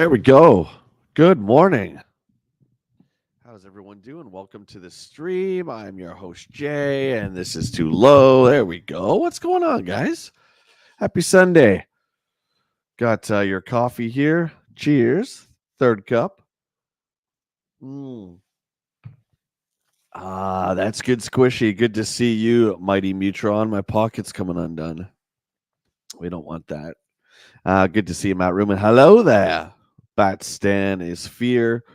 There we go. Good morning. How's everyone doing? Welcome to the stream. I'm your host, Jay, and this is Too Low. There we go. What's going on, guys? Happy Sunday. Got your coffee here. Cheers. Third cup. That's good, Squishy. Good to see you, Mighty Mutron. My pocket's coming undone. We don't want that. Good to see you, Matt Ruman. Hello there. Bat Stan is fear.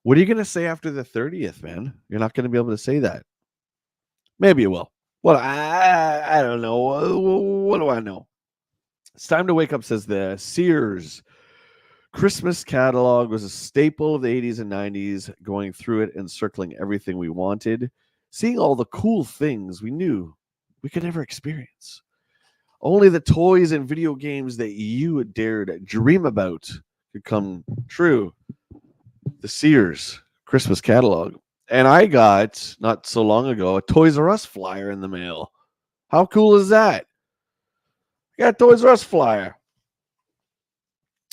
What are you going to say after the 30th, man? You're not going to be able to say that. Maybe you will. Well, I don't know. What do I know? It's time to wake up, says the Sears Christmas catalog was a staple of the 80s and 90s, going through it and circling everything we wanted, seeing all the cool things we knew we could never experience. Only the toys and video games that you dared dream about could come true. The Sears Christmas catalog. And I got, not so long ago, a Toys R Us flyer in the mail. How cool is that? I got a Toys R Us flyer.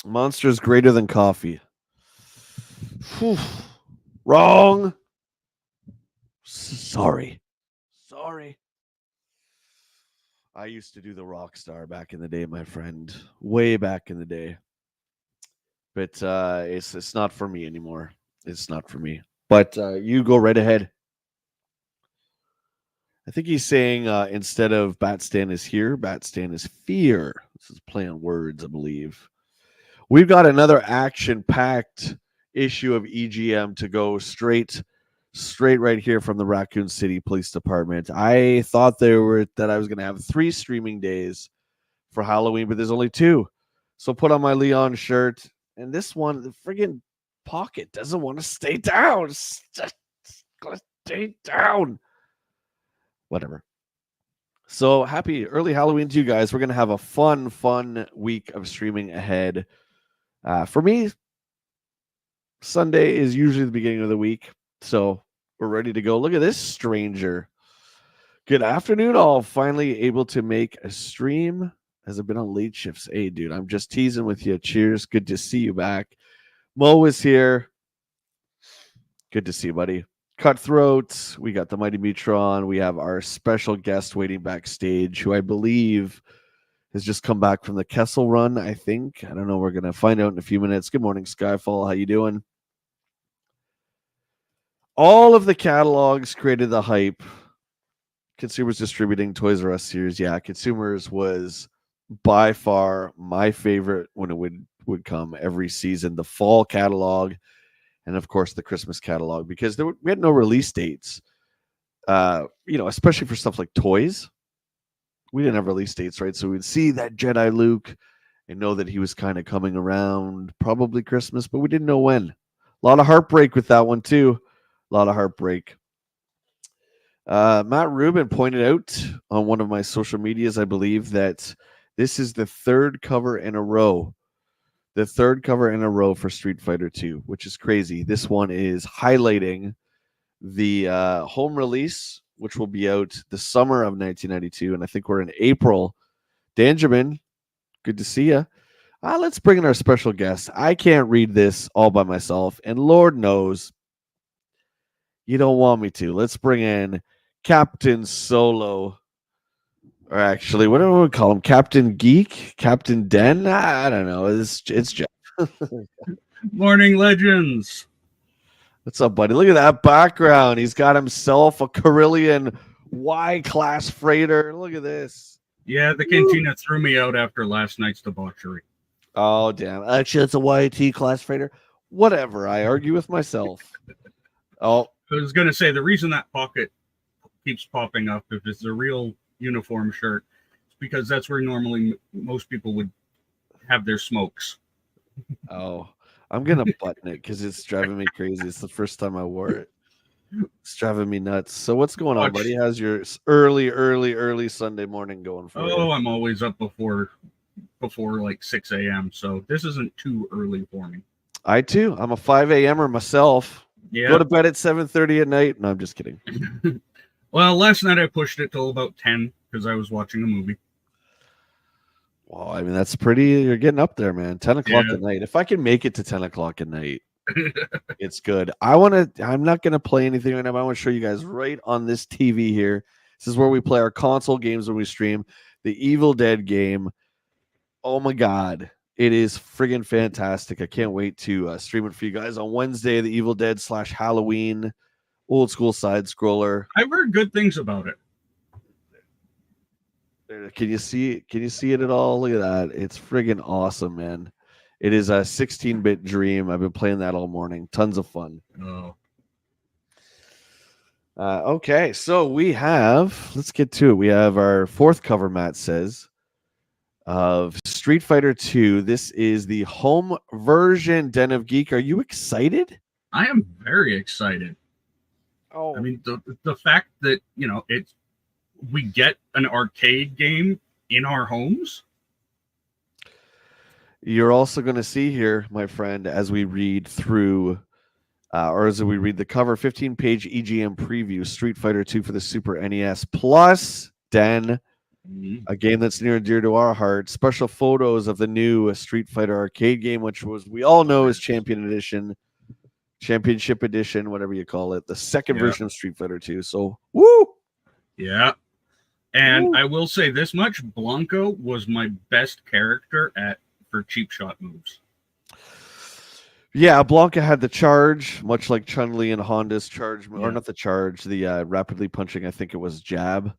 Monsters greater than coffee. Whew. Wrong. Sorry. I used to do the Rockstar back in the day, my friend. Way back in the day. But it's not for me anymore. It's not for me. But you go right ahead. I think he's saying instead of Batstan is here, Batstan is fear. This is play on words, I believe. We've got another action-packed issue of EGM to go straight right here from the Raccoon City Police Department. I thought that I was going to have 3 streaming days for Halloween, but there's only 2. So put on my Leon shirt, and this one, the friggin' pocket doesn't want to stay down. It's just gonna stay down. Whatever. So happy early Halloween to you guys. We're going to have a fun week of streaming ahead. For me, Sunday is usually the beginning of the week, so we're ready to go. Look at this stranger. Good afternoon, all. Finally able to make a stream. Has it been on late shifts? Hey, dude, I'm just teasing with you. Cheers. Good to see you back. Mo is here. Good to see you, buddy. Cutthroat. We got the Mighty Metron. We have our special guest waiting backstage, who I believe has just come back from the Kessel run, I think. I don't know. We're going to find out in a few minutes. Good morning, Skyfall. How you doing? All of the catalogs created the hype. Consumers distributing Toys R Us series. Yeah, Consumers was by far my favorite when it would come every season. The fall catalog and, of course, the Christmas catalog, because we had no release dates, especially for stuff like toys. We didn't have release dates, right? So we'd see that Jedi Luke and know that he was kind of coming around probably Christmas, but we didn't know when. A lot of heartbreak with that one, too. A lot of heartbreak. Matt Rubin pointed out on one of my social medias, I believe, that this is the third cover in a row. The third cover in a row for Street Fighter 2, which is crazy. This one is highlighting the home release, which will be out the summer of 1992, and I think we're in April. Danjamin, good to see you. Let's bring in our special guest. I can't read this all by myself, and Lord knows you don't want me to. Let's bring in Captain Solo. Or actually, what do we call him? Captain Geek? Captain Den? I don't know. It's Jeff. Morning, legends. What's up, buddy? Look at that background. He's got himself a Carillion Y-class freighter. Look at this. Yeah, the cantina threw me out after last night's debauchery. Oh, damn. Actually, it's a YT class freighter. Whatever. I argue with myself. Oh. I was going to say, the reason that pocket keeps popping up, if it's a real uniform shirt, it's because that's where normally most people would have their smokes. Oh. I'm going to button it because it's driving me crazy. It's the first time I wore it. It's driving me nuts. So what's going on, buddy? How's your early Sunday morning going for you? Oh, I'm always up before like 6 a.m., so this isn't too early for me. I, too. I'm a 5 a.m.er myself. Yeah. Go to bed at 7:30 at night. No, I'm just kidding. Well, last night I pushed it till about 10 because I was watching a movie. Well, I mean, that's pretty. You're getting up there, man. 10 o'clock Yeah. at night. If I can make it to 10 o'clock at night, it's good. I'm not going to play anything right now. But I want to show you guys right on this TV here. This is where we play our console games when we stream the Evil Dead game. Oh my God. It is friggin' fantastic. I can't wait to stream it for you guys on Wednesday. The Evil Dead / Halloween old school side scroller. I've heard good things about it. Can you see it at all? Look at that. It's friggin' awesome, man. It is a 16-bit dream. I've been playing that all morning. Tons of fun. Oh. Okay, so let's get to it. We have our fourth cover, Matt says, of Street Fighter 2. This is the home version, Den of Geek. Are you excited? I am very excited. Oh, I mean, the fact that, we get an arcade game in our homes. You're also going to see here, my friend, as we read through, or as we read the cover, 15-page EGM preview, Street Fighter 2 for the Super NES Plus, Den, a game that's near and dear to our heart. Special photos of the new Street Fighter arcade game, which we all know is Championship Edition, whatever you call it, the second version of Street Fighter 2. So, woo! Yeah. And Woo. I will say this much, Blanco was my best character for cheap shot moves. Yeah, Blanca had the charge, much like Chun-Li and Honda's charge, or not the charge, the rapidly punching, I think it was jab.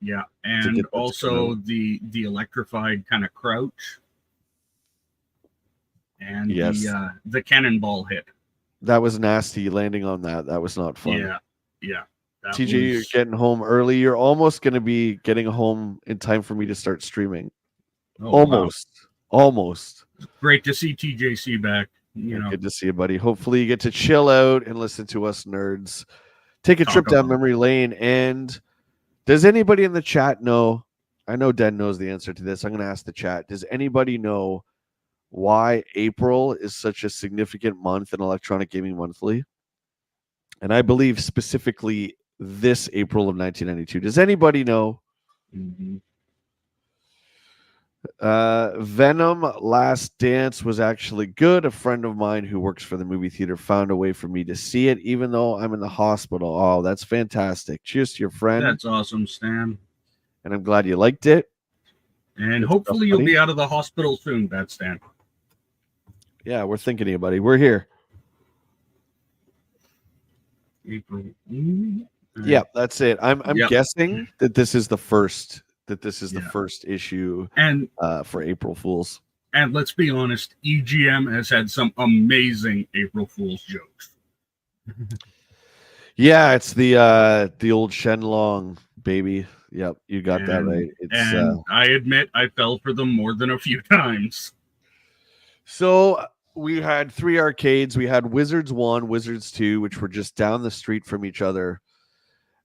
Yeah, and also the electrified kind of crouch. And the cannonball hit. That was nasty, landing on that. That was not fun. Yeah. TJ, you're getting home early. You're almost going to be getting home in time for me to start streaming. Oh, almost. Wow. Almost. Great to see TJC back. Good to see you, buddy. Hopefully you get to chill out and listen to us nerds. Take a trip down memory lane. And does anybody in the chat know? I know Den knows the answer to this. I'm going to ask the chat. Does anybody know why April is such a significant month in Electronic Gaming Monthly? And I believe specifically this April of 1992. Does anybody know? Mm-hmm. Venom Last Dance was actually good. A friend of mine who works for the movie theater found a way for me to see it, even though I'm in the hospital. Oh, that's fantastic. Cheers to your friend. That's awesome, Stan. And I'm glad you liked it. And hopefully you'll be out of the hospital soon, Bad Stan. Yeah, we're thinking of you, buddy. We're here. April. Yeah, that's it. I'm guessing that this is the first first issue and for April Fools. And let's be honest, EGM has had some amazing April Fools jokes. Yeah, it's the old Shenlong baby. Yep, you got that right. And I admit I fell for them more than a few times. So we had 3 arcades. We had Wizards 1, Wizards 2, which were just down the street from each other.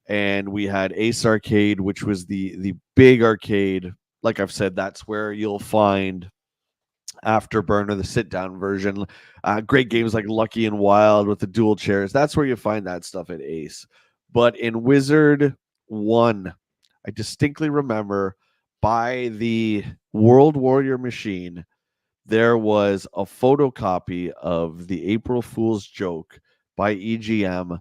And we had Ace Arcade, which was the big arcade. Like I've said, that's where you'll find Afterburner, the sit-down version. Great games like Lucky and Wild with the dual chairs. That's where you find that stuff at Ace. But in Wizard 1, I distinctly remember by the World Warrior machine, there was a photocopy of the April Fool's joke by EGM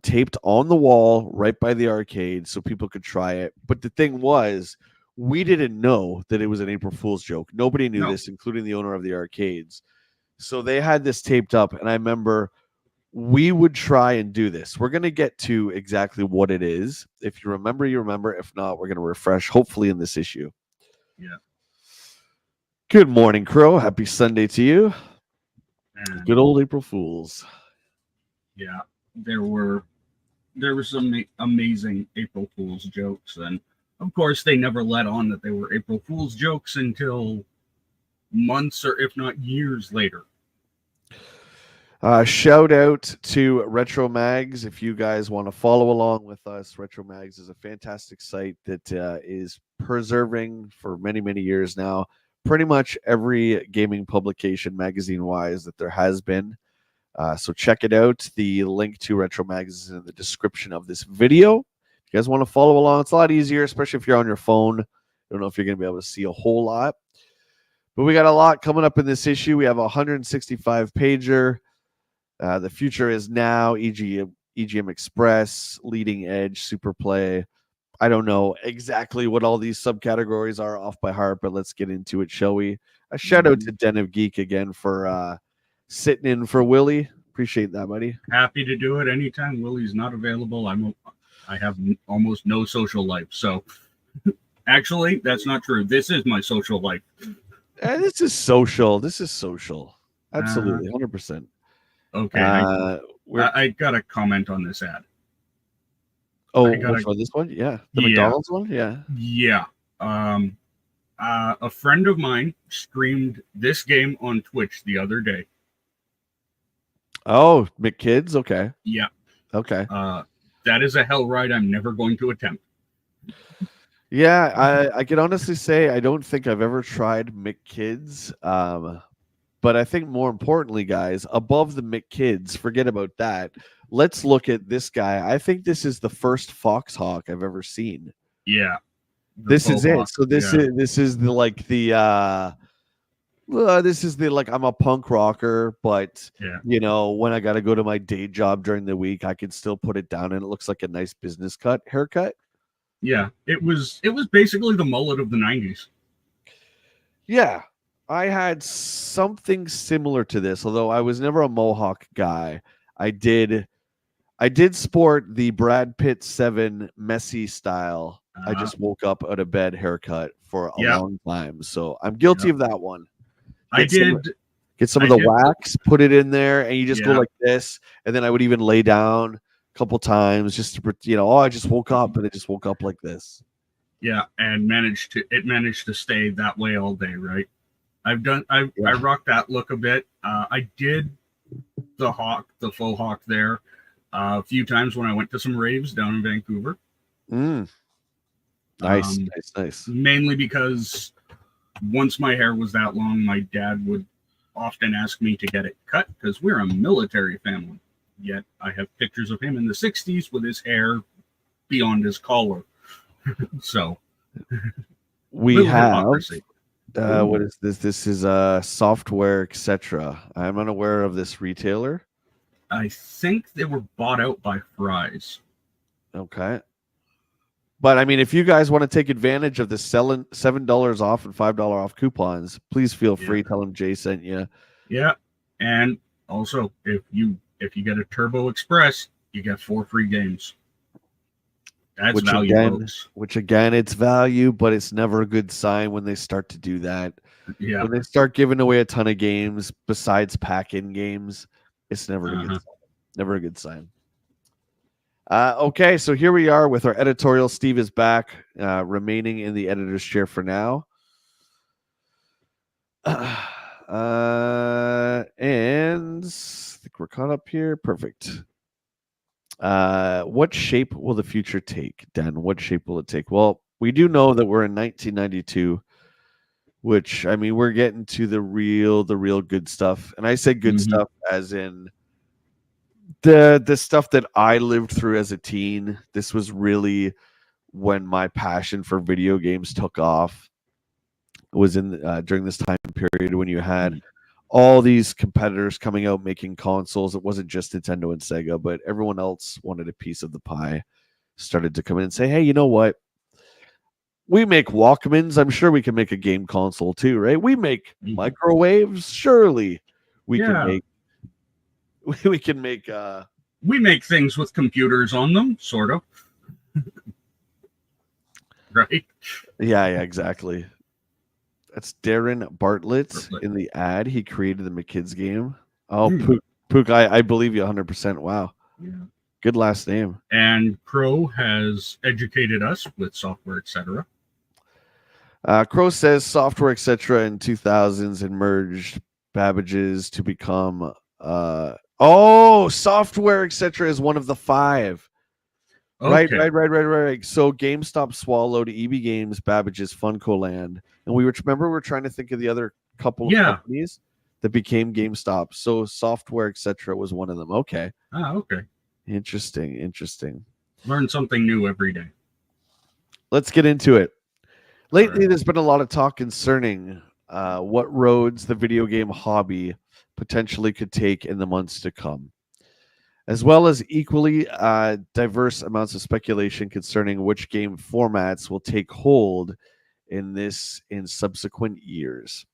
taped on the wall right by the arcade so people could try it. But the thing was, we didn't know that it was an April Fool's joke. Nobody knew this, including the owner of the arcades. So they had this taped up, and I remember we would try and do this. We're going to get to exactly what it is. If you remember, you remember. If not, we're going to refresh, hopefully, in this issue. Yeah. Good morning, Crow. Happy Sunday to you. And good old April Fools. Yeah, there were some amazing April Fool's jokes, and of course, they never let on that they were April Fool's jokes until months or if not years later. Shout out to Retro Mags. If you guys want to follow along with us, Retro Mags is a fantastic site that is preserving for many, many years now pretty much every gaming publication, magazine-wise, that there has been. So check it out. The link to Retro Mags is in the description of this video. If you guys want to follow along, it's a lot easier, especially if you're on your phone. I don't know if you're going to be able to see a whole lot. But we got a lot coming up in this issue. We have a 165 pager. The future is now. EGM Express, Leading Edge, Super Play. I don't know exactly what all these subcategories are off by heart, but let's get into it, shall we? A shout out to Den of Geek again for sitting in for Willie. Appreciate that, buddy. Happy to do it anytime Willie's not available. I have almost no social life, so actually, that's not true. This is my social life. This is social. This is social. Absolutely, 100%. Okay, I got a comment on this ad. Oh, which one? This one? Yeah, the McDonald's one. Yeah, yeah. A friend of mine streamed this game on Twitch the other day. Oh, McKids. Okay. Yeah. Okay. That is a hell ride I'm never going to attempt. Yeah, I can honestly say I don't think I've ever tried McKids. But I think more importantly, guys, above the McKids, forget about that. Let's look at this guy. I think this is the first Fox Hawk I've ever seen. Yeah. This is it. So this is the I'm a punk rocker, but you know, when I got to go to my day job during the week, I can still put it down and it looks like a nice business haircut. Yeah, it was basically the mullet of the 90s. Yeah. I had something similar to this, although I was never a mohawk guy. I did sport the Brad Pitt 7 messy style. I just woke up out of bed haircut for a long time. So I'm guilty of that one. Get some of the wax, put it in there, and you just go like this. And then I would even lay down a couple times just to, I just woke up, and I just woke up like this. Yeah, and managed to stay that way all day, right? I rocked that look a bit. I did the faux hawk there a few times when I went to some raves down in Vancouver. Nice. Mainly because once my hair was that long, my dad would often ask me to get it cut because we're a military family. Yet I have pictures of him in the 60s with his hair beyond his collar. So we have... what is this? This is software, etc. I'm unaware of this retailer. I think they were bought out by Fry's. Okay. But I mean, if you guys want to take advantage of the selling $7 off and $5 off coupons, please feel free. Tell them Jay sent you. Yeah. And also, if you get a Turbo Express, you get 4 free games. That's value, which again, it's value, but it's never a good sign when they start to do that. Yeah. When they start giving away a ton of games besides pack-in games, it's never a good sign. Never a good sign. Okay, so here we are with our editorial. Steve is back, remaining in the editor's chair for now. And I think we're caught up here. Perfect. What shape will the future take, Dan? What shape will it take? Well, we do know that we're in 1992, which, I mean, we're getting to the real good stuff. And I say good stuff as in the stuff that I lived through as a teen. This was really when my passion for video games took off. It was in during this time period when you had all these competitors coming out making consoles. It wasn't just Nintendo and Sega, but everyone else wanted a piece of the pie. Started to come in and say, hey, you know what? We make Walkmans. I'm sure we can make a game console too, right? We make microwaves. Surely we can make. We can make. We make things with computers on them, sort of. Right? Yeah, exactly. That's Darren Bartlett in the ad. He created the McKids game. Oh, Pook, I believe you 100%. Wow. Yeah. Good last name. And Crow has educated us with software, etc. Crow says software, etc. in 2000s and merged Babbage's to become... software, etc. is one of the 5. Okay. Right. So GameStop swallowed EB Games, Babbage's, Funcoland, and we were trying to think of the other couple of companies that became GameStop. So software, etc. was one of them. Okay. Okay. Interesting. Learn something new every day. Let's get into it. Lately, there's been a lot of talk concerning what roads the video game hobby potentially could take in the months to come, as well as equally diverse amounts of speculation concerning which game formats will take hold in subsequent years.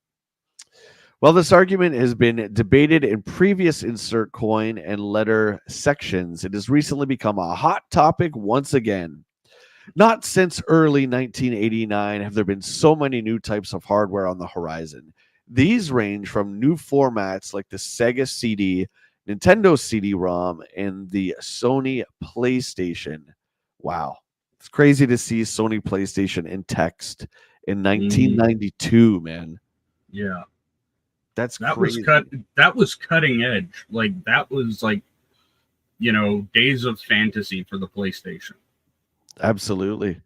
While this argument has been debated in previous insert coin and letter sections, it has recently become a hot topic once again. Not since early 1989 have there been so many new types of hardware on the horizon. These range from new formats like the Sega CD, Nintendo CD-ROM, and the Sony PlayStation. Wow. It's crazy to see Sony PlayStation in text in 1992, man. Yeah. That's That crazy. That was cutting edge. Like that was like, days of fantasy for the PlayStation. Absolutely.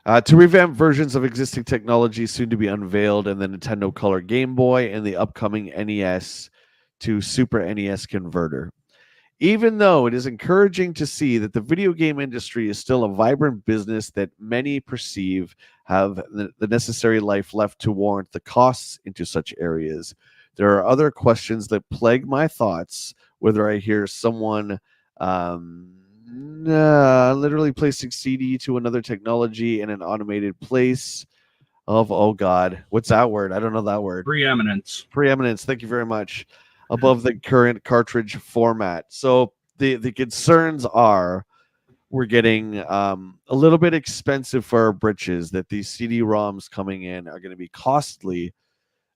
To revamp versions of existing technology soon to be unveiled in the Nintendo Color Game Boy and the upcoming NES to Super NES converter. Even though it is encouraging to see that the video game industry is still a vibrant business that many perceive have the necessary life left to warrant the costs into such areas, there are other questions that plague my thoughts, whether I hear someone literally placing CD to another technology in an automated place of, oh God, what's that word? I don't know that word. Preeminence. Preeminence. Thank you very much. Above the current cartridge format. So the concerns are we're getting a little bit expensive for our britches, that these CD-ROMs coming in are going to be costly.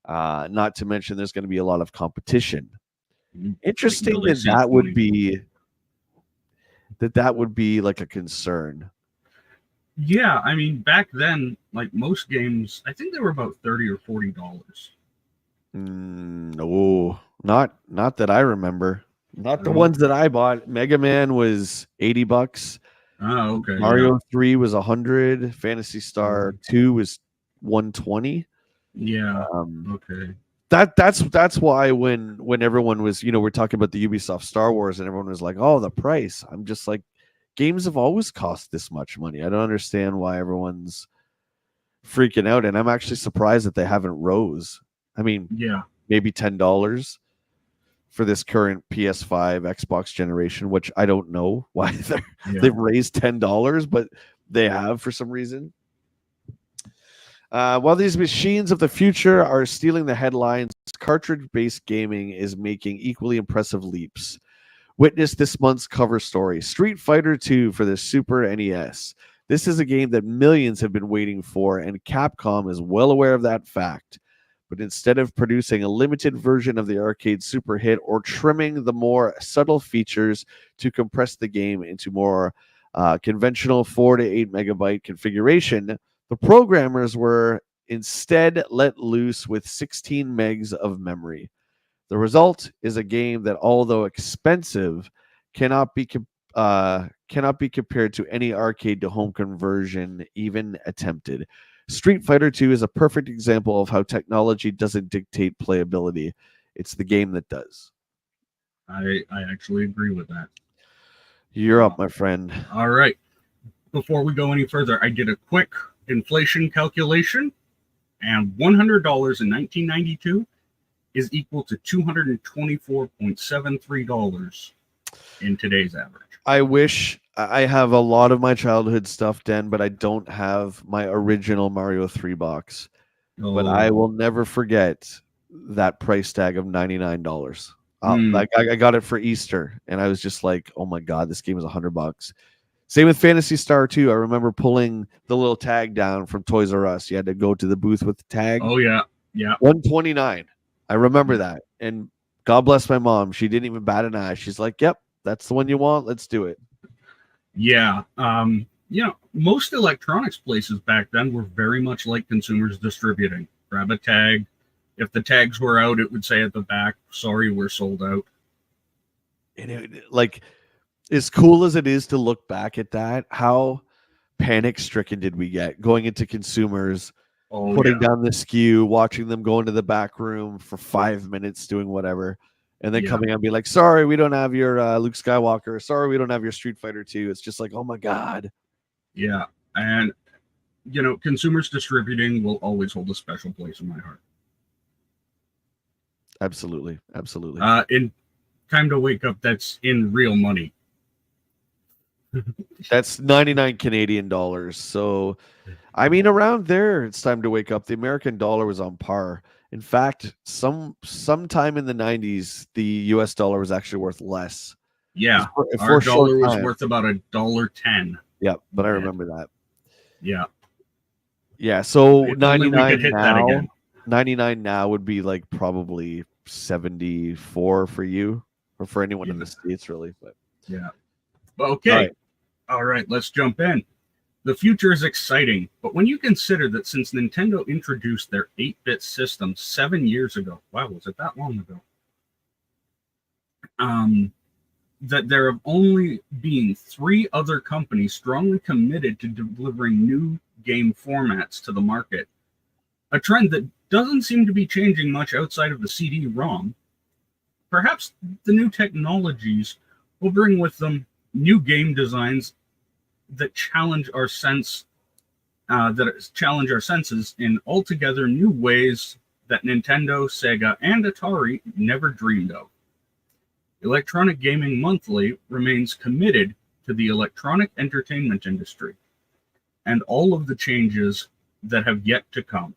Not to mention there's going to be a lot of competition. Interesting Like, that that would be like a concern. Yeah, I mean, back then, like most games, I think they were about $30 or $40. No, not that I remember. Not the ones that I bought. Mega Man was $80. Oh, okay. Mario 3 was 100. Phantasy Star 2 was 120. Yeah. Okay. That's why when everyone was, we're talking about the Ubisoft Star Wars and everyone was like, "Oh, the price." I'm just like, games have always cost this much money. I don't understand why everyone's freaking out, and I'm actually surprised that they haven't rose. I mean, yeah, maybe $10 for this current PS5 Xbox generation, which I don't know why they've raised $10, but they have for some reason. While these machines of the future are stealing the headlines, cartridge-based gaming is making equally impressive leaps. Witness this month's cover story, Street Fighter II for the Super NES. This is a game that millions have been waiting for, and Capcom is well aware of that fact. But instead of producing a limited version of the arcade super hit or trimming the more subtle features to compress the game into more conventional 4 to 8 megabyte configuration, the programmers were instead let loose with 16 megs of memory. The result is a game that, although expensive, cannot be compared to any arcade to home conversion even attempted. Street Fighter II is a perfect example of how technology doesn't dictate playability. It's the game that does. I actually agree with that. You're up, my friend. All right. Before we go any further, I did a quick inflation calculation, and $100 in 1992 is equal to $224.73 in today's average. I wish I have a lot of my childhood stuff, Den, but I don't have my original Mario 3 box. Oh. But I will never forget that price tag of $99. Like I got it for Easter, and I was just like, "Oh my God, this game is $100." Same with Phantasy Star 2. I remember pulling the little tag down from Toys R Us. You had to go to the booth with the tag. Oh yeah, yeah. $129. I remember that, and God bless my mom. She didn't even bat an eye. She's like, "Yep, that's the one you want. Let's do it." Yeah. Most electronics places back then were very much like consumers distributing. Grab a tag. If the tags were out, it would say at the back, "Sorry, we're sold out." And as cool as it is to look back at that, how panic-stricken did we get going into consumers, putting down the SKU, watching them go into the back room for 5 minutes doing whatever, and then coming out and be like, "Sorry, we don't have your Luke Skywalker. Sorry, we don't have your Street Fighter 2. It's just like, oh my God. Yeah. And, consumers distributing will always hold a special place in my heart. Absolutely. Absolutely. In Time to Wake Up, that's in real money. That's 99 Canadian dollars. So, I mean, around there, it's time to wake up. The American dollar was on par. In fact, sometime in the 90s, the US dollar was actually worth less. Yeah, For our a short dollar was time. worth about $1.10. Yeah, but I remember that. Yeah. Yeah, so If only we could 99 hit that now, again. 99 now would be like probably 74 for you or for anyone in Yeah. the States, really. But Yeah. all Okay. right. All right. Let's jump in. The future is exciting, but when you consider that since Nintendo introduced their 8-bit system 7 years ago, wow, was it that long ago? That there have only been 3 other companies strongly committed to delivering new game formats to the market, a trend that doesn't seem to be changing much outside of the CD-ROM. Perhaps the new technologies will bring with them new game designs that challenge our senses in altogether new ways that Nintendo, Sega, and Atari never dreamed of. Electronic Gaming Monthly remains committed to the electronic entertainment industry and all of the changes that have yet to come.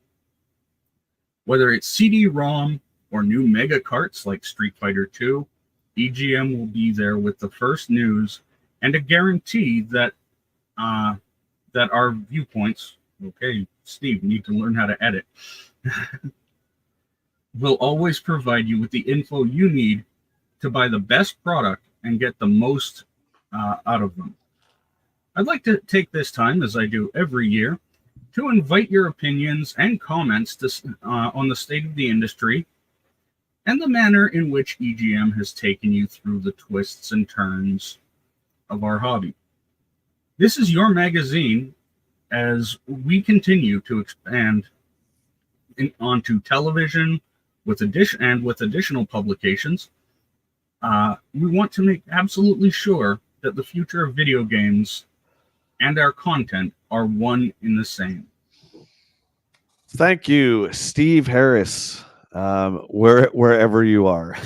Whether it's CD-ROM or new mega carts like Street Fighter 2, EGM will be there with the first news and a guarantee that our viewpoints, okay, Steve, need to learn how to edit, will always provide you with the info you need to buy the best product and get the most out of them. I'd like to take this time, as I do every year, to invite your opinions and comments on the state of the industry and the manner in which EGM has taken you through the twists and turns of our hobby. This is your magazine as we continue to expand onto television with additional publications. We want to make absolutely sure that the future of video games and our content are one in the same. Thank you, Steve Harris. Wherever you are.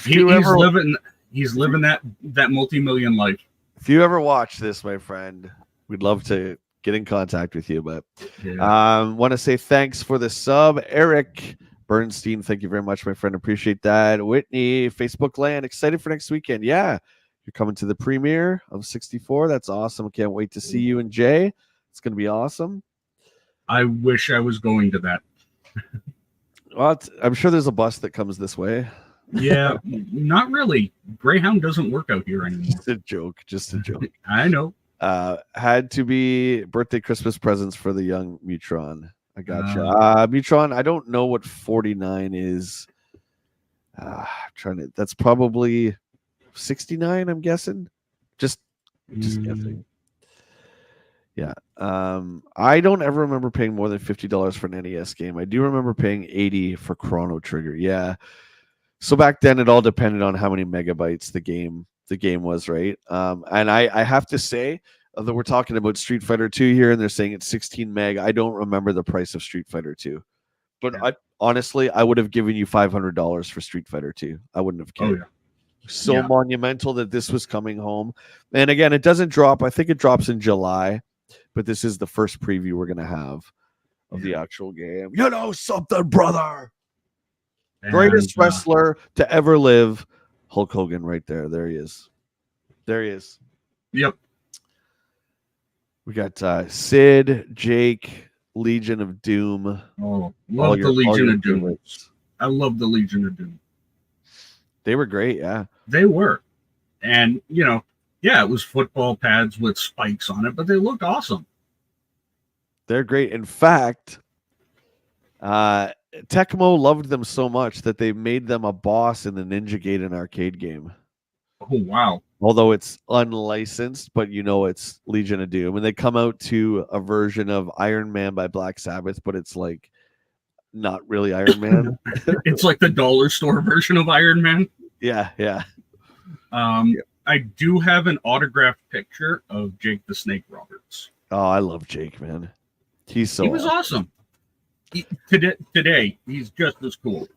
He's living that multi-million life. If you ever watch this, my friend, we'd love to get in contact with you. But want to say thanks for the sub, Eric Bernstein. Thank you very much, my friend. Appreciate that. Whitney, Facebook Land, excited for next weekend. Yeah, you're coming to the premiere of 64. That's awesome. Can't wait to see you and Jay. It's going to be awesome. I wish I was going to that. Well, I'm sure there's a bus that comes this way. Yeah, not really. Greyhound doesn't work out here anymore. Just a joke. I know. Had to be birthday Christmas presents for the young Mutron. I gotcha. Mutron, I don't know what 49 is. That's probably 69, I'm guessing. Just guessing. Yeah. I don't ever remember paying more than $50 for an NES game. I do remember paying $80 for Chrono Trigger. Yeah. So back then it all depended on how many megabytes the game was, right? And I have to say that we're talking about Street Fighter 2 here and they're saying it's 16 meg. I don't remember the price of Street Fighter 2. But Yeah. Honestly, I would have given you $500 for Street Fighter 2. I wouldn't have cared. Oh, yeah. So monumental that this was coming home. And again, it doesn't drop. I think it drops in July, but this is the first preview we're going to have of the actual game. You know something, brother? Greatest wrestler to ever live, Hulk Hogan right there. There he is. Yep. We got Sid, Jake, Legion of Doom. Oh, love the Legion of Doom. Favorites. I love the Legion of Doom. They were great, yeah. They were. And, it was football pads with spikes on it, but they looked awesome. They're great. In fact, Tecmo loved them so much that they made them a boss in the Ninja Gaiden arcade game. Oh, wow. Although it's unlicensed, but it's Legion of Doom. And they come out to a version of Iron Man by Black Sabbath, but it's like not really Iron Man. It's like the dollar store version of Iron Man. Yeah. I do have an autographed picture of Jake the Snake Roberts. Oh, I love Jake, man. He was awesome. Today, he's just as cool.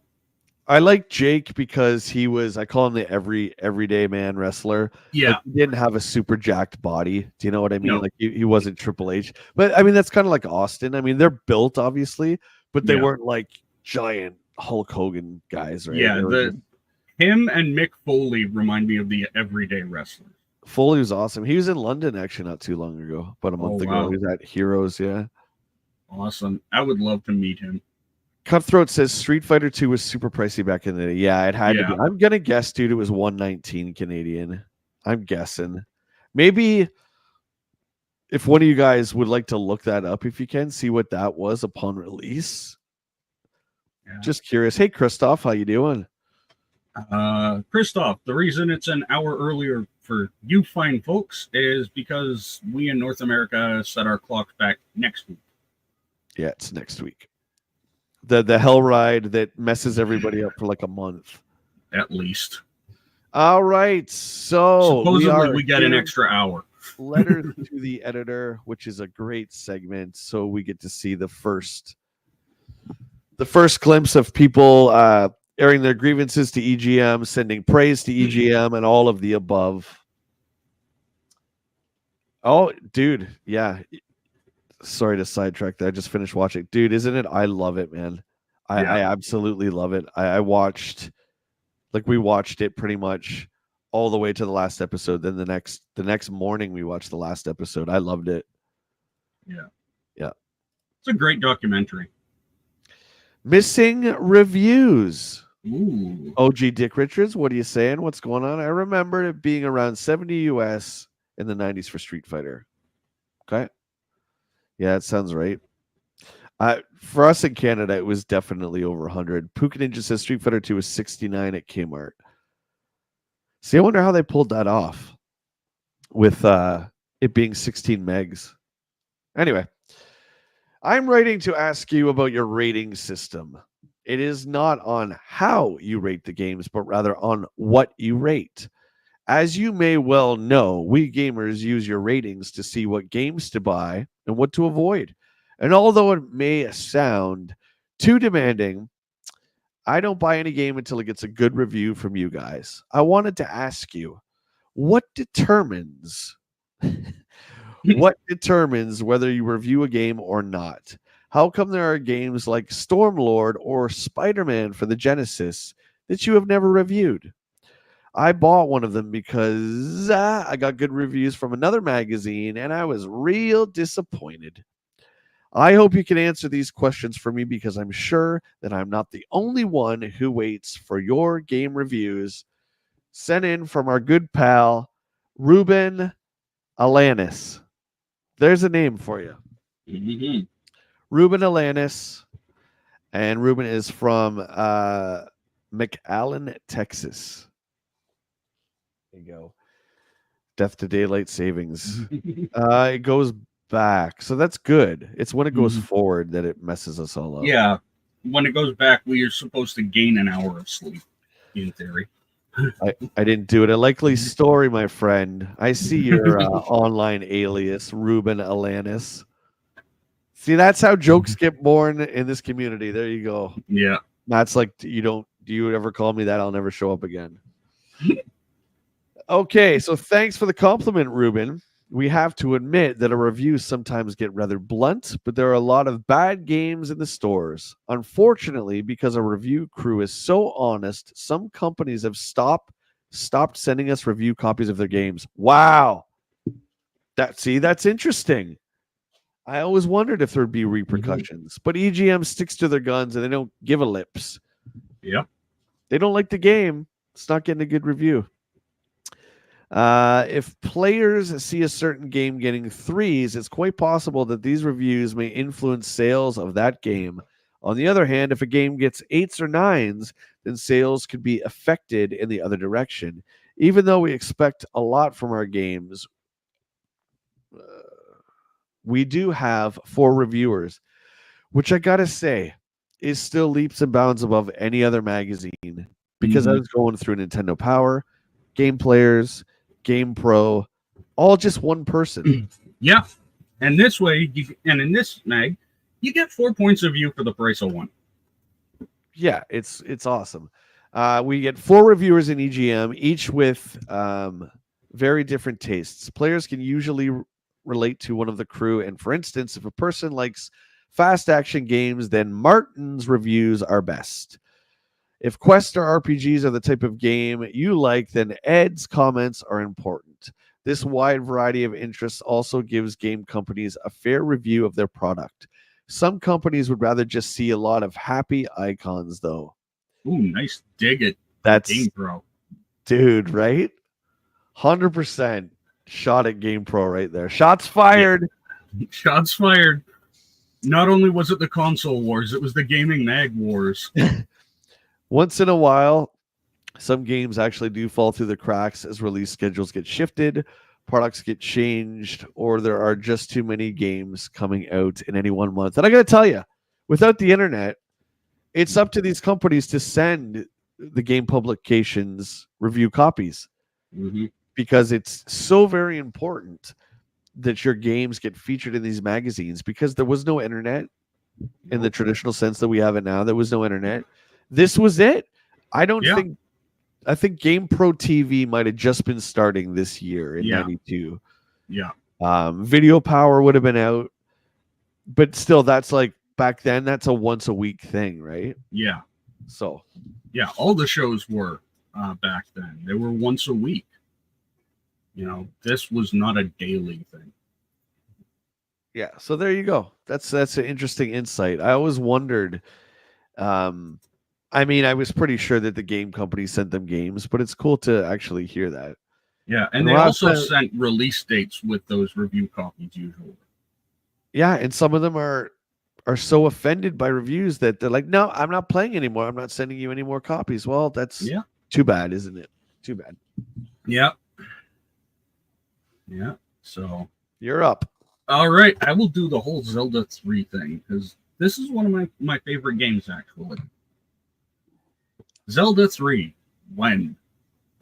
I like Jake because he was, I call him the everyday man wrestler. Yeah. Like, he didn't have a super jacked body. Do you know what I mean? No. Like, he wasn't Triple H. But I mean, that's kind of like Austin. I mean, they're built, obviously, but they Yeah. weren't like giant Hulk Hogan guys, right? Yeah. They were just, Him and Mick Foley remind me of the everyday wrestlers. Foley was awesome. He was in London actually not too long ago, about a month ago. Wow. He was at Heroes, yeah. Awesome. I would love to meet him. Cutthroat says Street Fighter 2 was super pricey back in the day. Yeah, it had to be. I'm gonna guess, dude, it was 119 Canadian. I'm guessing. Maybe if one of you guys would like to look that up, if you can, see what that was upon release. Yeah. Just curious. Hey, Christoph, how you doing? Christoph, the reason it's an hour earlier for you fine folks is because we in North America set our clocks back next week. Yeah, it's next week. The hell ride that messes everybody up for like a month. At least. All right. So supposedly we get an extra hour. Letters to the editor, which is a great segment. So we get to see the first glimpse of people airing their grievances to EGM, sending praise to EGM, and all of the above. Oh, dude. Yeah. Sorry to sidetrack that. I just finished watching. Dude, isn't it? I love it, man. I absolutely love it. I watched, like, we watched it pretty much all the way to the last episode. Then the next morning we watched the last episode. I loved it. Yeah. Yeah. It's a great documentary. Missing reviews. Ooh. OG Dick Richards, what are you saying? What's going on? I remember it being around 70 US in the 90s for Street Fighter. Okay. Yeah, it sounds right. For us in Canada, it was definitely over 100. Puka Ninja says Street Fighter 2 was 69 at Kmart. See, I wonder how they pulled that off with it being 16 megs. Anyway, I'm writing to ask you about your rating system. It is not on how you rate the games, but rather on what you rate. As you may well know, we gamers use your ratings to see what games to buy and what to avoid. And although it may sound too demanding, I don't buy any game until it gets a good review from you guys. I wanted to ask you, what determines whether you review a game or not? How come there are games like Stormlord or Spider-Man for the Genesis that you have never reviewed? I bought one of them because I got good reviews from another magazine and I was real disappointed. I hope you can answer these questions for me because I'm sure that I'm not the only one who waits for your game reviews. Sent in from our good pal, Ruben Alanis. There's a name for you. Mm-hmm. Ruben Alanis. And Ruben is from McAllen, Texas. There you go. Death to daylight savings. It goes back. So that's good. It's when it goes forward that it messes us all up. Yeah. When it goes back, we are supposed to gain an hour of sleep, in theory. I didn't do it. A likely story, my friend. I see your online alias, Ruben Alanis. See, that's how jokes get born in this community. There you go. Yeah. That's like, do you ever call me that? I'll never show up again. Okay, so thanks for the compliment, Ruben. We have to admit that our reviews sometimes get rather blunt, but there are a lot of bad games in the stores. Unfortunately, because our review crew is so honest, some companies have stopped sending us review copies of their games. Wow. That's interesting. I always wondered if there'd be repercussions, but EGM sticks to their guns and they don't give a lips. Yeah. They don't like the game. It's not getting a good review. If players see a certain game getting 3s, it's quite possible that these reviews may influence sales of that game. On the other hand, if a game gets 8s or 9s, then sales could be affected in the other direction. Even though we expect a lot from our games, we do have 4 reviewers, which I gotta say is still leaps and bounds above any other magazine, because I was going through Nintendo Power, Game Players, Game Pro, all just one person. Yeah. And this way, in this mag, you get 4 points of view for the price of 1. Yeah, it's awesome. We get 4 reviewers in EGM, each with very different tastes. Players can usually relate to one of the crew, and for instance, if a person likes fast action games, then Martin's reviews are best. If quests or RPGs are the type of game you like, then Ed's comments are important. This wide variety of interests also gives game companies a fair review of their product. Some companies would rather just see a lot of happy icons, though. Ooh, nice dig at That's, GamePro. dude, right? 100% shot at GamePro right there. Shots fired. Yeah. Shots fired. Not only was it the console wars, it was the gaming mag wars. Once in a while, some games actually do fall through the cracks as release schedules get shifted, products get changed, or there are just too many games coming out in any one month. And I got to tell you, without the internet, it's up to these companies to send the game publications review copies because it's so very important that your games get featured in these magazines because there was no internet in the traditional sense that we have it now. There was no internet. This was it. I think GamePro TV might have just been starting this year in 92. Yeah. Video Power would have been out, but still, that's like back then, that's a once a week thing, right? Yeah. So, yeah, all the shows were back then. They were once a week. This was not a daily thing. Yeah, so there you go. That's an interesting insight. I always wondered. I was pretty sure that the game company sent them games, but it's cool to actually hear that. Yeah, and they also sent release dates with those review copies usually. Yeah, and some of them are so offended by reviews that they're like, "No, I'm not playing anymore. I'm not sending you any more copies." Well, that's too bad, isn't it? Too bad. Yeah. Yeah. So you're up. All right, I will do the whole Zelda 3 thing because this is one of my favorite games actually. Zelda 3. When?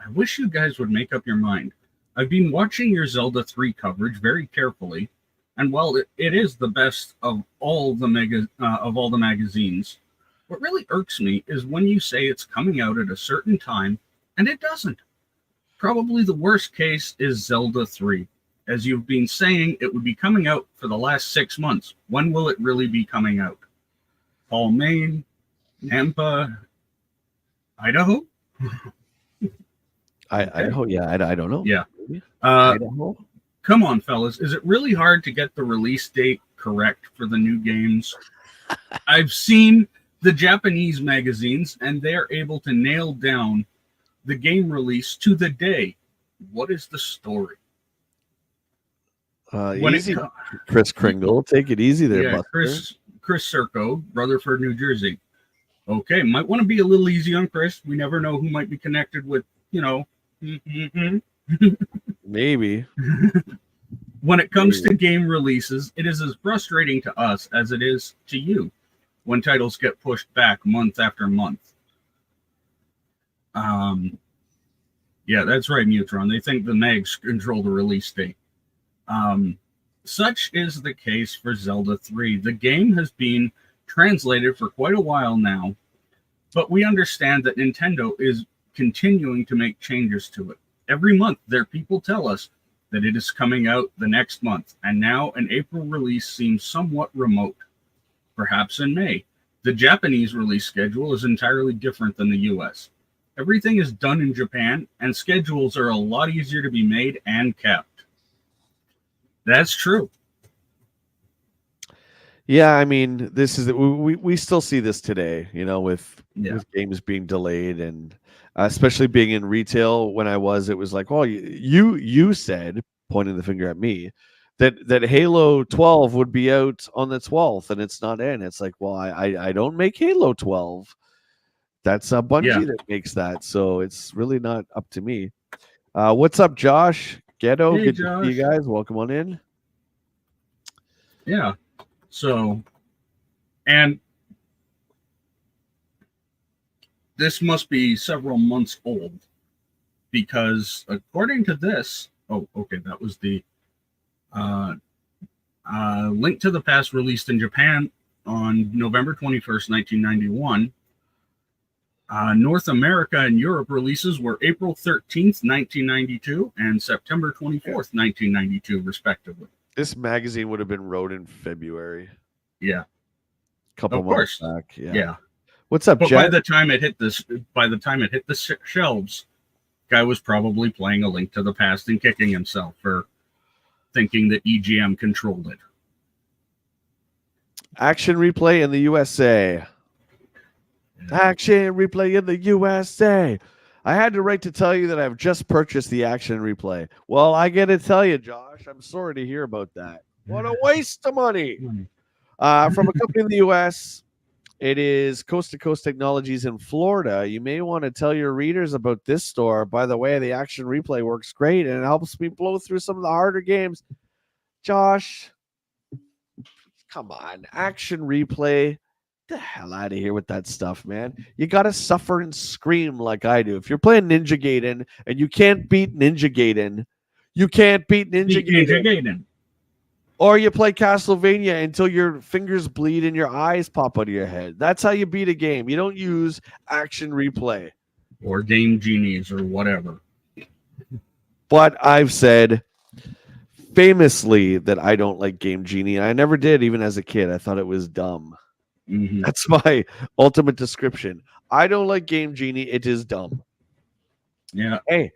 I wish you guys would make up your mind. I've been watching your Zelda 3 coverage very carefully, and while it is the best of all the magazines, what really irks me is when you say it's coming out at a certain time, and it doesn't. Probably the worst case is Zelda 3. As you've been saying, it would be coming out for the last 6 months. When will it really be coming out? Paul, Maine, Nampa, Idaho? Idaho? Yeah, I don't know. Yeah. Idaho? Come on, fellas. Is it really hard to get the release date correct for the new games? I've seen the Japanese magazines, and they're able to nail down the game release to the day. What is the story? Easy, Chris Kringle. Take it easy there, Buster. Chris Circo, Rutherford, New Jersey. Okay, might want to be a little easy on Chris. We never know who might be connected with, Maybe. When it comes to game releases, it is as frustrating to us as it is to you when titles get pushed back month after month. Yeah, that's right, Mutron. They think the mags control the release date. Such is the case for Zelda 3. The game has been translated for quite a while now, but we understand that Nintendo is continuing to make changes to it. Every month, their people tell us that it is coming out the next month, and now an April release seems somewhat remote. Perhaps in May. The Japanese release schedule is entirely different than the US. Everything is done in Japan, and schedules are a lot easier to be made and kept. That's true. Yeah, this is we still see this today, with games being delayed, and especially being in retail. When it was like, well, you said, pointing the finger at me, that Halo 12 would be out on the 12th, and it's not in. It's like, well, I don't make Halo 12. That's a Bungie that makes that, so it's really not up to me. What's up, Josh? Ghetto, hey, good Josh. to see you guys. Welcome on in. Yeah. So, and this must be several months old because according to this, that was the Link to the Past released in Japan on November 21st, 1991. North America and Europe releases were April 13th, 1992, and September 24th, 1992, respectively. This magazine would have been wrote in February, Yeah, couple of months course. back. Yeah. Yeah, What's up, but Jet? by the time it hit the shelves, guy was probably playing A Link to the Past and kicking himself for thinking that EGM controlled it. Action replay in the USA. Action replay in the USA. I had to write to tell you that I've just purchased the action replay. Well, I got to tell you, Josh, I'm sorry to hear about that. What a waste of money. From a company in the US, it is Coast to Coast Technologies in Florida. You may want to tell your readers about this store. By the way, the action replay works great and it helps me blow through some of the harder games. Josh, come on. Action replay. The hell out of here with that stuff, man. You got to suffer and scream like I do. If you're playing Ninja Gaiden and you can't beat Ninja Gaiden, you can't beat Ninja Gaiden. Or you play Castlevania until your fingers bleed and your eyes pop out of your head. That's how you beat a game. You don't use action replay. Or Game Genies or whatever. But I've said famously that I don't like Game Genie. I never did, even as a kid. I thought it was dumb. Mm-hmm. That's my ultimate description. I don't like Game Genie. It is dumb. Yeah. Hey,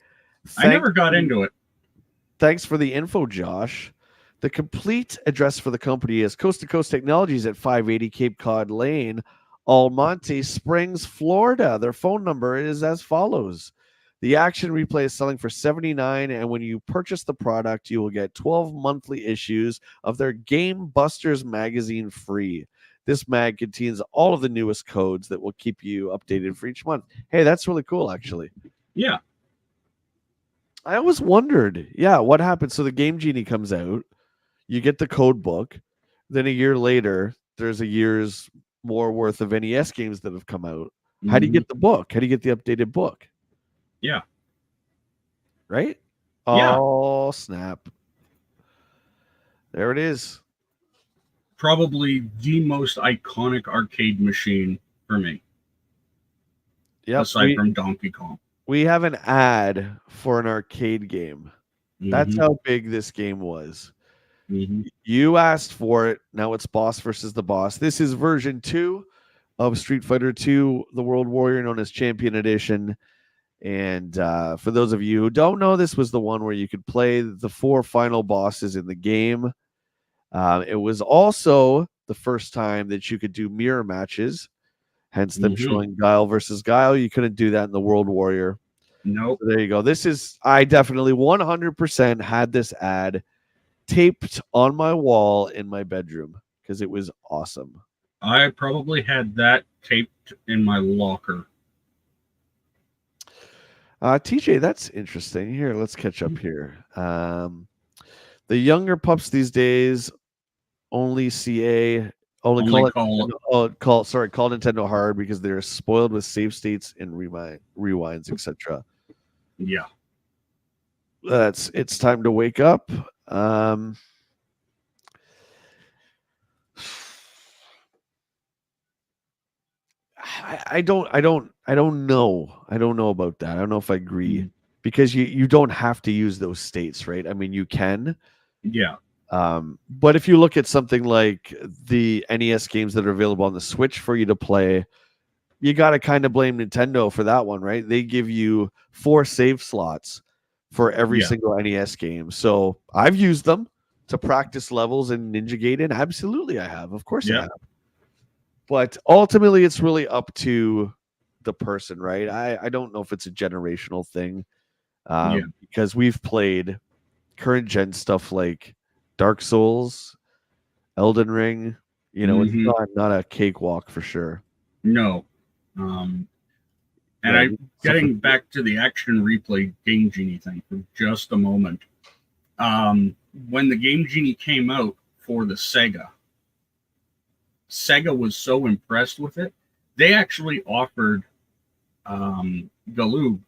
I never got into it. Thanks for the info, Josh. The complete address for the company is Coast to Coast Technologies at 580 Cape Cod Lane, Almonte Springs, Florida. Their phone number is as follows. The action replay is selling for $79, and when you purchase the product, you will get 12 monthly issues of their Game Busters magazine free. This mag contains all of the newest codes that will keep you updated for each month. Hey, that's really cool, actually. Yeah. I always wondered, what happens? So the Game Genie comes out, you get the code book, then a year later, there's a year's more worth of NES games that have come out. Mm-hmm. How do you get the book? How do you get the updated book? Yeah. Right? Yeah. Oh, snap. There it is. Probably the most iconic arcade machine for me. Yep. Aside from Donkey Kong. We have an ad for an arcade game. Mm-hmm. That's how big this game was. Mm-hmm. You asked for it. Now it's Boss versus the Boss. This is version 2 of Street Fighter 2, the World Warrior, known as Champion Edition. And for those of you who don't know, this was the one where you could play the 4 final bosses in the game. It was also the first time that you could do mirror matches, hence them showing Guile versus Guile. You couldn't do that in the World Warrior. Nope. So there you go. I definitely 100% had this ad taped on my wall in my bedroom because it was awesome. I probably had that taped in my locker. TJ, that's interesting. Here, let's catch up here. The younger pups these days only call Nintendo hard because they're spoiled with save states and rewinds, etc. Yeah. It's time to wake up. I don't know. I don't know about that. I don't know if I agree because you don't have to use those states, right? I mean, you can. Yeah. But if you look at something like the NES games that are available on the Switch for you to play, you got to kind of blame Nintendo for that one, right? They give you 4 save slots for every single NES game. So I've used them to practice levels in Ninja Gaiden. Absolutely, I have. Of course I have. But ultimately, it's really up to the person, right? I don't know if it's a generational thing because we've played current gen stuff like Dark Souls, Elden Ring. You know, it's not a cakewalk for sure. No. And getting back to the action replay Game Genie thing for just a moment. When the Game Genie came out for the Sega was so impressed with it, they actually offered Galoob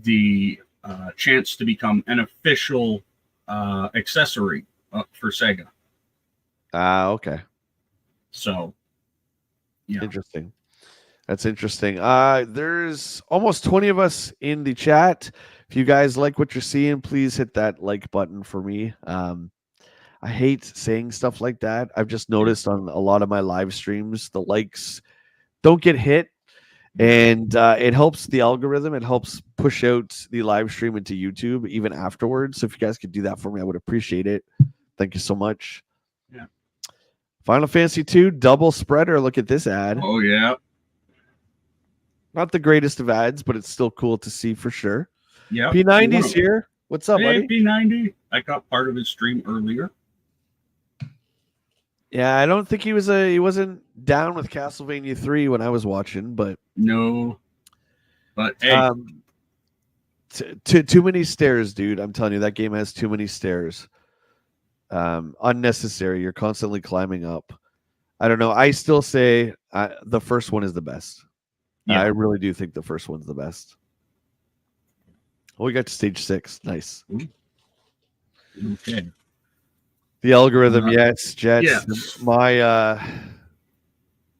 the chance to become an official accessory for Sega. Okay. So, yeah. Interesting. That's interesting. There's almost 20 of us in the chat. If you guys like what you're seeing, please hit that like button for me. I hate saying stuff like that. I've just noticed on a lot of my live streams, the likes don't get hit, and it helps the algorithm. It helps push out the live stream into YouTube even afterwards. So if you guys could do that for me, I would appreciate it. Thank you so much. Yeah. Final Fantasy 2 double spreader. Look at this ad. Oh yeah. Not the greatest of ads, but it's still cool to see for sure. Yeah. P90's here. What's up, Hey, buddy? P90. I caught part of his stream earlier. Yeah, I don't think he wasn't down with Castlevania 3 when I was watching, but no. But hey, too many stairs, dude. I'm telling you, that game has too many stairs. Unnecessary. You're constantly climbing up. I don't know. I still say the first one is the best. yeah. I really do think the first one's the best. Oh, we got to stage 6. Nice. Ooh. Okay. The algorithm, yes, Jets. Yes. My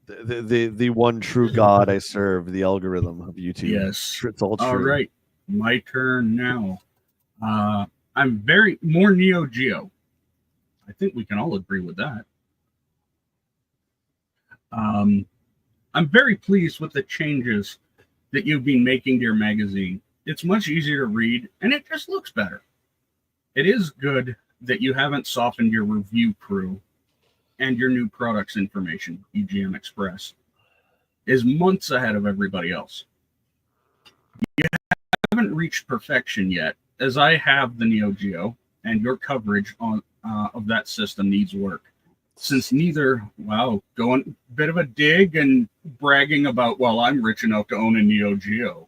the one true God I serve, the algorithm of YouTube. Yes. It's all true. All right. My turn now. I'm very more Neo Geo. I think we can all agree with that. I'm very pleased with the changes that you've been making to your magazine. It's much easier to read, and it just looks better. It is good that you haven't softened your review crew, and your new products information, EGM Express, is months ahead of everybody else. You haven't reached perfection yet, as I have the Neo Geo, and your coverage on of that system needs work. Since neither, going a bit of a dig and bragging about, well, I'm rich enough to own a Neo Geo.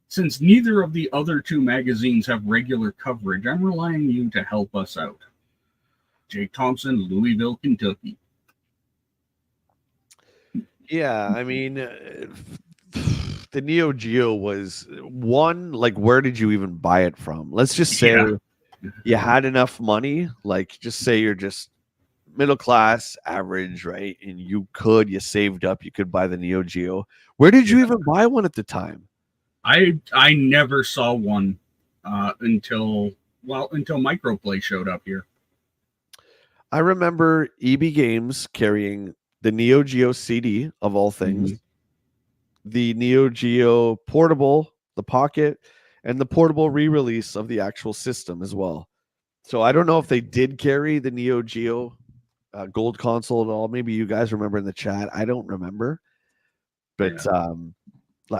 Since neither of the other two magazines have regular coverage, I'm relying on you to help us out. Jake Thompson, Louisville, Kentucky. Yeah, I mean, the Neo Geo was one, like, where did you even buy it from? Let's just say you had enough money, like, just say you're just middle class, average, right? And you saved up, you could buy the Neo Geo. Where did you even buy one at the time? I never saw one until Microplay showed up here. I remember EB Games carrying the Neo Geo CD of all things, the Neo Geo portable, the Pocket, and the portable re-release of the actual system as well. So I don't know if they did carry the Neo Geo gold console at all. Maybe you guys remember in the chat. I don't remember. But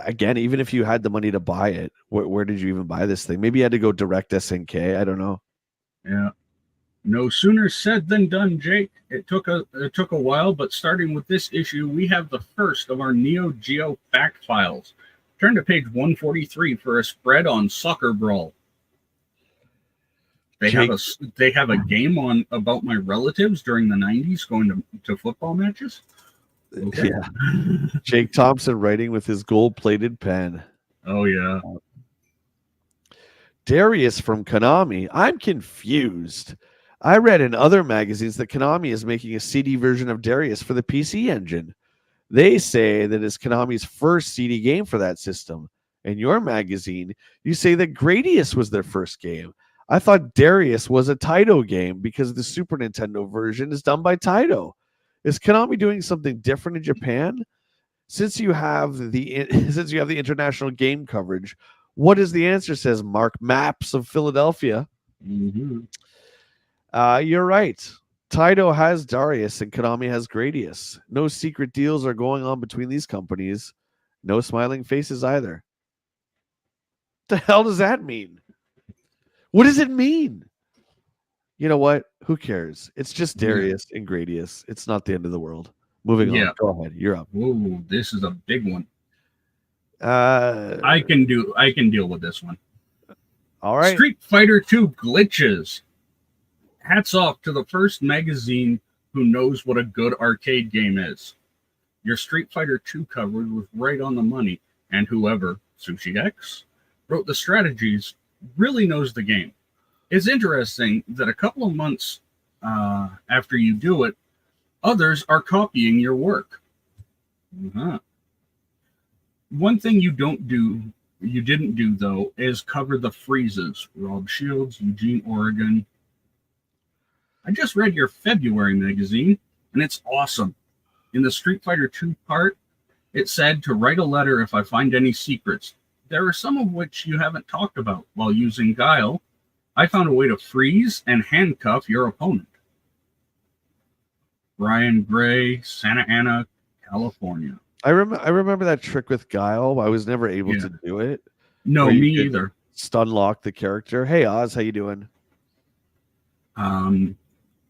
again, even if you had the money to buy it, where did you even buy this thing? Maybe you had to go direct SNK. I don't know. Yeah. No sooner said than done, Jake. It took a while, but starting with this issue, we have the first of our Neo Geo fact files. Turn to page 143 for a spread on Soccer Brawl. They have a game on about my relatives during the 90s going to football matches. Okay. Yeah. Jake Thompson writing with his gold-plated pen. Oh, yeah. Darius from Konami. I'm confused. I read in other magazines that Konami is making a CD version of Darius for the PC Engine. They say that it's Konami's first CD game for that system. In your magazine, you say that Gradius was their first game. I thought Darius was a Taito game because the Super Nintendo version is done by Taito. Is Konami doing something different in Japan? Since you have the international game coverage, what is the answer? Says Mark Maps of Philadelphia. Mm-hmm. You're right. Taito has Darius and Konami has Gradius. No secret deals are going on between these companies. No smiling faces either. What the hell does that mean? What does it mean? You know what? Who cares? It's just Darius and Gradius. It's not the end of the world. Moving on. Go ahead. You're up. Whoa, this is a big one. I can deal with this one. All right. Street Fighter 2 glitches. Hats off to the first magazine who knows what a good arcade game is. Your Street Fighter 2 coverage was right on the money, and whoever, Sushi X, wrote the strategies really knows the game. It's interesting that a couple of months after you do it, Others are copying your work. Uh-huh. One thing you didn't do though, is cover the freezes. Rob Shields, Eugene, Oregon. I just read your February magazine, and it's awesome. In the Street Fighter 2 part, it said to write a letter if I find any secrets. There are some of which you haven't talked about. While using Guile, I found a way to freeze and handcuff your opponent. Brian Gray, Santa Ana, California. I remember that trick with Guile. I was never able to do it. No, me either. Stun lock the character. Hey Oz, how you doing?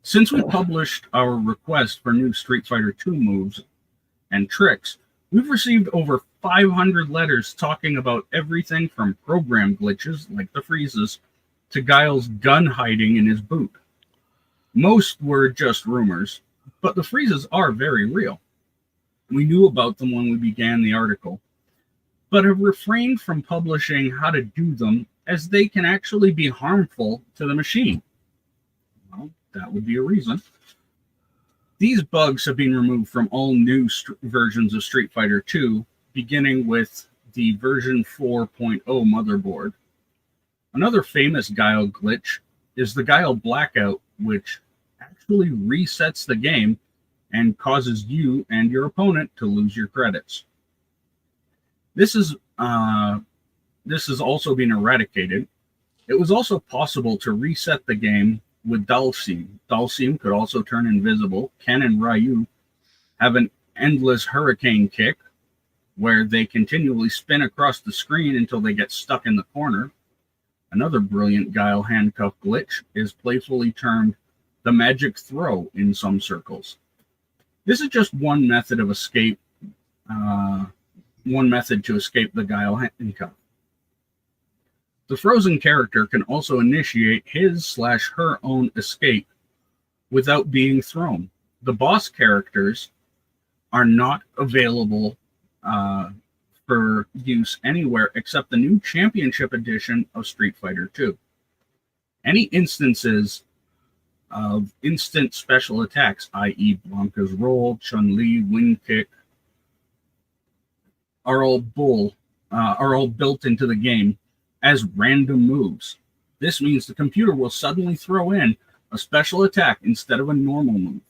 Since we published our request for new Street Fighter 2 moves and tricks, we've received over 500 letters talking about everything from program glitches like the freezes to Guile's gun hiding in his boot. Most were just rumors, but the freezes are very real. We knew about them when we began the article, but have refrained from publishing how to do them as they can actually be harmful to the machine. Well, that would be a reason. These bugs have been removed from all new versions of Street Fighter 2, beginning with the version 4.0 motherboard. Another famous Guile glitch is the Guile blackout, which actually resets the game and causes you and your opponent to lose your credits. This has also been eradicated. It was also possible to reset the game with Dalsim. Dalsim could also turn invisible. Ken and Ryu have an endless hurricane kick where they continually spin across the screen until they get stuck in the corner. Another brilliant Guile handcuff glitch is playfully termed the magic throw in some circles. This is just one method of escape, one method to escape the Guile handcuff. The frozen character can also initiate his/her own escape without being thrown. The boss characters are not available for use anywhere except the new Championship Edition of Street Fighter 2. Any instances of instant special attacks, i.e. Blanca's roll, Chun-Li, wind kick, are all built into the game as random moves. This means the computer will suddenly throw in a special attack instead of a normal move.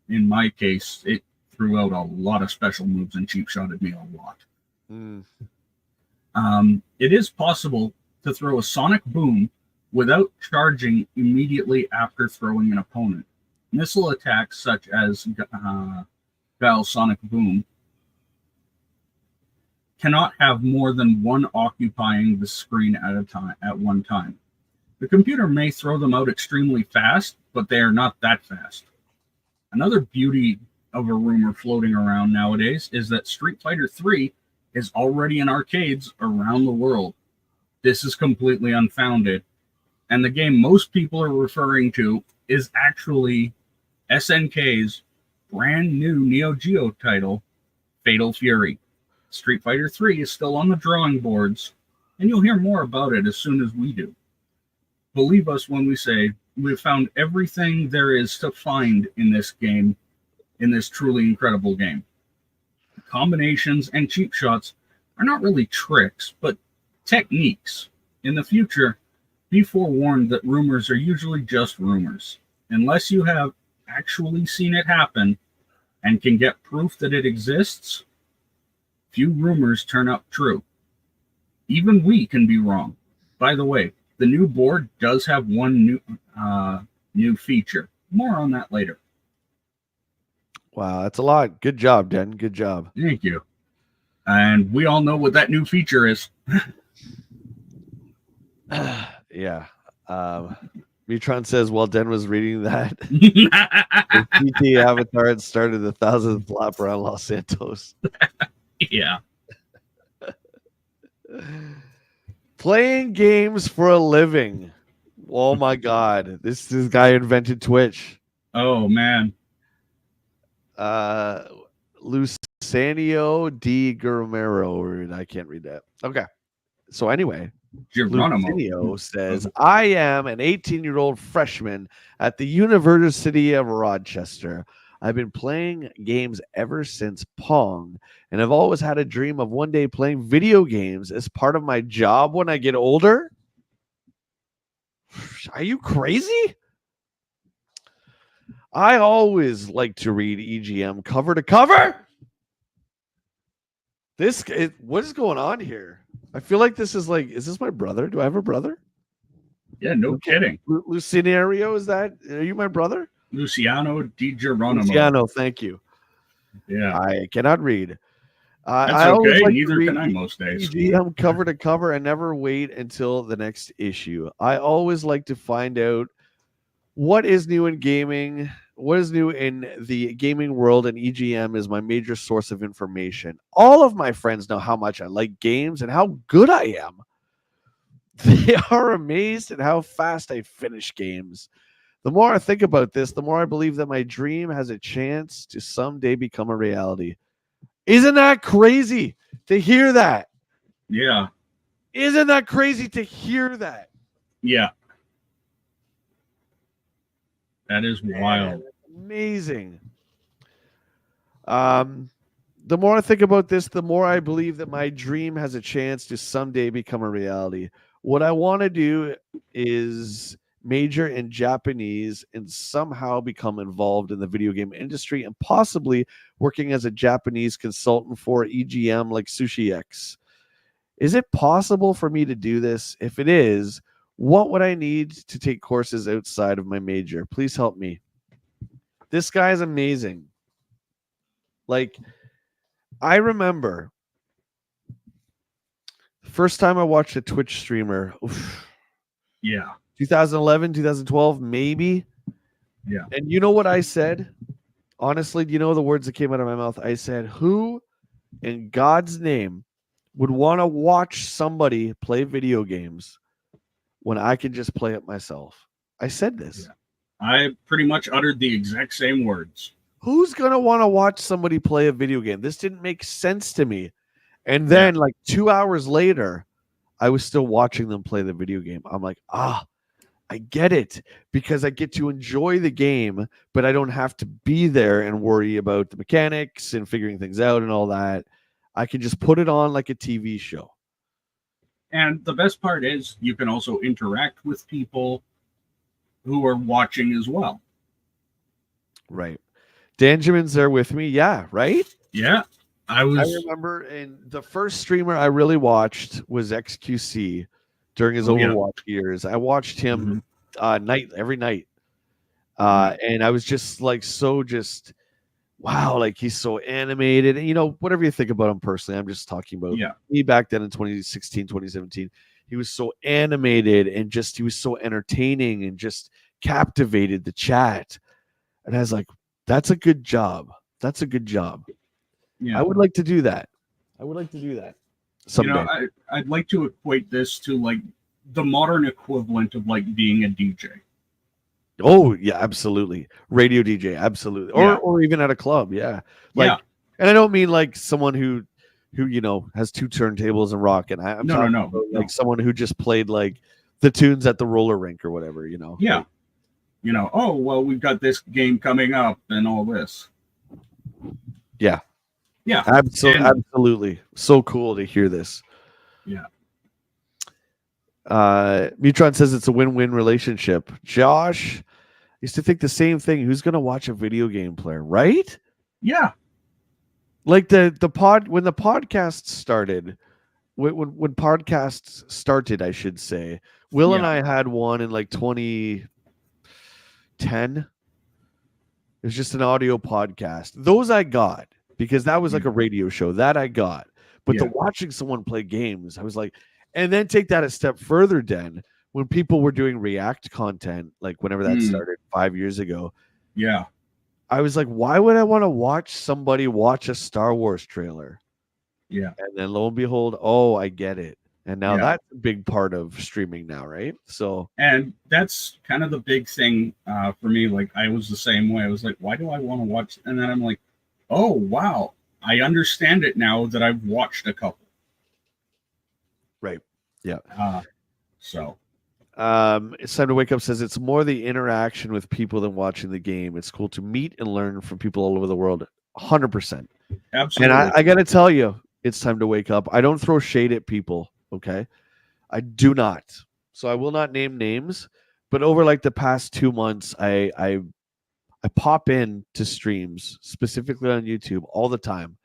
In my case, it threw out a lot of special moves and cheap shotted me a lot. It is possible to throw a sonic boom without charging immediately after throwing an opponent. Missile attacks such as Guile's sonic boom cannot have more than one occupying the screen at one time. The computer may throw them out extremely fast, but they are not that fast. Another beauty of a rumor floating around nowadays is that Street Fighter 3 is already in arcades around the world. This is completely unfounded, and the game most people are referring to is actually SNK's brand new Neo Geo title, Fatal Fury. Street Fighter 3 is still on the drawing boards, and you'll hear more about it as soon as we do. Believe us when we say we've found everything there is to find in this game, in this truly incredible game. Combinations and cheap shots are not really tricks, but techniques. In the future, be forewarned that rumors are usually just rumors. Unless you have actually seen it happen and can get proof that it exists, few rumors turn up true. Even we can be wrong. By the way, the new board does have one new feature. More on that later. Wow, that's a lot. Good job, Den. Good job. Thank you. And we all know what that new feature is. Yeah. Mutron says, while Den was reading that, the PT Avatar had started the 1,000th lap around Los Santos. Yeah. Playing games for a living. Oh my God. This guy invented Twitch. Oh, man. Luciano D. Guerrero. I can't read that. Okay. So anyway, Geronimo. Lucinio says, I am an 18-year-old freshman at the University of Rochester. I've been playing games ever since Pong, and I've always had a dream of one day playing video games as part of my job when I get older. Are you crazy? I always like to read EGM cover to cover. What is going on here? I feel like this is this my brother? Do I have a brother? Yeah, no kidding. Lucianario, are you my brother? Luciano Di Geronimo. Luciano, thank you. Yeah. I cannot read. That's I always okay. like Neither to read can I most days. EGM cover to cover and never wait until the next issue. I always like to find out what is new in gaming, what is new in the gaming world, and EGM is my major source of information. All of my friends know how much I like games and how good I am. They are amazed at how fast I finish games. The more I think about this, the more I believe that my dream has a chance to someday become a reality. Isn't that crazy to hear that? Yeah. Isn't that crazy to hear that? Yeah. That is wild. Amazing. The more I think about this, the more I believe that my dream has a chance to someday become a reality. What I want to do is major in Japanese and somehow become involved in the video game industry and possibly working as a Japanese consultant for EGM like Sushi X. Is it possible for me to do this? If it is, what would I need to take courses outside of my major? Please help me. This guy is amazing. Like, I remember the first time I watched a Twitch streamer. Yeah. 2011, 2012, maybe. Yeah. And you know what I said? Honestly, do you know the words that came out of my mouth? I said, who in God's name would want to watch somebody play video games when I can just play it myself? I said this. Yeah. I pretty much uttered the exact same words. Who's going to want to watch somebody play a video game? This didn't make sense to me. And then like 2 hours later, I was still watching them play the video game. I'm like, I get it, because I get to enjoy the game, but I don't have to be there and worry about the mechanics and figuring things out and all that. I can just put it on like a TV show. And the best part is you can also interact with people who are watching as well. Right. Danjamin's there with me. Yeah, right? Yeah. I remember, and the first streamer I really watched was XQC during his Overwatch years. I watched him every night. And I was just like, wow, like he's so animated. And, whatever you think about him personally, I'm just talking about me back then in 2016, 2017. He was so animated and he was so entertaining and just captivated the chat. And I was like, that's a good job. That's a good job. Yeah. I would like to do that. Someday. I'd like to equate this to like the modern equivalent of like being a DJ. Oh yeah, absolutely. Radio DJ, absolutely. Or even at a club, yeah. And I don't mean like someone who has two turntables and rock. And I'm talking about like someone who just played like the tunes at the roller rink or whatever, Yeah. Like, oh well, we've got this game coming up and all this. Yeah. Yeah. Absolutely. So cool to hear this. Yeah. Mutron says it's a win-win relationship. Josh used to think the same thing. Who's going to watch a video game player, right? Yeah. Like when the podcast started, when podcasts started, I should say, Will and I had one in like 2010. It was just an audio podcast. Those I got because that was like a radio show that I got. But the watching someone play games, I was like, and then take that a step further, Den, when people were doing React content, like whenever that started 5 years ago. Yeah. I was like, why would I want to watch somebody watch a Star Wars trailer? Yeah. And then lo and behold, I get it. And now that's a big part of streaming now, right? So, and that's kind of the big thing for me. Like I was the same way. I was like, why do I want to watch? And then I'm like, oh, wow. I understand it now that I've watched a couple. Right. Yeah. So It's time to wake up says it's more the interaction with people than watching the game. It's cool to meet and learn from people all over the world. 100%. And absolutely. I got to tell you, it's time to wake up. I don't throw shade at people. Okay. I do not. So I will not name names, but over like the past 2 months, I pop in to streams specifically on YouTube all the time,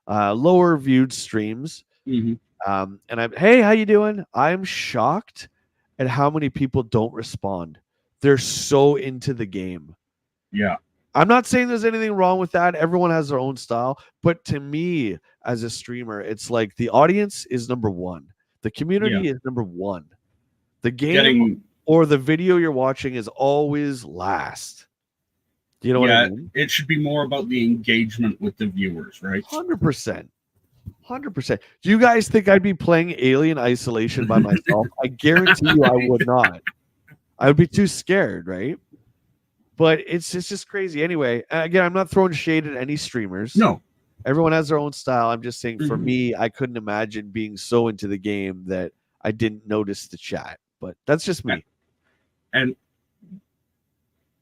lower viewed streams. Mhm. And I'm, hey, how you doing? I'm shocked at how many people don't respond. They're so into the game. Yeah. I'm not saying there's anything wrong with that. Everyone has their own style, but to me as a streamer, it's like the audience is number one. The community is number one. The game or the video you're watching is always last. Do you know what I mean? It should be more about the engagement with the viewers, right? 100%. 100%. Do you guys think I'd be playing Alien Isolation by myself? I guarantee you I would not. I would be too scared, right? But it's just crazy. Anyway, again, I'm not throwing shade at any streamers. No. Everyone has their own style. I'm just saying for me, I couldn't imagine being so into the game that I didn't notice the chat. But that's just me. And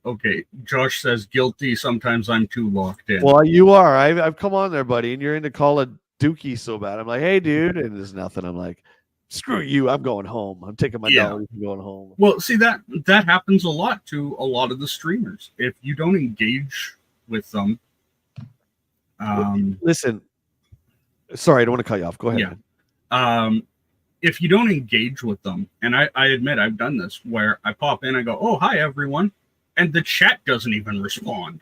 okay, Josh says guilty. Sometimes I'm too locked in. Well, you are. I've come on there, buddy, and you're into Call of Duty so bad. I'm like, hey, dude, and there's nothing. I'm like, screw you. I'm going home. I'm taking my dollars and going home. Well, see that happens a lot to a lot of the streamers. If you don't engage with them, listen. Sorry, I don't want to cut you off. Go ahead. Yeah. If you don't engage with them, and I admit I've done this where I pop in, I go, "Oh, hi everyone," and the chat doesn't even respond.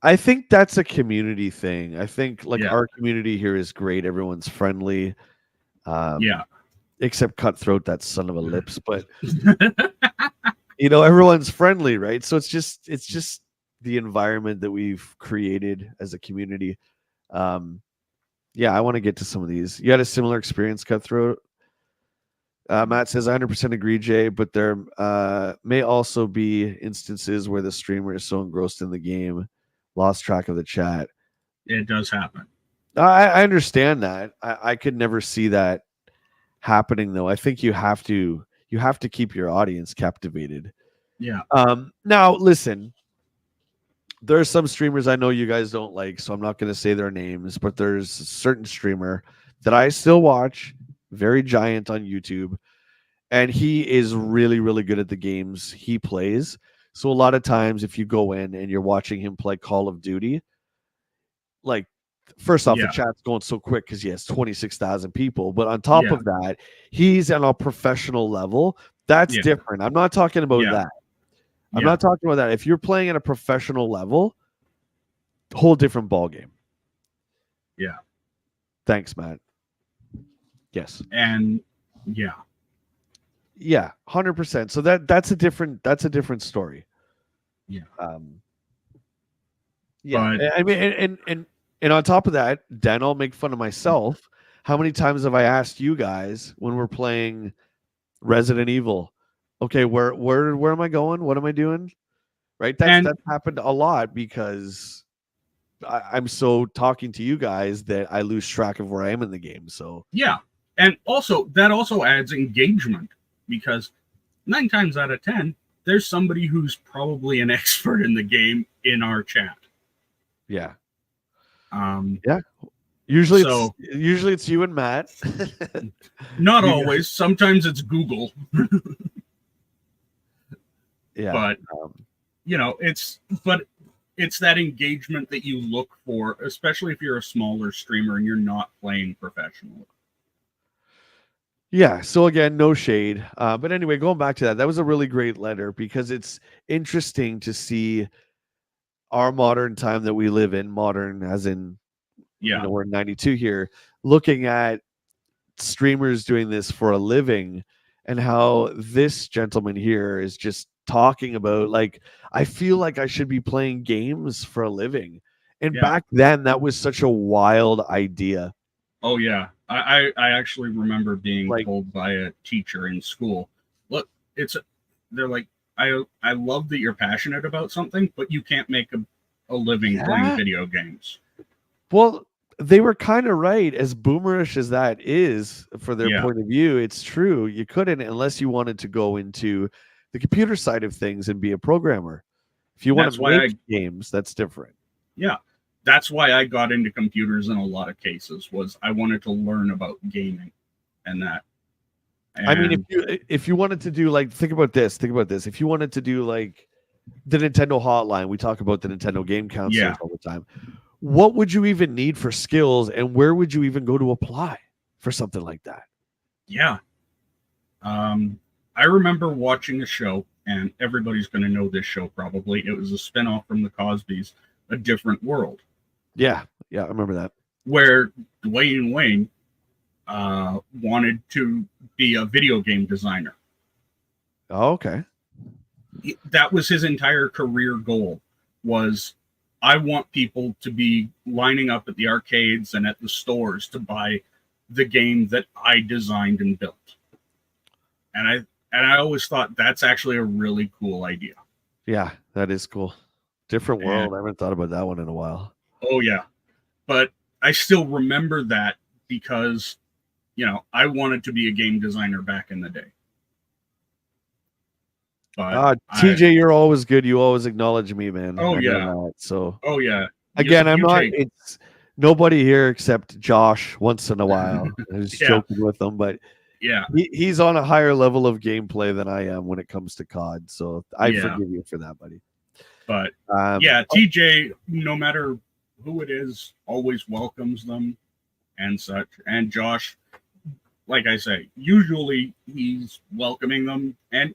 I think that's a community thing. I think our community here is great. Everyone's friendly. Except Cutthroat, that son of a lips. But everyone's friendly, right? So it's just the environment that we've created as a community. I want to get to some of these. You had a similar experience, Cutthroat. Matt says, I 100% agree, Jay, but there may also be instances where the streamer is so engrossed in the game, lost track of the chat. It does happen. I understand that. I could never see that happening, though. I think you have to keep your audience captivated. Yeah. Now, listen. There are some streamers I know you guys don't like, so I'm not going to say their names, but there's a certain streamer that I still watch, very giant on YouTube, and he is really, really good at the games he plays. So a lot of times if you go in and you're watching him play Call of Duty, like, first off, the chat's going so quick because he has 26,000 people, but on top of that, he's on a professional level. That's different. I'm not talking about that. I'm not talking about that. If you're playing at a professional level, whole different ball game. Yeah. Thanks, Matt. Yes. And yeah, 100%. So that's a different story. Yeah. I mean, and on top of that, then I'll make fun of myself. How many times have I asked you guys when we're playing Resident Evil? Okay, where am I going? What am I doing? Right? That's happened a lot because I'm so talking to you guys that I lose track of where I am in the game. So yeah. And also that also adds engagement because 9 times out of 10, there's somebody who's probably an expert in the game in our chat. Yeah. Usually it's you and Matt. Not always. Sometimes it's Google. Yeah. But it's that engagement that you look for, especially if you're a smaller streamer and you're not playing professionally. Yeah. So again, no shade. But anyway, going back to that was a really great letter because it's interesting to see our modern time that we live in, modern as in, we're in 92 here, looking at streamers doing this for a living and how this gentleman here is just talking about, like, I feel like I should be playing games for a living. And back then, that was such a wild idea. Oh, yeah. I actually remember being told by a teacher in school, look, they're like, I love that you're passionate about something, but you can't make a living playing video games. Well, they were kind of right. As boomerish as that is for their Yeah, point of view, it's true. You couldn't unless you wanted to go into the computer side of things and be a programmer. If you want that's to why make I games, that's different. yeah, that's why I got into computers in a lot of cases. Was I wanted to learn about gaming and that. I mean, And if you wanted to do like think about this. If you wanted to do like the Nintendo hotline, we talk about the Nintendo game counselors yeah, all the time. What would you even need for skills, and where would you even go to apply for something like that? yeah. I remember watching a show, and everybody's going to know this show probably. It was a spinoff from the Cosbys, A Different World, Yeah, I remember that. where Dwayne Wayne wanted to be a video game designer. Oh, okay. That was his entire career goal. Was I want people to be lining up at the arcades and at the stores to buy the game that I designed and built. And I always thought that's actually a really cool idea. Yeah, that is cool. Different And world. I haven't thought about that one in a while. oh yeah, but I still remember that because I wanted to be a game designer back in the day. But TJ, you're always good. You always acknowledge me, man. Oh I know yeah, that. So oh yeah. again, I'm You not. take It's nobody here except Josh. Once in a while, I was Yeah. joking with him, but yeah, he's on a higher level of gameplay than I am when it comes to COD. So I Yeah. forgive you for that, buddy. but Yeah, TJ, no matter who it is, always welcomes them and such. And Josh, like I say, usually he's welcoming them, and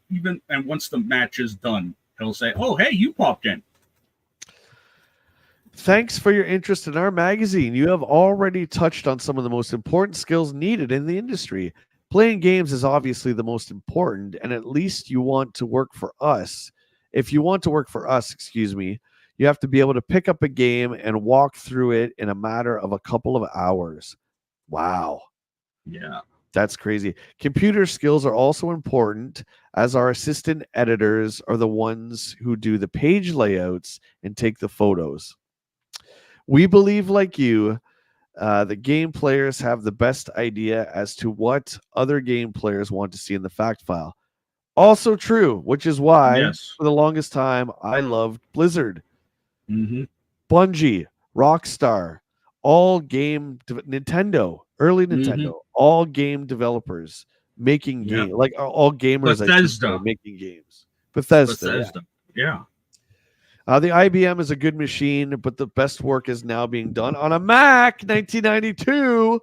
once the match is done, he'll say, "Oh, hey, you popped in." thanks for your interest in our magazine. You have already touched on some of the most important skills needed in the industry. Playing games is obviously the most important, and at least you want to work for us. If you want to work for us, excuse me, you have to be able to pick up a game and walk through it in a matter of a couple of hours. Wow. Yeah, That's crazy. Computer skills are also important, as our assistant editors are the ones who do the page layouts and take the photos. We believe, like you, the game players have the best idea as to what other game players want to see in the fact file. Also true, which is why, yes, for the longest time, I loved Blizzard, mm-hmm. Bungie, Rockstar, Nintendo, early Mm-hmm. Nintendo, all game developers making Yeah, games, like all gamers, I should say, Bethesda, making games. Bethesda, yeah. Bethesda, yeah. The IBM is a good machine, but the best work is now being done on a Mac 1992.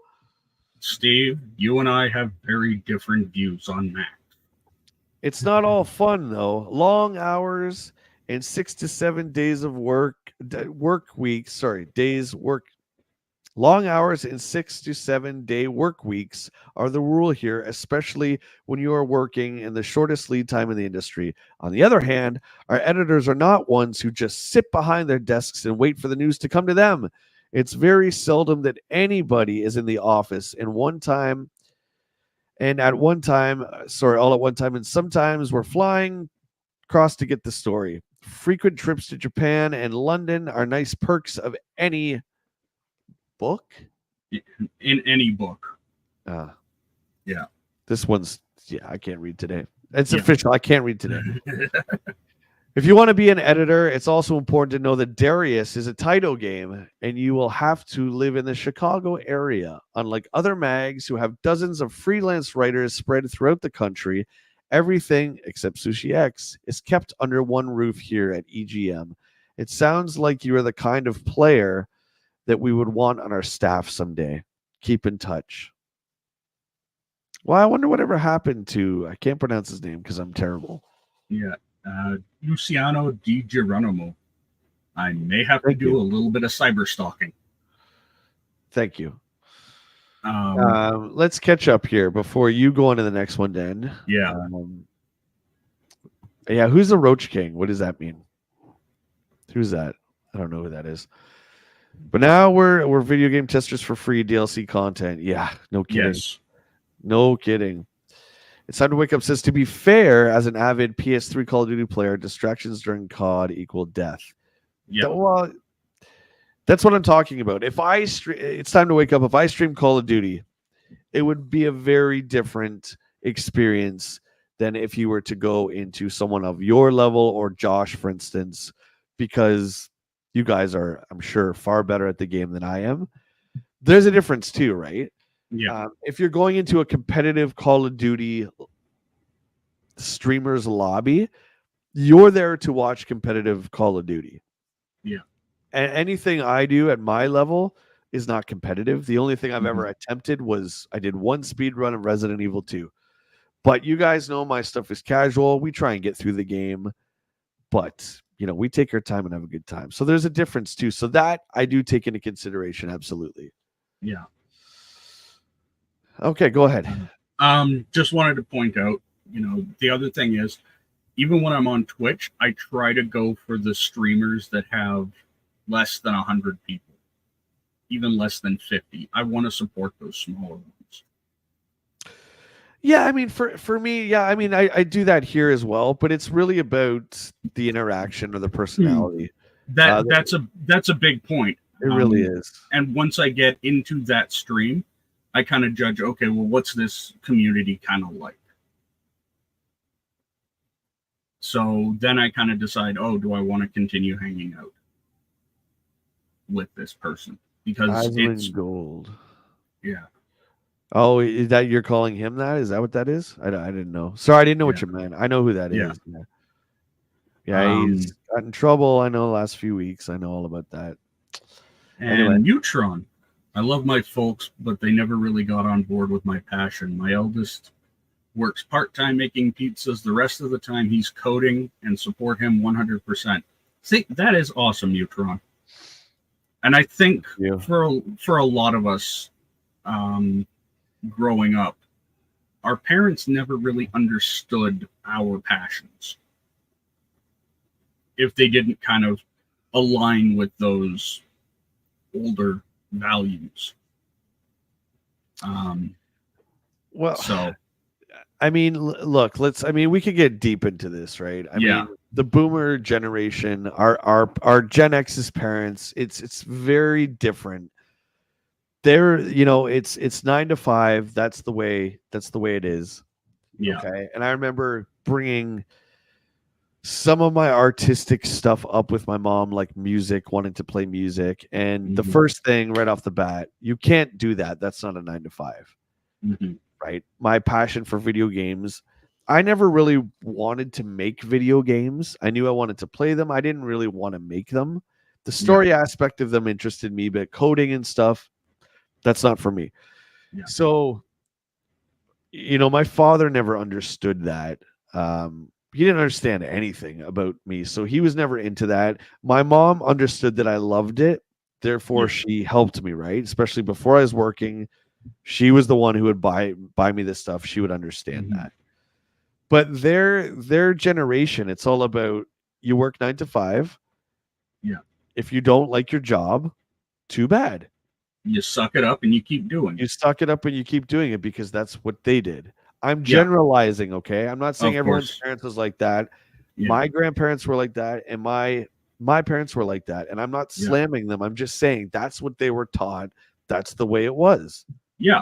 Steve, you and I have very different views on Mac. It's not all fun, though. Long hours and 6 to 7 days of Long hours and 6 to 7 day work weeks are the rule here, especially when you are working in the shortest lead time in the industry. On the other hand, our editors are not ones who just sit behind their desks and wait for the news to come to them. It's very seldom that anybody is in the office all at one time, and sometimes we're flying across to get the story. Frequent trips to Japan and London are nice perks of any book. In any book. Yeah. This one's, I can't read today. It's Yeah. official. I can't read today. If you want to be an editor, it's also important to know that Darius is a title game, and you will have to live in the Chicago area. Unlike other mags who have dozens of freelance writers spread throughout the country, everything except Sushi X is kept under one roof here at EGM. It sounds like you are the kind of player that we would want on our staff someday. Keep in touch. Well, I wonder whatever happened to, I can't pronounce his name because I'm terrible. Yeah. Luciano Di Geronimo. I may have Thank to do you. a little bit of cyber stalking. Thank you. Let's catch up here before you go on to the next one, Dan. Yeah. Who's the Roach King? What does that mean? Who's that? I don't know who that is. But now we're video game testers for free DLC content. Yeah, no kidding. Yes. No kidding. It's time to wake up. Says, to be fair, as an avid PS3 Call of Duty player, distractions during COD equal death. Yeah. Well, That's what I'm talking about. If I it's time to wake up. If I stream Call of Duty, it would be a very different experience than if you were to go into someone of your level or Josh, for instance, because you guys are, I'm sure, far better at the game than I am. There's a difference too, right? Yeah. If you're going into a competitive Call of Duty streamers lobby, you're there to watch competitive Call of Duty. Yeah. And anything I do at my level is not competitive. The only thing I've ever attempted was I did one speed run of Resident Evil 2. But you guys know my stuff is casual. We try and get through the game, but we take our time and have a good time. So there's a difference too. So that I do take into consideration. Absolutely. Yeah. Okay, go ahead. Just wanted to point out, the other thing is, even when I'm on Twitch, I try to go for the streamers that have less than 100 people, even less than 50. I want to support those smaller ones. Yeah, I mean, for me, yeah, I mean, I do that here as well, but it's really about the interaction or the personality. That's a big point. It really is. And once I get into that stream, I kind of judge, okay, well, what's this community kind of like? So then I kind of decide, do I want to continue hanging out with this person? Because it's gold. Yeah. Oh, is that you're calling him that? Is that what that is? I didn't know. Sorry, I didn't know what you meant. I know who that is. Yeah, he's got in trouble. I know the last few weeks. I know all about that. And anyway. Neutron. I love my folks, but they never really got on board with my passion. My eldest works part-time making pizzas. The rest of the time he's coding, and support him 100%. See, that is awesome, Neutron. And I think for a lot of us growing up, our parents never really understood our passions if they didn't kind of align with those older values. I mean, look, we could get deep into this, right? I mean, the boomer generation, our Gen X's parents, it's very different. They're, it's 9 to 5. That's the way it is. Yeah. Okay. And I remember bringing some of my artistic stuff up with my mom, like music, wanting to play music. And the first thing right off the bat, you can't do that. That's not a 9 to 5. Right. My passion for video games, I never really wanted to make video games. I knew I wanted to play them. I didn't really want to make them. The story aspect of them interested me, but coding and stuff, that's not for me. Yeah. So, my father never understood that. He didn't understand anything about me, so he was never into that. My mom understood that I loved it. Therefore, she helped me, right? Especially before I was working. She was the one who would buy me this stuff. She would understand that. But their generation, it's all about you work 9 to 5. Yeah. If you don't like your job, too bad. You suck it up and you keep doing it. You suck it up and you keep doing it because that's what they did. I'm generalizing, okay? I'm not saying everyone's parents was like that. Yeah. My grandparents were like that, and my parents were like that. And I'm not slamming them. I'm just saying that's what they were taught. That's the way it was. Yeah.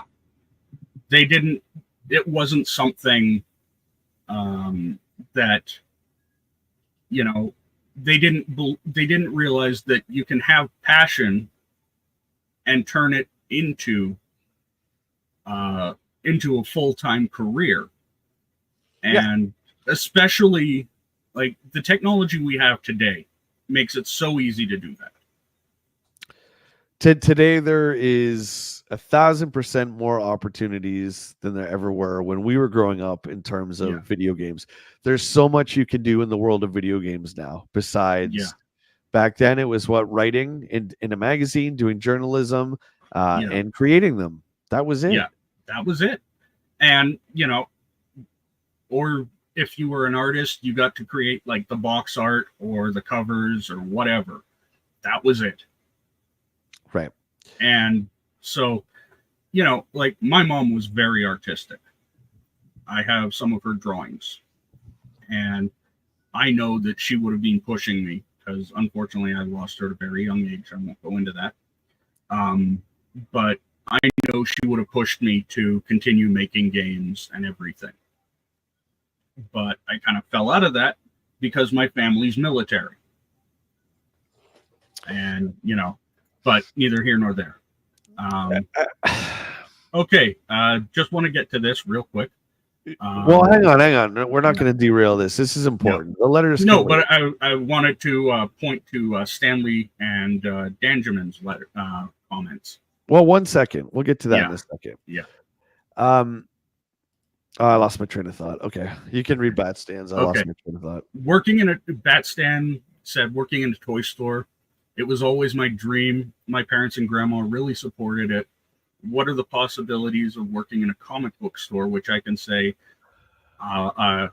It wasn't something that, they didn't realize that you can have passion and turn it into a full-time career. And especially like the technology we have today makes it so easy to do that. Today, there is 1,000% more opportunities than there ever were when we were growing up in terms of video games. There's so much you can do in the world of video games now. Besides, back then it was writing in a magazine, doing journalism, and creating them. That was it. Yeah, that was it. And or if you were an artist, you got to create like the box art or the covers or whatever. That was it. Right. And so, like my mom was very artistic. I have some of her drawings, and I know that she would have been pushing me because unfortunately I lost her at a very young age. I won't go into that. But I know she would have pushed me to continue making games and everything. But I kind of fell out of that because my family's military. And, but neither here nor there. Okay, just want to get to this real quick. Well, hang on. We're not going to derail this. This is important. The letters. No, but I wanted to point to Stanley and Danjamin's letter comments. Well, 1 second. We'll get to that in a second. Yeah. I lost my train of thought. Okay, you can read Bat Stands. I lost my train of thought. Working in a Bat Stand said working in a toy store. It was always my dream. My parents and grandma really supported it. What are the possibilities of working in a comic book store? Which I can say, I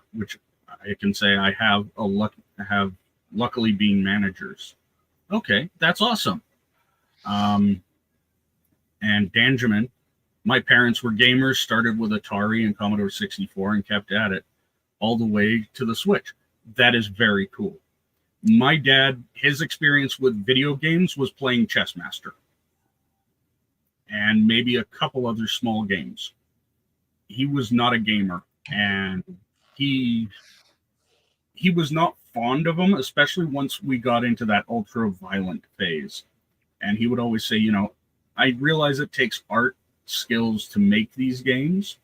have luckily been managers. Okay, that's awesome. And Danjamin, my parents were gamers, started with Atari and Commodore 64 and kept at it all the way to the Switch. That is very cool. My dad, his experience with video games was playing Chess Master and maybe a couple other small games. He was not a gamer, and he was not fond of them, especially once we got into that ultra violent phase. And he would always say, I realize it takes art skills to make these games,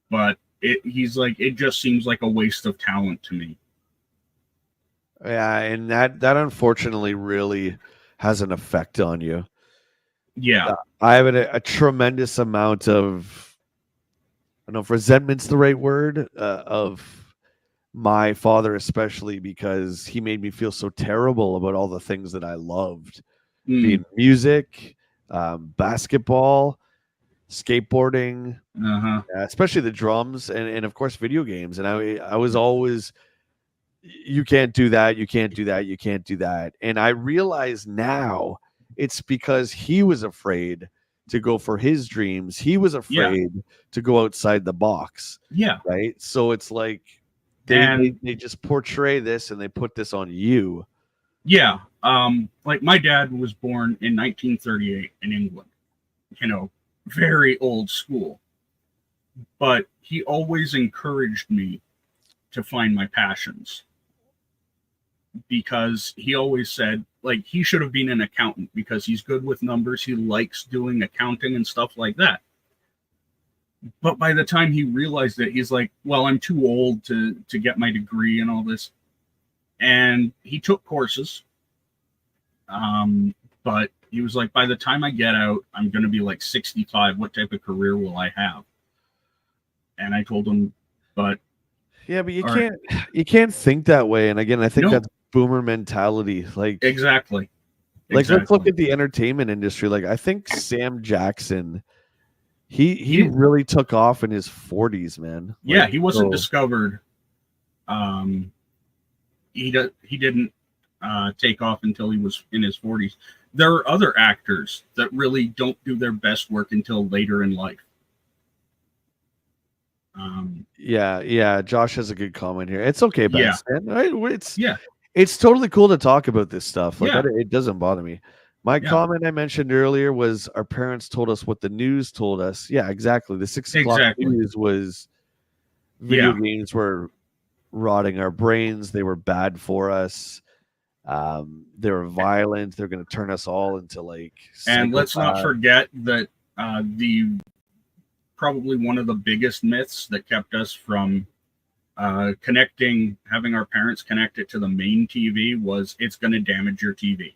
but he's like, it just seems like a waste of talent to me. Yeah, and that unfortunately really has an effect on you. Yeah. I have a tremendous amount of, I don't know if resentment's the right word, of my father, especially because he made me feel so terrible about all the things that I loved. Being music, basketball, skateboarding, especially the drums, and of course video games. And I was always, you can't do that, you can't do that, you can't do that. And I realize now it's because he was afraid to go for his dreams. He was afraid to go outside the box. Yeah. Right. So it's like they just portray this and they put this on you. Yeah. Like my dad was born in 1938 in England, very old school, but he always encouraged me to find my passions, because he always said, like, he should have been an accountant because he's good with numbers. He likes doing accounting and stuff like that. But by the time he realized it, he's like, well, I'm too old to get my degree and all this. And he took courses. But he was like, by the time I get out, I'm going to be like 65. What type of career will I have? And I told him, but you can't think that way. And again, I think that's boomer mentality. Like exactly. Let's look at the entertainment industry. Like I think Sam Jackson, he really took off in his 40s, man. Yeah, he wasn't discovered. He didn't take off until he was in his 40s. There are other actors that really don't do their best work until later in life. Josh has a good comment here. It's okay, Ben. Right? It's totally cool to talk about this stuff. Like it doesn't bother me. My comment I mentioned earlier was our parents told us what the news told us. Yeah, exactly. The 6 o'clock news was video games were rotting our brains. They were bad for us. They were violent. They're going to turn us all into like. And let's not forget that probably one of the biggest myths that kept us from having our parents connect it to the main TV was it's going to damage your TV.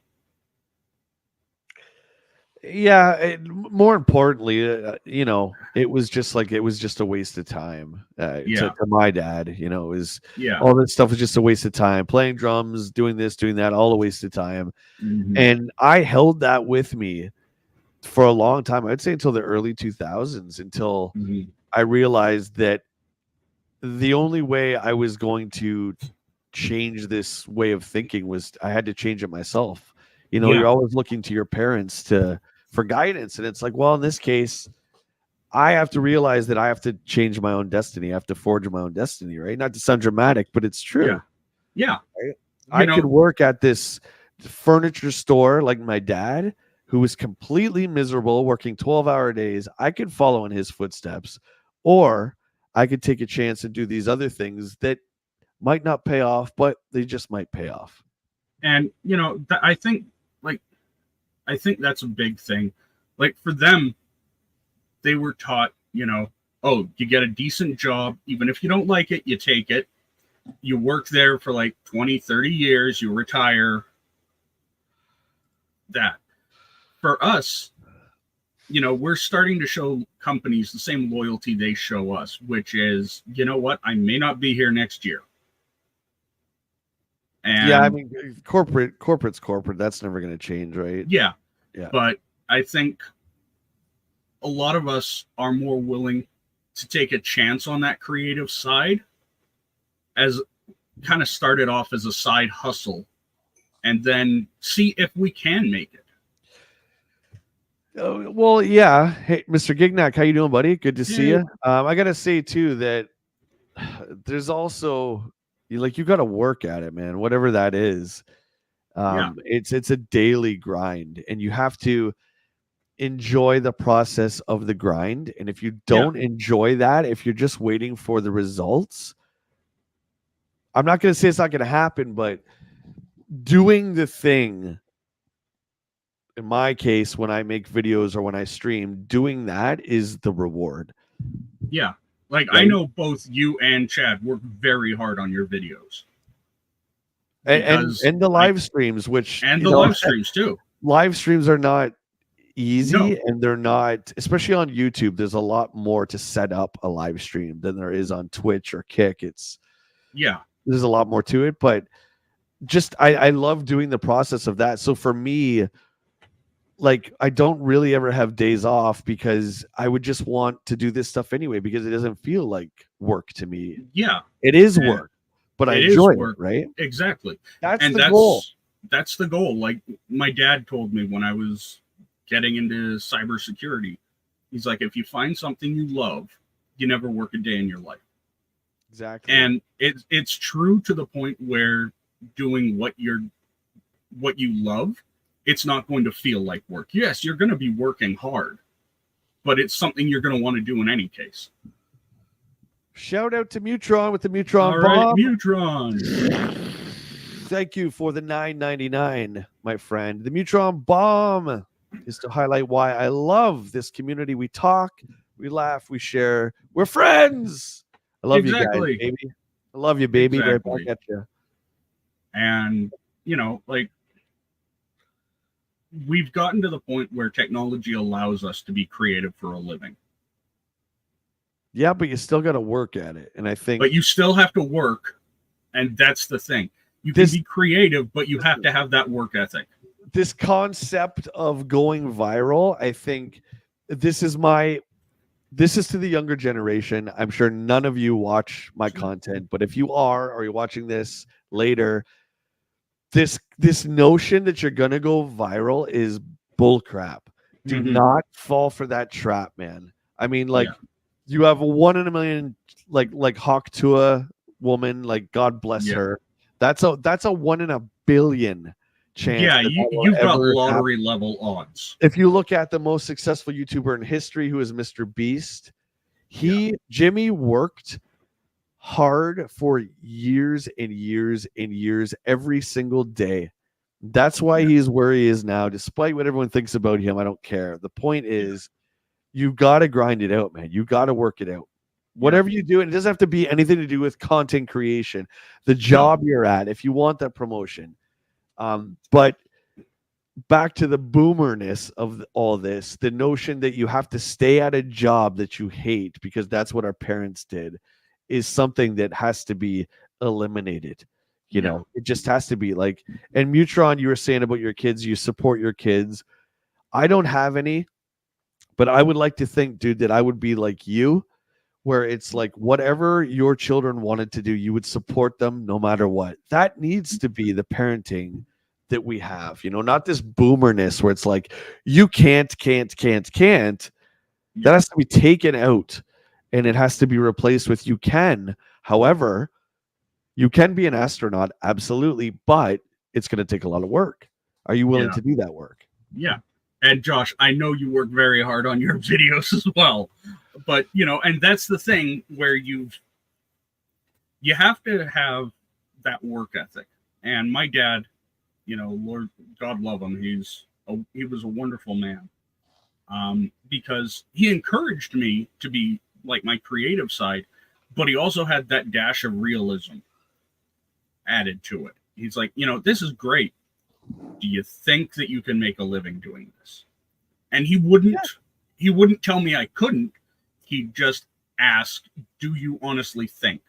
Yeah, more importantly, it was just a waste of time. To my dad, it was all this stuff was just a waste of time. Playing drums, doing this, doing that, all a waste of time. Mm-hmm. And I held that with me for a long time. I'd say until the early 2000s, until I realized that the only way I was going to change this way of thinking was I had to change it myself. You're always looking to your parents for guidance. And it's like, well, in this case, I have to realize that I have to change my own destiny. I have to forge my own destiny, right? Not to sound dramatic, but it's true. Yeah. Right? I could work at this furniture store like my dad, who was completely miserable, working 12-hour days. I could follow in his footsteps, or I could take a chance and do these other things that might not pay off, but they just might pay off. And I think like I think that's a big thing. Like for them, they were taught, oh, you get a decent job, even if you don't like it, you take it. You work there for like 20, 30 years, you retire. That. For us, we're starting to show companies the same loyalty they show us, which is, you know what, I may not be here next year. And yeah, I mean, corporate's corporate. That's never going to change, right? Yeah. Yeah. But I think a lot of us are more willing to take a chance on that creative side, as kind of started off as a side hustle, and then see if we can make it. Well, yeah. Hey, Mr. Gignac, how you doing, buddy? Good to see you. I gotta say too that there's also you got to work at it, man. Whatever that is, it's a daily grind, and you have to enjoy the process of the grind. And if you don't enjoy that, if you're just waiting for the results, I'm not gonna say it's not gonna happen, but doing the thing. In my case, when I make videos or when I stream, doing that is the reward. Yeah. Like, right? I know both you and Chad work very hard on your videos. And the live streams, which... And the live streams, too. Live streams are not easy, and they're not... Especially on YouTube, there's a lot more to set up a live stream than there is on Twitch or Kick. There's a lot more to it, but just... I love doing the process of that. So for me... Like, I don't really ever have days off because I would just want to do this stuff anyway because it doesn't feel like work to me. Yeah. It is work, but I enjoy it, right? Exactly. That's the goal. That's the goal. Like, my dad told me when I was getting into cybersecurity, he's like, if you find something you love, you never work a day in your life. Exactly. And it's true to the point where doing what you love, it's not going to feel like work. Yes, you're going to be working hard, but it's something you're going to want to do in any case. Shout out to Mutron with the Mutron All bomb. Right, Mutron. Thank you for the $9.99, my friend. The Mutron bomb is to highlight why I love this community. We talk, we laugh, we share. We're friends. I love you guys, baby. I love you, baby. Right back at you. And, like, we've gotten to the point where technology allows us to be creative for a living. Yeah, but you still got to work at it. And I think... But you still have to work, and that's the thing. You can be creative, but you have to have that work ethic. This concept of going viral, I think this is to the younger generation. I'm sure none of you watch my content, but if you are, or you're watching this later... This notion that you're gonna go viral is bullcrap. Do not fall for that trap, man. I mean, like, you have a 1 in a million, like Hawt woman, like, God bless her. That's a 1 in a billion chance. Yeah, you've got lottery level odds. If you look at the most successful YouTuber in history, who is Mr. Beast, Jimmy worked hard for years and years and years, every single day. That's why he's where he is now, despite what everyone thinks about him. I don't care. The point is, you got to grind it out, man. You got to work it out. Whatever you do, and it doesn't have to be anything to do with content creation. The job you're at, if you want that promotion. But back to the boomerness of all this, the notion that you have to stay at a job that you hate because that's what our parents did, is something that has to be eliminated. It just has to be. Like, and Mutron, you were saying about your kids, you support your kids. I don't have any, but I would like to think, dude, that I would be like you, where it's like whatever your children wanted to do, you would support them no matter what. That needs to be the parenting that we have, not this boomerness where it's like, you can't. That has to be taken out. And it has to be replaced with you can. However, You can be an astronaut, absolutely, but it's going to take a lot of work. Are you willing Yeah. to do that work? Yeah. And Josh, I know you work very hard on your videos as well. But, and that's the thing where you have to have that work ethic. And my dad, Lord God love him, he was a wonderful man. Because he encouraged me to be like my creative side, but he also had that dash of realism added to it. He's like, this is great. Do you think that you can make a living doing this? And he wouldn't tell me I couldn't. He'd just ask, do you honestly think?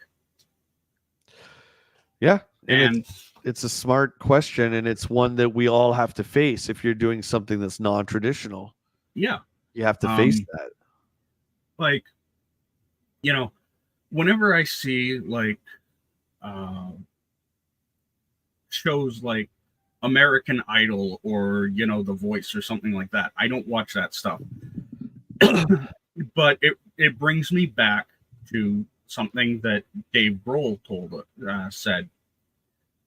Yeah. And it's a smart question, and it's one that we all have to face if you're doing something that's non-traditional. yeah, You have to face that. like, whenever I see like shows like American Idol or The Voice or something like that, I don't watch that stuff. But it brings me back to something that Dave Grohl said,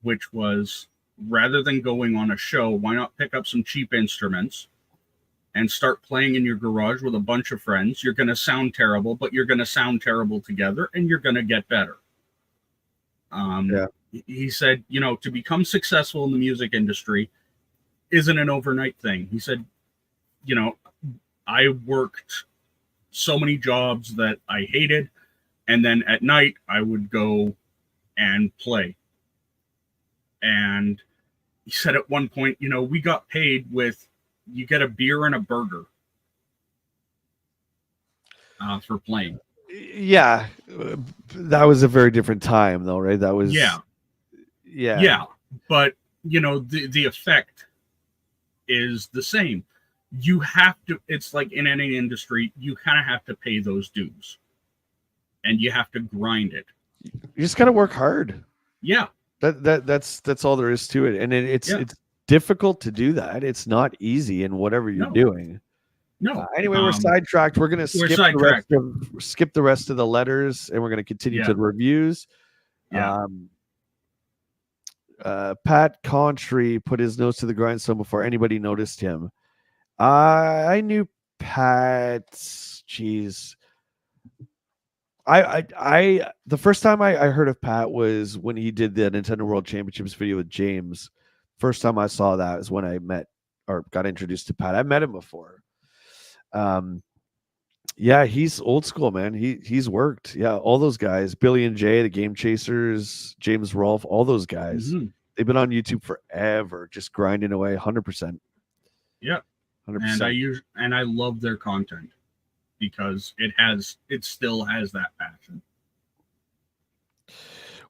which was, rather than going on a show, why not pick up some cheap instruments and start playing in your garage with a bunch of friends? You're going to sound terrible, but you're going to sound terrible together, and you're going to get better. He said, to become successful in the music industry isn't an overnight thing. He said, I worked so many jobs that I hated, and then at night I would go and play. And he said at one point, we got paid with, you get a beer and a burger for playing. Yeah, that was a very different time, though, right? That was yeah. But the effect is the same. You have to. It's like in any industry, you kind of have to pay those dues, and you have to grind it. You just got to work hard. Yeah, that's all there is to it, and it's difficult to do that. It's not easy in whatever you're doing. No. Anyway, we're sidetracked. We're going to skip the rest of the letters, and we're going to continue to the reviews. Yeah. Pat Contry put his nose to the grindstone before anybody noticed him. I knew Pat. Jeez. I the first time I heard of Pat was when he did the Nintendo World Championships video with James. First time I saw that is when I met or got introduced to Pat. I met him before. Yeah, he's old school, man. He's worked. Yeah, all those guys, Billy and Jay, the Game Chasers, James Rolfe, all those guys. Mm-hmm. They've been on YouTube forever, just grinding away, 100%. Yeah, 100%. And I love their content because it still has that passion.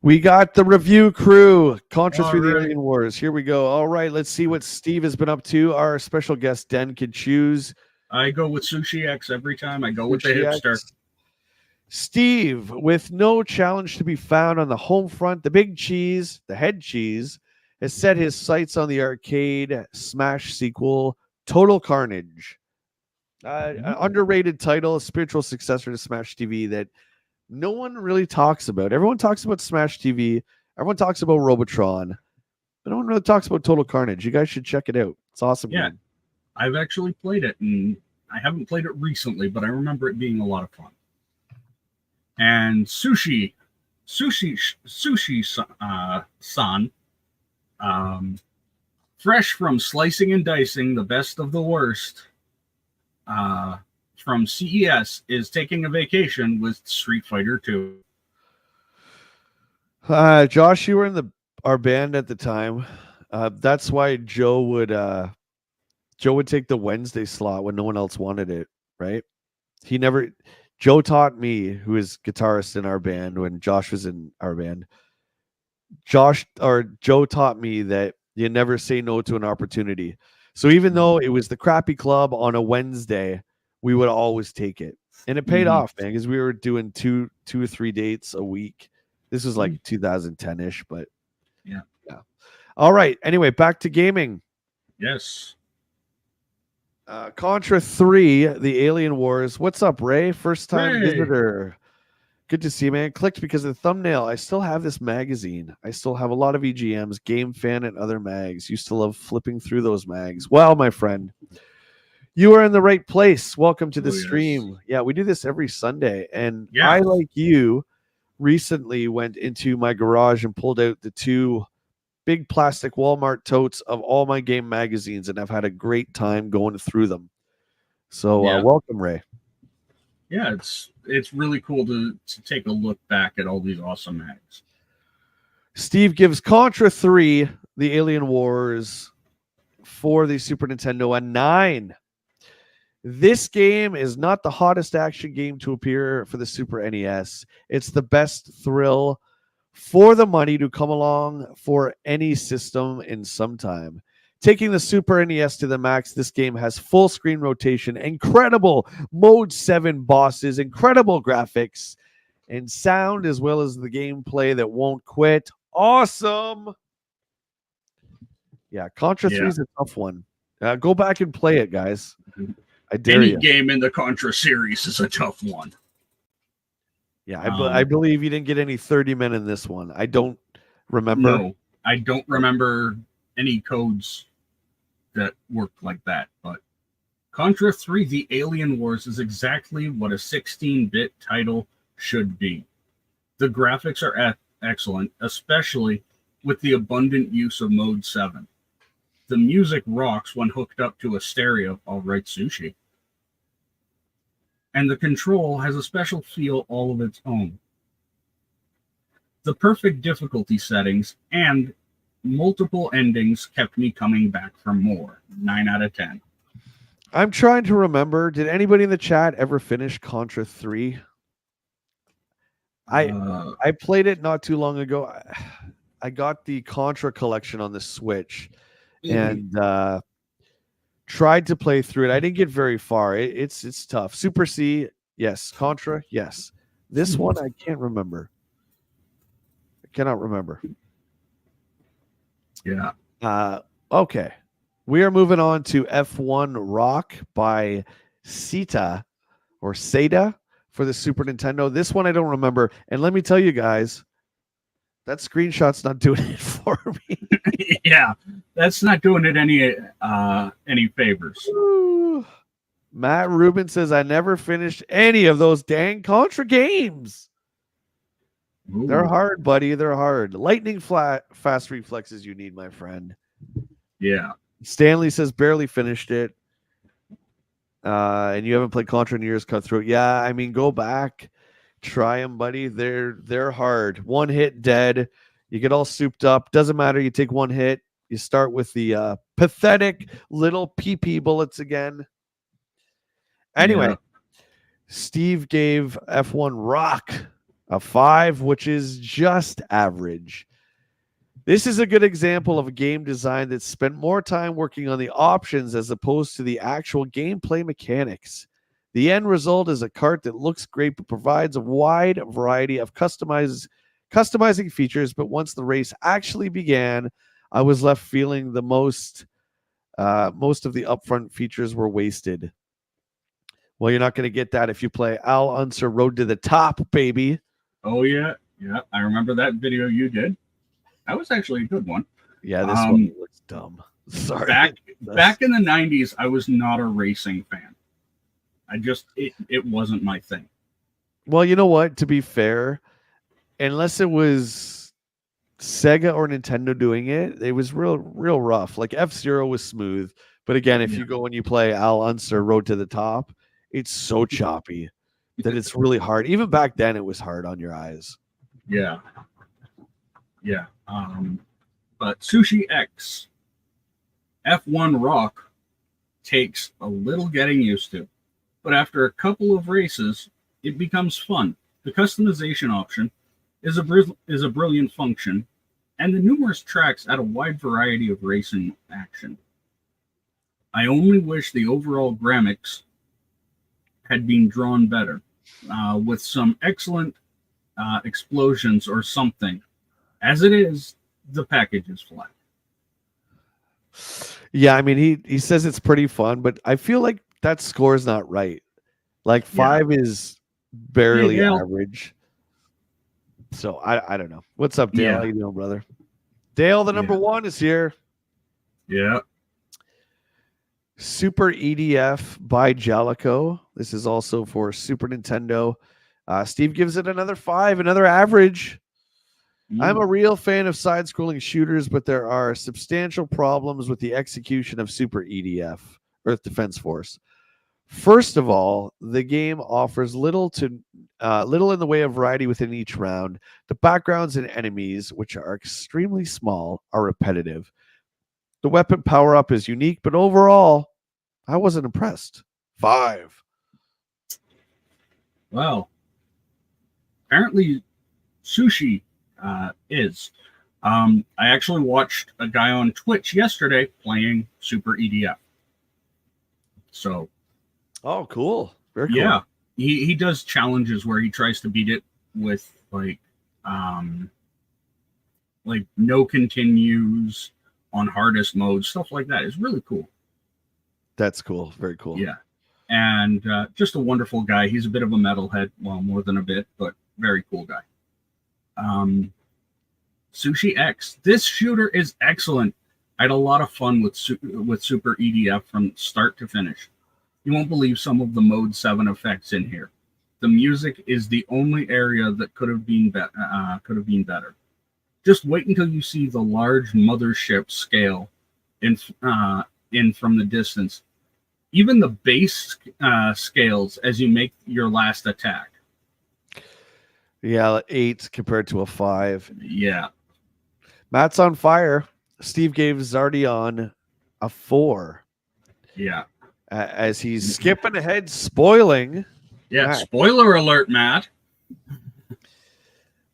We got the review crew, Contra through the Alien Wars. Here we go. All right, let's see what Steve has been up to. Our special guest, Den, can choose. I go with Sushi X every time. I go with the hipster. Steve, with no challenge to be found on the home front, the big cheese, the head cheese, has set his sights on the arcade Smash sequel, Total Carnage. An underrated title, a spiritual successor to Smash TV that no one really talks about. Everyone talks about Smash TV. Everyone talks about Robotron. But no one really talks about Total Carnage. You guys should check it out. It's awesome. Yeah. Game. I've actually played it, and I haven't played it recently, but I remember it being a lot of fun. And Sushi San, fresh from slicing and dicing the best of the worst, from CES, is taking a vacation with Street Fighter 2. Josh, you were in our band at the time. That's why Joe would take the Wednesday slot when no one else wanted it, right? Joe taught me, who is guitarist in our band when Josh was in our band. Joe taught me that you never say no to an opportunity. So even though it was the crappy club on a Wednesday, we would always take it. And it paid off, man, because we were doing two or three dates a week. This was like 2010-ish, but yeah. All right. Anyway, back to gaming. Yes. Contra 3, the Alien Wars. What's up, Ray? First time visitor. Good to see you, man. Clicked because of the thumbnail. I still have this magazine. I still have a lot of EGMs, Game Fan, and other mags. Used to love flipping through those mags. Well, my friend, you are in the right place. Welcome to the stream. Yes. Yeah, we do this every Sunday. And Yeah. I, like you, recently went into my garage and pulled out the 2 big plastic Walmart totes of all my game magazines, and I've had a great time going through them. So welcome, Ray. Yeah, it's really cool to take a look back at all these awesome mags. Steve gives Contra 3, the Alien Wars for the Super Nintendo, a 9. This game is not the hottest action game to appear for the Super NES. It's the best thrill for the money to come along for any system in some time. Taking the Super NES to the max, this game has full screen rotation, incredible Mode 7 bosses, incredible graphics, and sound, as well as the gameplay that won't quit. Awesome! Yeah, Contra 3 is a tough one. Go back and play it, guys. I dare you. Any game in the Contra series is a tough one. Yeah, I believe you didn't get any 30 men in this one. I don't remember. No, I don't remember any codes that worked like that. But Contra 3, The Alien Wars is exactly what a 16-bit title should be. The graphics are excellent, especially with the abundant use of Mode 7. The music rocks when hooked up to a stereo, all right, Sushi. And the control has a special feel all of its own. The perfect difficulty settings and multiple endings kept me coming back for more. 9 out of 10. I'm trying to remember. Did anybody in the chat ever finish Contra 3? I played it not too long ago. I got the Contra collection on the Switch and tried to play through it. I didn't get very far. It's tough. Super C, yes. Contra, yes. This one I can't remember. I cannot remember. Yeah. Okay. We are moving on to F1 Rock by Seta for the Super Nintendo. This one I don't remember. And let me tell you guys, that screenshot's not doing it for me. Yeah, that's not doing it any favors. Ooh. Matt Rubin says, I never finished any of those dang Contra games. Ooh. They're hard, buddy. They're hard. Lightning fast reflexes you need, my friend. Yeah. Stanley says, barely finished it. And you haven't played Contra in years, Cutthroat. Yeah, I mean, go back. Try them, buddy. They're hard. One hit, dead. You get all souped up. Doesn't matter. You take one hit. You start with the pathetic little PP bullets again. Anyway, Steve gave F1 Rock a 5, which is just average. This is a good example of a game design that spent more time working on the options as opposed to the actual gameplay mechanics. The end result is a cart that looks great but provides a wide variety of customizing features, but once the race actually began, I was left feeling the most of the upfront features were wasted. Well, you're not going to get that if you play Al Unser Road to the Top, baby. Oh, yeah. Yeah, I remember that video you did. That was actually a good one. Yeah, this one looks dumb. Sorry. Back in the 90s, I was not a racing fan. It wasn't my thing. Well, you know what? To be fair, unless it was Sega or Nintendo doing it, it was real rough. Like F-Zero was smooth. But again, if you go and you play Al Unser Road to the Top, it's so choppy that it's really hard. Even back then, it was hard on your eyes. Yeah. Yeah. But Sushi X F1 Rock takes a little getting used to. But after a couple of races, it becomes fun. The customization option is a brilliant function, and the numerous tracks add a wide variety of racing action. I only wish the overall graphics had been drawn better, with some excellent explosions or something. As it is, the package is flat. Yeah, I mean, he says it's pretty fun, but I feel like that score is not right. Like 5 is barely average. So I don't know. What's up, Dale? Yeah. How you doing, brother? Dale, the number Yeah. one, is here. Yeah. Super EDF by Jellico. This is also for Super Nintendo. Steve gives it another 5, another average. I'm a real fan of side-scrolling shooters, but there are substantial problems with the execution of Super EDF, Earth Defense Force. First of all, the game offers little in the way of variety within each round. The backgrounds and enemies, which are extremely small, are repetitive. The weapon power-up is unique, but overall, I wasn't impressed. 5. Well, apparently sushi is. I actually watched a guy on Twitch yesterday playing Super EDF. So Oh, cool. Very cool. yeah, he does challenges where he tries to beat it with like no continues on hardest mode, stuff like that. It's really cool. That's cool. Very cool. Yeah. And just a wonderful guy. He's a bit of a metalhead. Well, more than a bit, but very cool guy. Sushi X. This shooter is excellent. I had a lot of fun with Super EDF from start to finish. You won't believe some of the Mode 7 effects in here. The music is the only area that could have been better. Just wait until you see the large mothership scale in from the distance. Even the base scales as you make your last attack. Yeah, 8 compared to a 5. Yeah. Matt's on fire. Steve gave Zardion a 4. Yeah. As he's skipping ahead, spoiling. Yeah. Matt. Spoiler alert, Matt.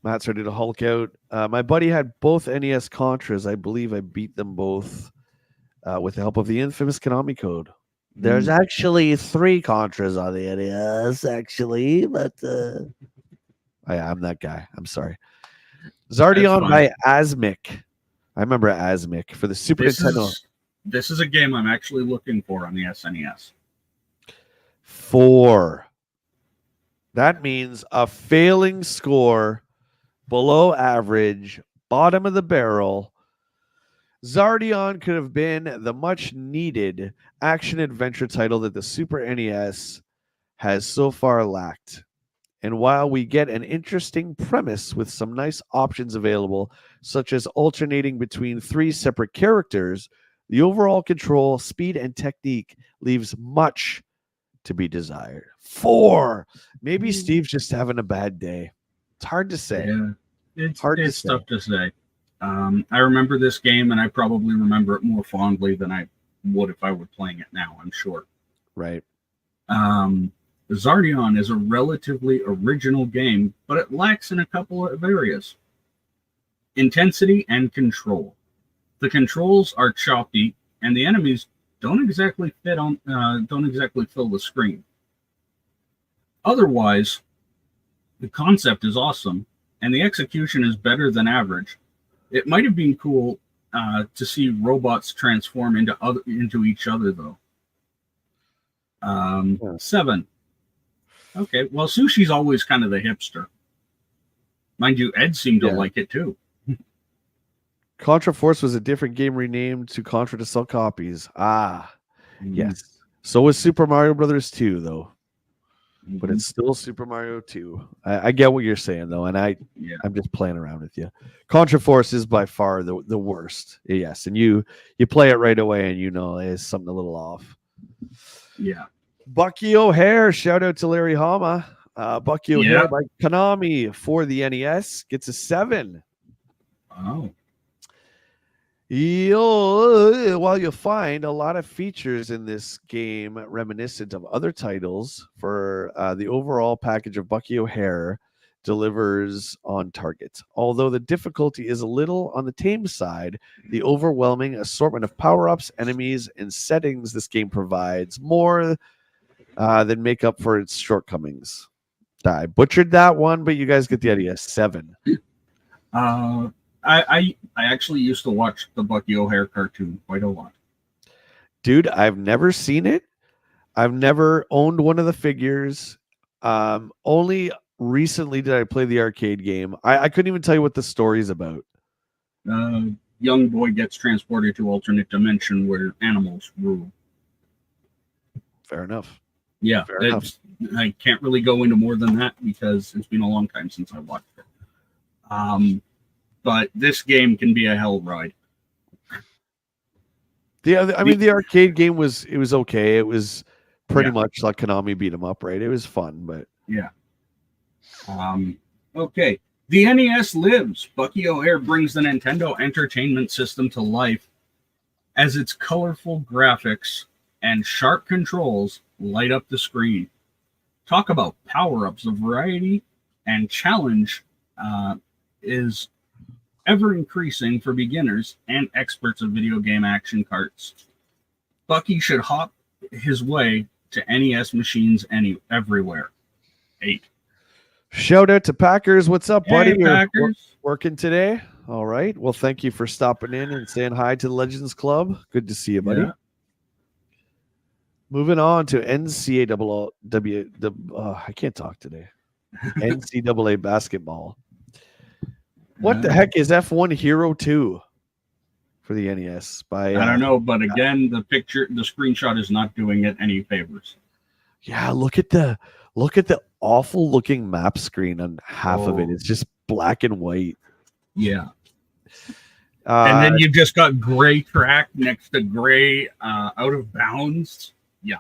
Matt's ready to Hulk out. My buddy had both NES Contras. I believe I beat them both with the help of the infamous Konami code. There's actually 3 Contras on the NES, actually, but I'm that guy. I'm sorry. Zardion by Asmic. I remember Asmic for the Super Nintendo. This is a game I'm actually looking for on the SNES. 4. That means a failing score, below average, bottom of the barrel. Zardion could have been the much needed action adventure title that the Super NES has so far lacked. And while we get an interesting premise with some nice options available, such as alternating between 3 separate characters, the overall control, speed, and technique leaves much to be desired. 4. Maybe Steve's just having a bad day. It's hard to say. Yeah, it's tough to say. I remember this game, and I probably remember it more fondly than I would if I were playing it now, I'm sure. Right. Zardion is a relatively original game, but it lacks in a couple of areas. Intensity and control. The controls are choppy, and the enemies don't exactly fill the screen. Otherwise, the concept is awesome, and the execution is better than average. It might have been cool to see robots transform into each other, though. 7. Okay, well, Sushi's always kind of the hipster. Mind you, Ed seemed to like it, too. Contra Force was a different game renamed to Contra to sell copies. Yes. So was Super Mario Brothers 2, though. But it's still Super Mario 2. I get what you're saying, though, and I'm just playing around with you. Contra Force is by far the worst. Yes, and you play it right away, and you know it's something a little off. Yeah. Bucky O'Hare, shout out to Larry Hama. Bucky O'Hare by Konami for the NES gets a 7. Oh. While you'll find a lot of features in this game reminiscent of other titles, for the overall package of Bucky O'Hare delivers on target. Although the difficulty is a little on the tame side, the overwhelming assortment of power-ups, enemies, and settings this game provides more than make up for its shortcomings. I butchered that one, but you guys get the idea. 7. I actually used to watch the Bucky O'Hare cartoon quite a lot. Dude, I've never seen it. I've never owned one of the figures. Only recently did I play the arcade game. I couldn't even tell you what the story's about. Young boy gets transported to alternate dimension where animals rule. Fair enough. Yeah, Fair enough. I can't really go into more than that because it's been a long time since I watched it. But this game can be a hell ride. The arcade game was okay. It was pretty Yeah. much like Konami beat 'em up, right? It was fun, but Yeah. Okay. The NES lives. Bucky O'Hare brings the Nintendo Entertainment System to life as its colorful graphics and sharp controls light up the screen. Talk about power-ups. The variety and challenge is ever increasing for beginners and experts of video game action carts. Bucky should hop his way to NES machines everywhere. 8. shout out to Packers. What's up, buddy? Hey, Packers. Working today? All right. Well, thank you for stopping in and saying hi to the Legends Club. Good to see you, buddy. Yeah. Moving on to NCAA. I can't talk today. NCAA basketball. What the heck is F1 Hero 2 for the NES? I don't know, but again, the screenshot is not doing it any favors. Yeah, look at the awful looking map screen on half of it. It's just black and white. Yeah. And then you've just got gray track next to gray out of bounds. Yeah.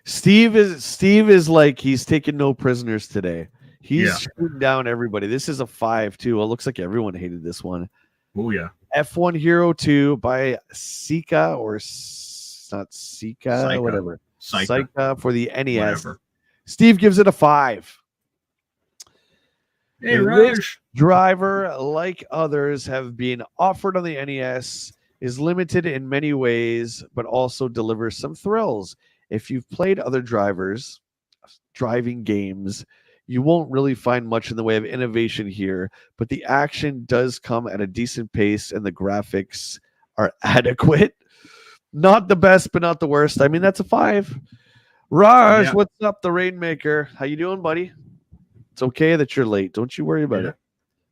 Steve is like he's taking no prisoners today. He's shooting down everybody. This is a 5 too. It looks like everyone hated this one. Oh yeah. F1 Hero 2 by Sika or not Sika, whatever. Sika for the NES. Whatever. Steve gives it a 5. Hey, Raj. Driver, like others have been offered on the NES, is limited in many ways, but also delivers some thrills. If you've played other driving games, you won't really find much in the way of innovation here, but the action does come at a decent pace and the graphics are adequate. Not the best, but not the worst. I mean, that's a 5. Raj, what's up, the Rainmaker? How you doing, buddy? It's okay that you're late. Don't you worry about it.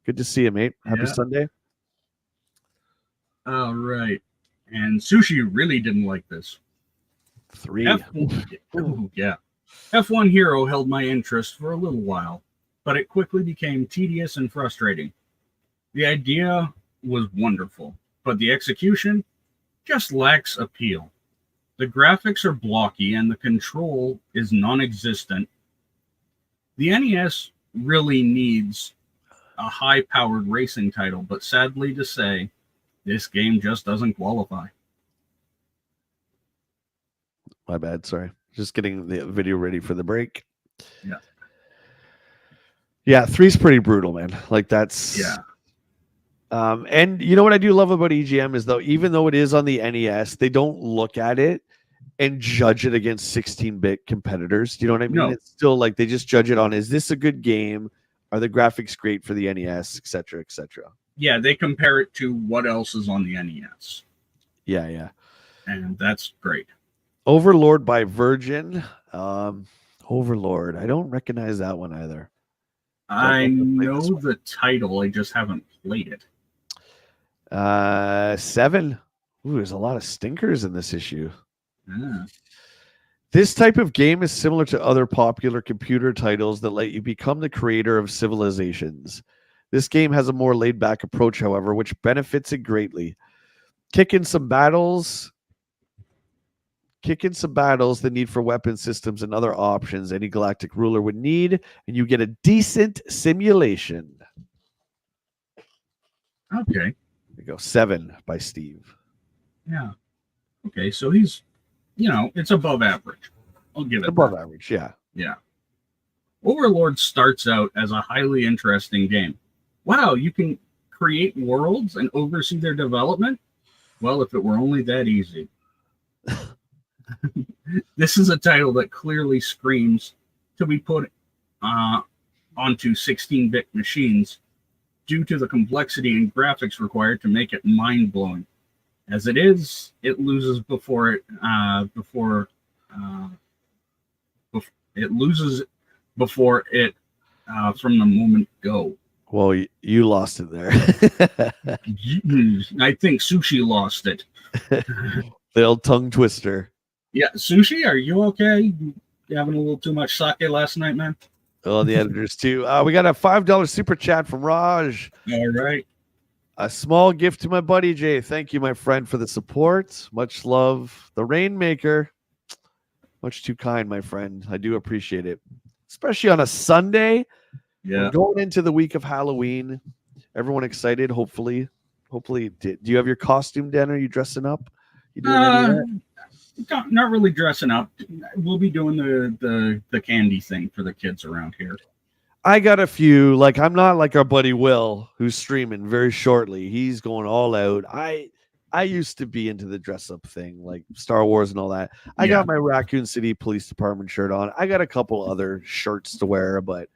Good to see you, mate. Happy Sunday. All right. And Sushi really didn't like this. 3. F1 Hero held my interest for a little while, but it quickly became tedious and frustrating. The idea was wonderful, but the execution just lacks appeal. The graphics are blocky and the control is non-existent. The NES really needs a high-powered racing title, but sadly to say, this game just doesn't qualify. My bad, sorry. Just getting the video ready for the break. Yeah, 3's pretty brutal, man. Like that's and you know what I do love about EGM is though, even though it is on the NES, they don't look at it and judge it against 16-bit competitors. Do you know what I mean? No. It's still like they just judge it on, is this a good game? Are the graphics great for the NES, etc., etc.? Yeah, they compare it to what else is on the NES. Yeah. And that's great. Overlord by Virgin. Overlord. I don't recognize that one either. I know the title. I just haven't played it. 7. Ooh, there's a lot of stinkers in this issue. Yeah. This type of game is similar to other popular computer titles that let you become the creator of civilizations. This game has a more laid-back approach, however, which benefits it greatly. Kick in some battles, the need for weapon systems and other options any galactic ruler would need, and you get a decent simulation. Okay. There you go. 7 by Steve. Yeah. Okay, so he's, it's above average. I'll give it above average, yeah. Yeah. Overlord starts out as a highly interesting game. Wow, you can create worlds and oversee their development? Well, if it were only that easy. This is a title that clearly screams to be put onto 16-bit machines due to the complexity and graphics required to make it mind-blowing. As it is, it loses before it from the moment go. Well, you lost it there. I think Sushi lost it. The old tongue twister. Yeah, Sushi, are you okay? You having a little too much sake last night, man? Oh, the editors too. We got a $5 super chat from Raj. All right. A small gift to my buddy Jay. Thank you, my friend, for the support. Much love. The Rainmaker. Much too kind, my friend. I do appreciate it. Especially on a Sunday. Yeah. We're going into the week of Halloween. Everyone excited, hopefully. Hopefully. Do you have your costume, Dan? Are you dressing up? You doing any of that? Not really dressing up. We'll be doing the candy thing for the kids around here. I got a few. Like, I'm not like our buddy Will, who's streaming very shortly. He's going all out. I used to be into the dress up thing, like Star Wars and all that. I got my Raccoon City Police Department shirt on. I got a couple other shirts to wear, but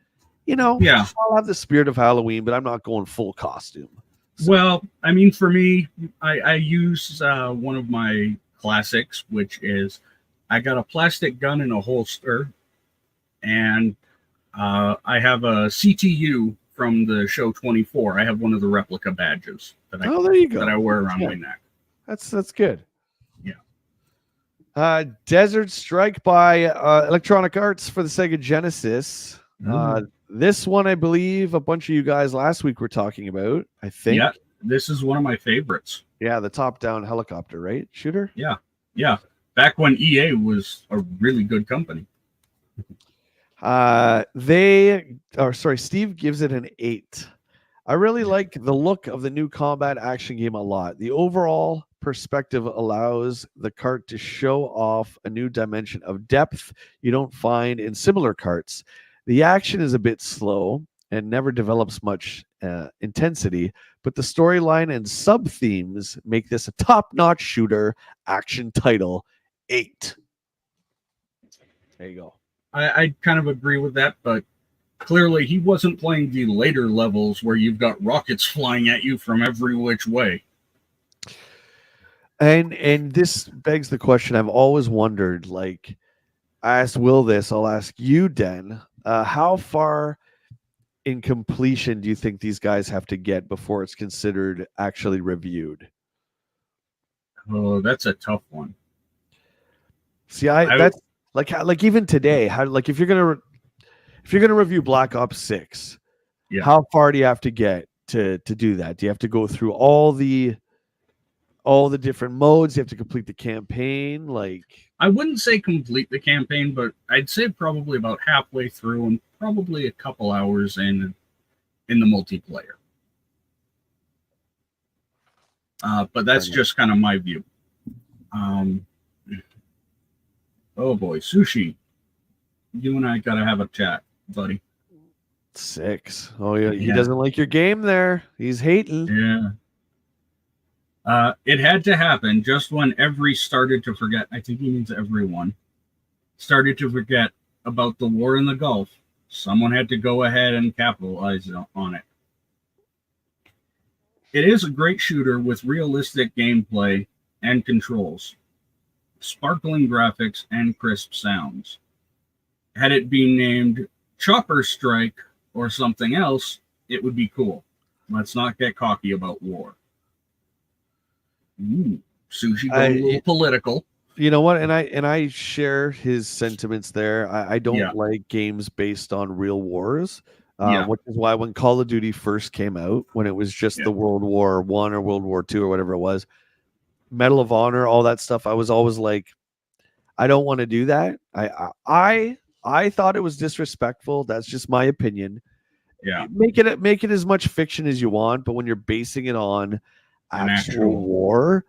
yeah, I'll have the spirit of Halloween, but I'm not going full costume. So. Well, I mean, for me, I use one of my classics, which is I got a plastic gun in a holster, and I have a CTU from the show 24. I have one of the replica badges that there you go. That I wear around my neck. That's good. Yeah. Desert Strike by Electronic Arts for the Sega Genesis. This one, I believe, a bunch of you guys last week were talking about. I think. Yeah, this is one of my favorites. Yeah, the top-down helicopter, right? Shooter. Yeah. Back when EA was a really good company. Steve gives it an 8. I really like the look of the new combat action game a lot. The overall perspective allows the cart to show off a new dimension of depth you don't find in similar carts. The action is a bit slow and never develops much intensity, but the storyline and sub-themes make this a top-notch shooter action title. 8. There you go. I kind of agree with that, but clearly he wasn't playing the later levels where you've got rockets flying at you from every which way. And this begs the question I've always wondered, like, I asked Will this, I'll ask you, Den. How far in completion do you think these guys have to get before it's considered actually reviewed? Oh, that's a tough one. See, that's like even today, if you're gonna review Black Ops 6, how far do you have to get to do that? Do you have to go through all the different modes? You have to complete the campaign? Like, I wouldn't say complete the campaign, but I'd say probably about halfway through and probably a couple hours in the multiplayer. But that's just kind of my view. Oh boy, Sushi, you and I gotta have a chat, buddy. 6. Oh yeah, he doesn't like your game there. He's hating. Yeah. It had to happen just when started to forget. I think he means everyone started to forget about the war in the Gulf. Someone had to go ahead and capitalize on it. It is a great shooter with realistic gameplay and controls, sparkling graphics, and crisp sounds. Had it been named Chopper Strike or something else, it would be cool. Let's not get cocky about war. Sushi going a little political. You know what? And I share his sentiments there. I don't like games based on real wars. Which is why when Call of Duty first came out, when it was just the World War I or World War II or whatever it was, Medal of Honor, all that stuff, I was always like, I don't want to do that. I thought it was disrespectful. That's just my opinion. Yeah. Make it as much fiction as you want, but when you're basing it on actual war,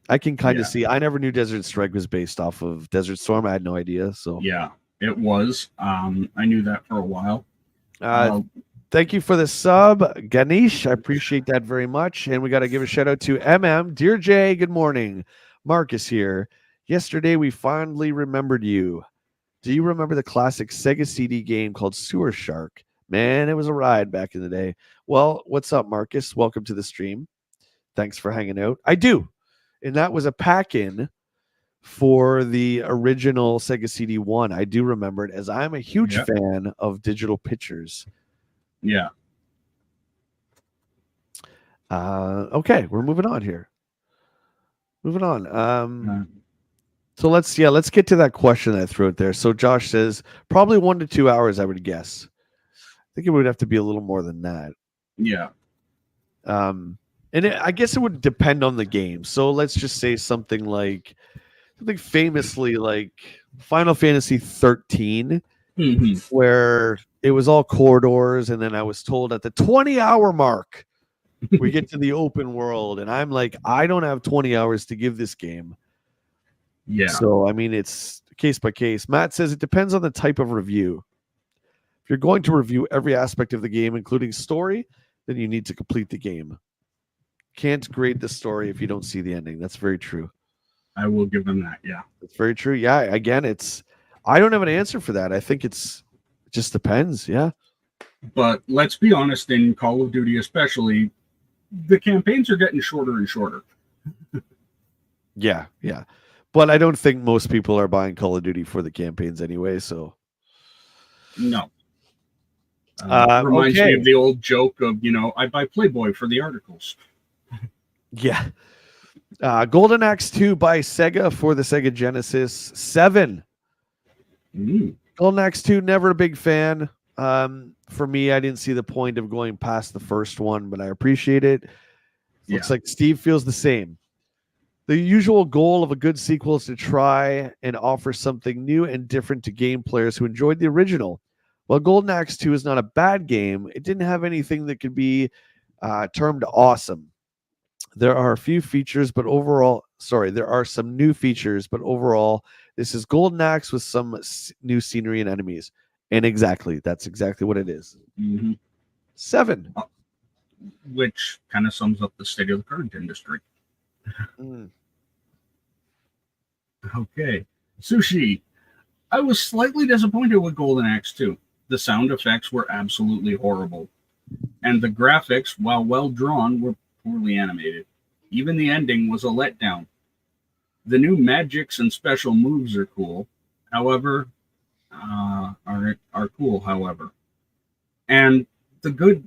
I can kind of see. I never knew Desert Strike was based off of Desert Storm. I had no idea. So yeah, it was. I knew that for a while. Thank you for the sub, Ganesh. I appreciate that very much. And we got to give a shout out to MM. Dear Jay, good morning. Marcus here. Yesterday, we fondly remembered you. Do you remember the classic Sega CD game called Sewer Shark? Man, it was a ride back in the day. Well, what's up, Marcus? Welcome to the stream. Thanks for hanging out. I do. And that was a pack-in for the original Sega CD1. I do remember it, as I'm a huge Yeah. fan of digital pictures. Yeah. Okay, we're moving on here. Moving on. Uh, So let's get to that question that I threw out there. So Josh says probably 1 to 2 hours, I would guess. I think it would have to be a little more than that. yeah. And I guess it would depend on the game. So let's just say something famously like Final Fantasy 13, Hmm. where it was all corridors, and then I was told at the 20-hour mark we get to the open world, and I'm like, I don't have 20 hours to give this game. Yeah. So I mean, it's case by case. Matt says it depends on the type of review. If you're going to review every aspect of the game, including story, then you need to complete the game. Can't grade the story if you don't see the ending. That's very true. I will give them that. Yeah. That's very true. Yeah. Again, I don't have an answer for that. I think it just depends. Yeah. But let's be honest, in Call of Duty especially, the campaigns are getting shorter and shorter. Yeah. Yeah. But I don't think most people are buying Call of Duty for the campaigns anyway. So No. Reminds me okay. of the old joke of, I buy Playboy for the articles. Yeah. Golden Axe 2 by Sega for the Sega Genesis. 7. Golden Axe 2, never a big fan. For me, I didn't see the point of going past the first one, but I appreciate it. Looks like Steve feels the same. The usual goal of a good sequel is to try and offer something new and different to game players who enjoyed the original. While Golden Axe 2 is not a bad game, it didn't have anything that could be termed awesome. There are a few features, but overall, there are some new features, but overall, this is Golden Axe with some new scenery and enemies. And that's exactly what it is. Mm-hmm. 7. Which kind of sums up the state of the current industry. Okay. Sushi. I was slightly disappointed with Golden Axe 2. The sound effects were absolutely horrible. And the graphics, while well drawn, were poorly animated. Even the ending was a letdown. The new magics and special moves are cool. However, are cool. However, and the good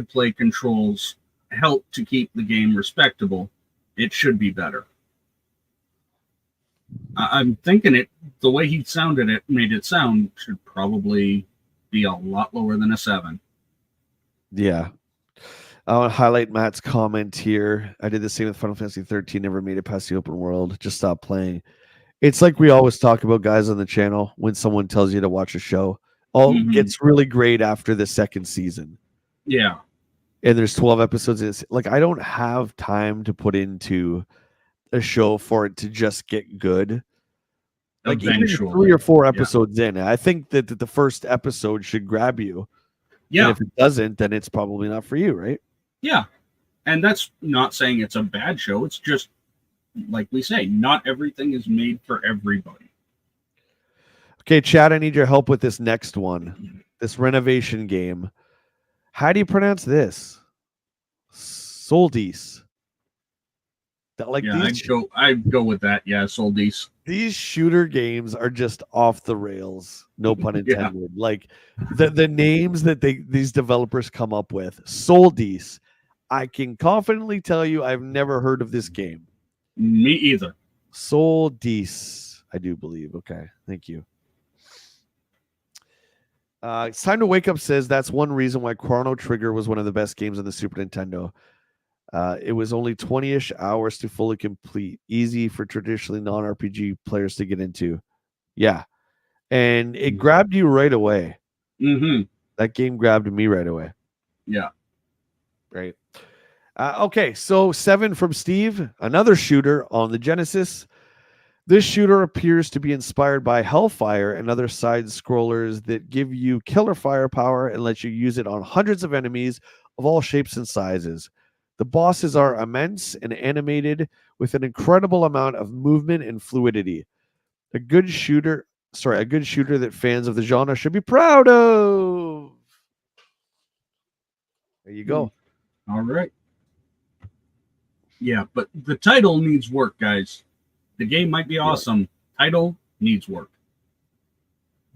play controls help to keep the game respectable. It should be better. I'm thinking the way he made it sound should probably be a lot lower than a 7. Yeah. I want to highlight Matt's comment here. I did the same with Final Fantasy 13, never made it past the open world, just stopped playing. It's like we always talk about, guys, on the channel when someone tells you to watch a show. Gets really great after the second season. Yeah. And there's 12 episodes. Like, I don't have time to put into a show for it to just get good. Like, even 3 or 4 episodes in, I think that the first episode should grab you. Yeah. And if it doesn't, then it's probably not for you, right? Yeah. And that's not saying it's a bad show. It's just, like we say, not everything is made for everybody. Okay, Chad, I need your help with this next one. This renovation game. How do you pronounce this? Soldice. I'd go with that. Yeah, Soldice. These shooter games are just off the rails. No pun intended. Yeah. Like the names that these developers come up with. Soldice. I can confidently tell you I've never heard of this game. Me either. Soldice, I do believe. Okay, thank you. It's Time to Wake Up says that's one reason why Chrono Trigger was one of the best games on the Super Nintendo. It was only 20-ish hours to fully complete. Easy for traditionally non-RPG players to get into. Yeah. And it grabbed you right away. Mm-hmm. That game grabbed me right away. Yeah. Right. Okay, so 7 from Steve. Another shooter on the Genesis. This shooter appears to be inspired by Hellfire and other side-scrollers that give you killer firepower and let you use it on hundreds of enemies of all shapes and sizes. The bosses are immense and animated with an incredible amount of movement and fluidity. A good shooter that fans of the genre should be proud of. There you go. All right. Yeah, but the title needs work, guys. The game might be awesome. Title needs work.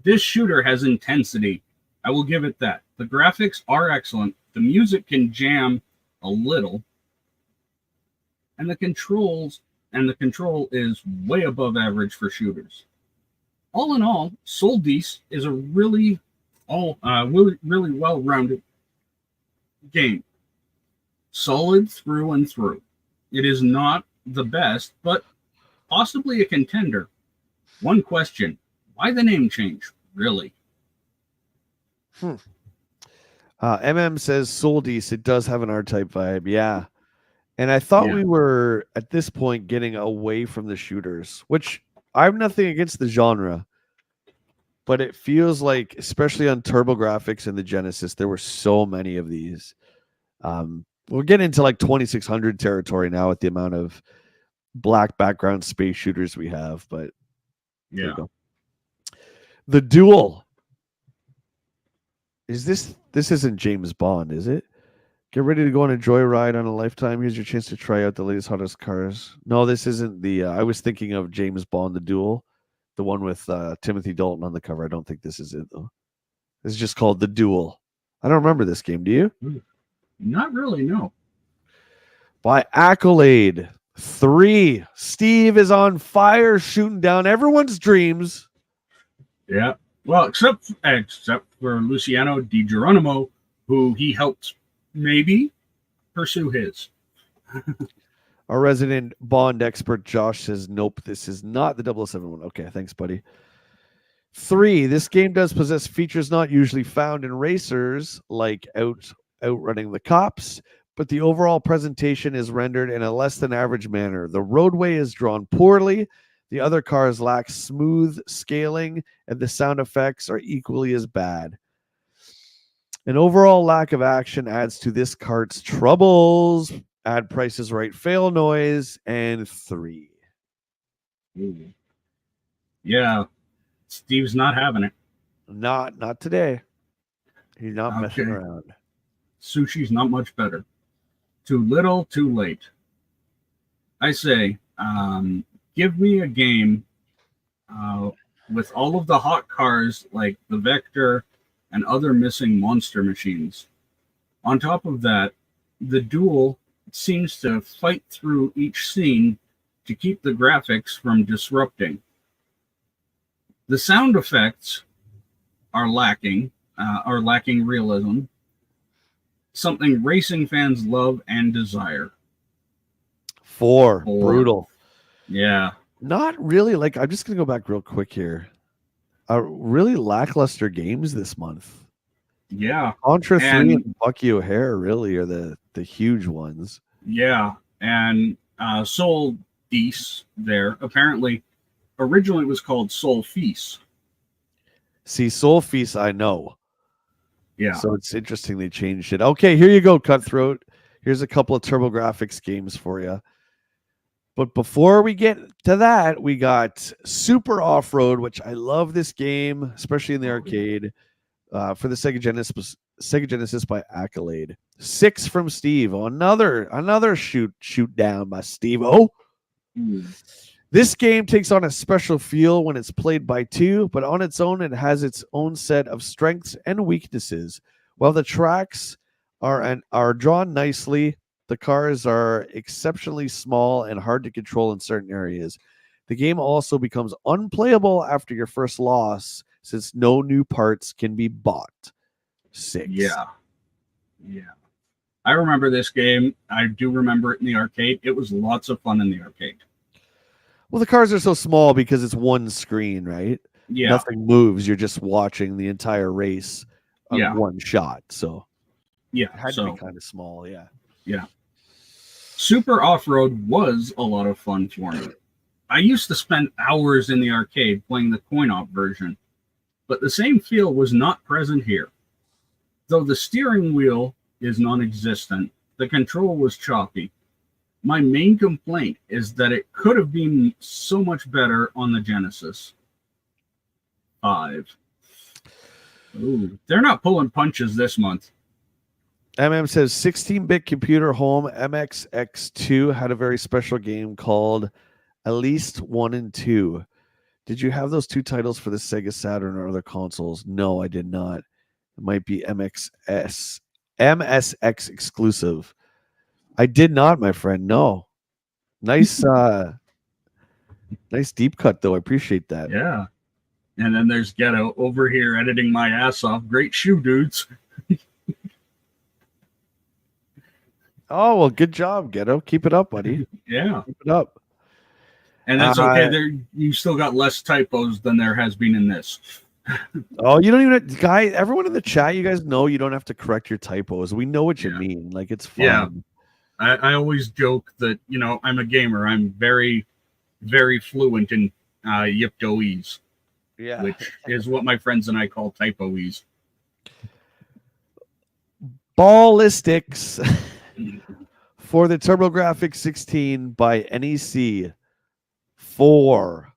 This shooter has intensity. I will give it that. The graphics are excellent. The music can jam a little. And the control is way above average for shooters. All in all, Soldice is a really well-rounded game. Solid through and through. It is not the best, but possibly a contender. One question: why the name change? Really? MM says Soldice. It does have an R-Type vibe, yeah. And I thought we were at this point getting away from the shooters, which I have nothing against the genre, but it feels like, especially on TurboGrafx and the Genesis, there were so many of these. We're getting into like 2600 territory now with the amount of black background space shooters we have, but yeah. The Duel. Is this isn't James Bond, is it? Get ready to go on a joyride on a lifetime. Here's your chance to try out the latest, hottest cars. No, this isn't the... I was thinking of James Bond, The Duel. The one with Timothy Dalton on the cover. I don't think this is it, though. This is just called The Duel. I don't remember this game. Do you? Not really, no. By Accolade 3. Steve is on fire, shooting down everyone's dreams. Yeah. Well, except for Luciano Di Geronimo, who he helped maybe pursue his. Our resident Bond expert Josh says, nope, this is not the 007 one. Okay, thanks, buddy. 3, this game does possess features not usually found in racers, like outrunning the cops, but the overall presentation is rendered in a less than average manner. The roadway is drawn poorly, the other cars lack smooth scaling, and the sound effects are equally as bad. An overall lack of action adds to this cart's troubles. Add Price is Right fail noise, and 3. Ooh. Yeah. Steve's not having it. Not today. He's not messing around. Sushi's not much better. Too little, too late. I say, give me a game with all of the hot cars like the Vector and other missing monster machines. On top of that, the Duel seems to fight through each scene to keep the graphics from disrupting. The sound effects are lacking realism, something racing fans love and desire. 4. Brutal. Yeah. Not really. Like, I'm just going to go back real quick here. Really lackluster games this month. Yeah. Contra 3 and Bucky O'Hare really are the huge ones. Yeah. And Soldice there, apparently, originally it was called Soul Feast. See, Soul Feast, I know. Yeah. So it's interesting they changed it. Okay, here you go, Cutthroat. Here's a couple of TurboGrafx games for you. But before we get to that, we got Super Off-Road, which I love this game, especially in the arcade, for the Sega Genesis by Accolade. 6 from Steve. Oh, another shoot down by Steve. Oh, This game takes on a special feel when it's played by 2, but on its own, it has its own set of strengths and weaknesses. While the tracks are drawn nicely, the cars are exceptionally small and hard to control in certain areas. The game also becomes unplayable after your first loss, since no new parts can be bought. 6. Yeah. I remember this game. I do remember it in the arcade. It was lots of fun in the arcade. Well, the cars are so small because it's one screen, right? Yeah. Nothing moves. You're just watching the entire race on one shot. So yeah, it had to be kind of small. Yeah. Super Off-Road was a lot of fun for me. I used to spend hours in the arcade playing the coin-op version, but the same feel was not present here. Though the steering wheel is non-existent, the control was choppy. My main complaint is that it could have been so much better on the Genesis. 5. Ooh, they're not pulling punches this month. MM says 16-bit computer home MXX2 had a very special game called At least 1 and 2. Did you have those 2 titles for the Sega Saturn or other consoles? No, I did not. It might be MSX exclusive. I did not, my friend. No. Nice nice deep cut though. I appreciate that. Yeah. And then there's Ghetto over here editing my ass off. Great shoe, dudes. Oh, well, good job, Ghetto. Keep it up, buddy. Yeah. Keep it up. And that's okay. There, you still got less typos than there has been in this. Oh, you don't even, everyone in the chat, you guys know you don't have to correct your typos. We know what you mean. Like, it's fun. Yeah. I always joke that, I'm a gamer. I'm very, very fluent in Yiptoese. Yeah. Which is what my friends and I call typoese. Ballistics for the TurboGrafx 16 by NEC 4.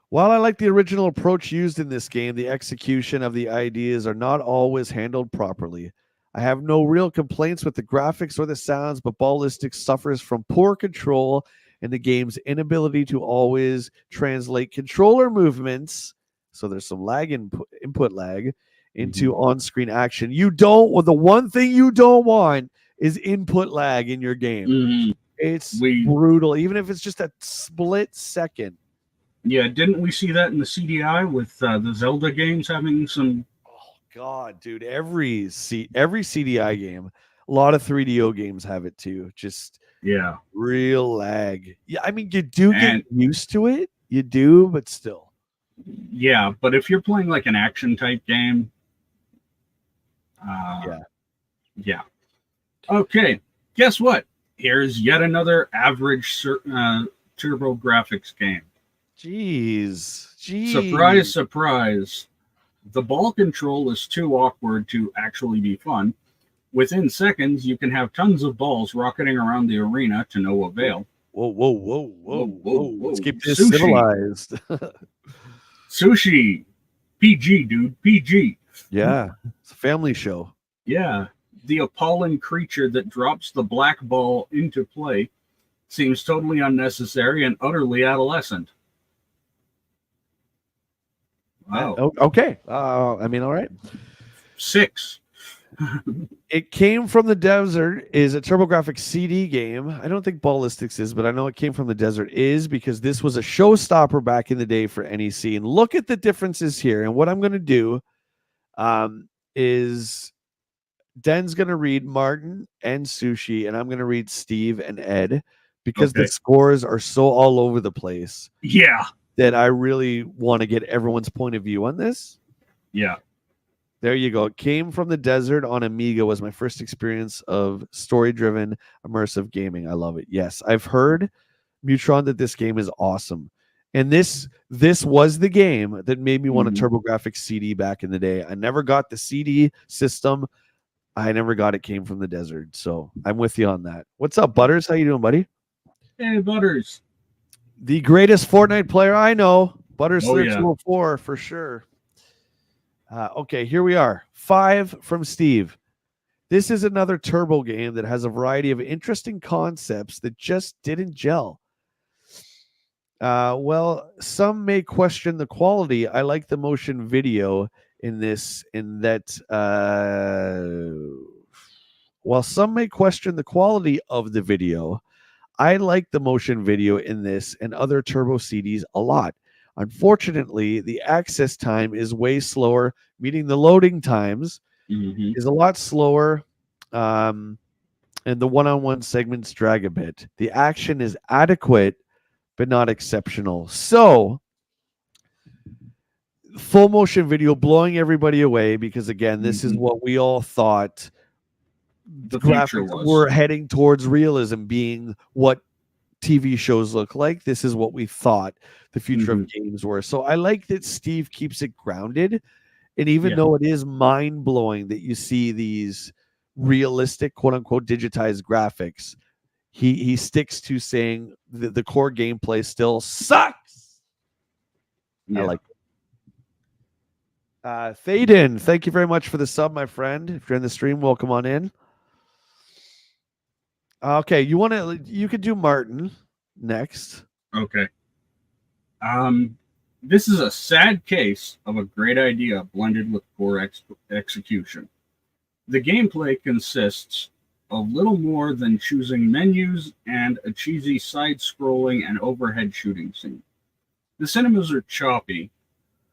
While I like the original approach used in this game, the execution of the ideas are not always handled properly. I have no real complaints with the graphics or the sounds, but Ballistics suffers from poor control and the game's inability to always translate controller movements. So there's some lag input lag into on-screen action. The one thing you don't want is input lag in your game. It's brutal, even if it's just a split second. Yeah, didn't we see that in the CDI with the Zelda games having some? Oh God, dude! Every CDI game, a lot of 3DO games have it too. Just real lag. Yeah, I mean you do get used to it. You do, but still. Yeah, but if you're playing like an action type game, yeah. Okay, guess what? Here's yet another average TurboGrafx game. Jeez. Surprise, surprise. The ball control is too awkward to actually be fun. Within seconds, you can have tons of balls rocketing around the arena to no avail. Whoa. Let's keep this civilized. Sushi. PG, dude. PG. Yeah. It's a family show. Yeah. The appalling creature that drops the black ball into play seems totally unnecessary and utterly adolescent. Wow. Okay. I mean, all right. 6. It Came from the Desert is a TurboGrafx CD game. I don't think Ballistics is, but I know It Came from the Desert is because this was a showstopper back in the day for NEC. And look at the differences here. And what I'm going to do is Den's going to read Martin and Sushi, and I'm going to read Steve and Ed because the scores are so all over the place. Yeah. That I really want to get everyone's point of view on this. Yeah. There you go. It Came from the Desert on Amiga was my first experience of story-driven immersive gaming. I love it. Yes, I've heard, Mutron, that this game is awesome. And this was the game that made me want a TurboGrafx CD back in the day. I never got the CD system. I never got It Came from the Desert. So I'm with you on that. What's up, Butters? How you doing, buddy? Hey, Butters. The greatest Fortnite player I know, Butters 204 for sure. Okay, here we are. 5 from Steve. This is another Turbo game that has a variety of interesting concepts that just didn't gel. Well, some may question the quality. I like the motion video in this, while some may question the quality of the video, I like the motion video in this and other Turbo CDs a lot. Unfortunately, the access time is way slower, meaning the loading times is a lot slower, and the one-on-one segments drag a bit. The action is adequate, but not exceptional. So, full motion video blowing everybody away because, again, this is what we all thought the graphics were heading towards realism being what TV shows look like. This is what we thought the future of games were. So I like that Steve keeps it grounded. And even though it is mind-blowing that you see these realistic, quote-unquote, digitized graphics, he sticks to saying the core gameplay still sucks. I like it. Thaden, thank you very much for the sub, my friend. If you're in the stream, welcome on in. Okay, you could do Martin. next. Okay. This is a sad case of a great idea blended with poor execution. The gameplay consists of little more than choosing menus and a cheesy side-scrolling and overhead shooting scene. The cinemas are choppy,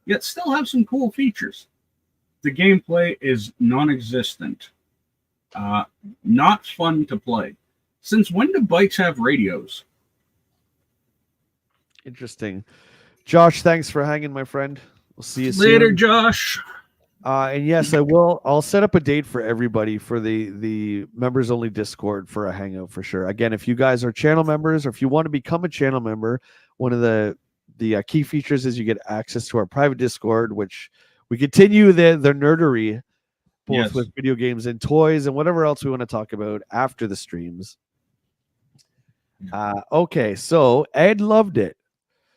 yet still have some cool features. The gameplay is non-existent, uh, not fun to play. Since when do bikes have radios? Interesting. Josh, thanks for hanging, my friend. We'll see you Later, soon. Josh. And yes, I will. I'll set up a date for everybody for the members only Discord for a hangout for sure. Again, if you guys are channel members or if you want to become a channel member, one of the key features is you get access to our private Discord, which we continue the nerdery both Yes. with video games and toys and whatever else we want to talk about after the streams. Okay, so Ed loved it.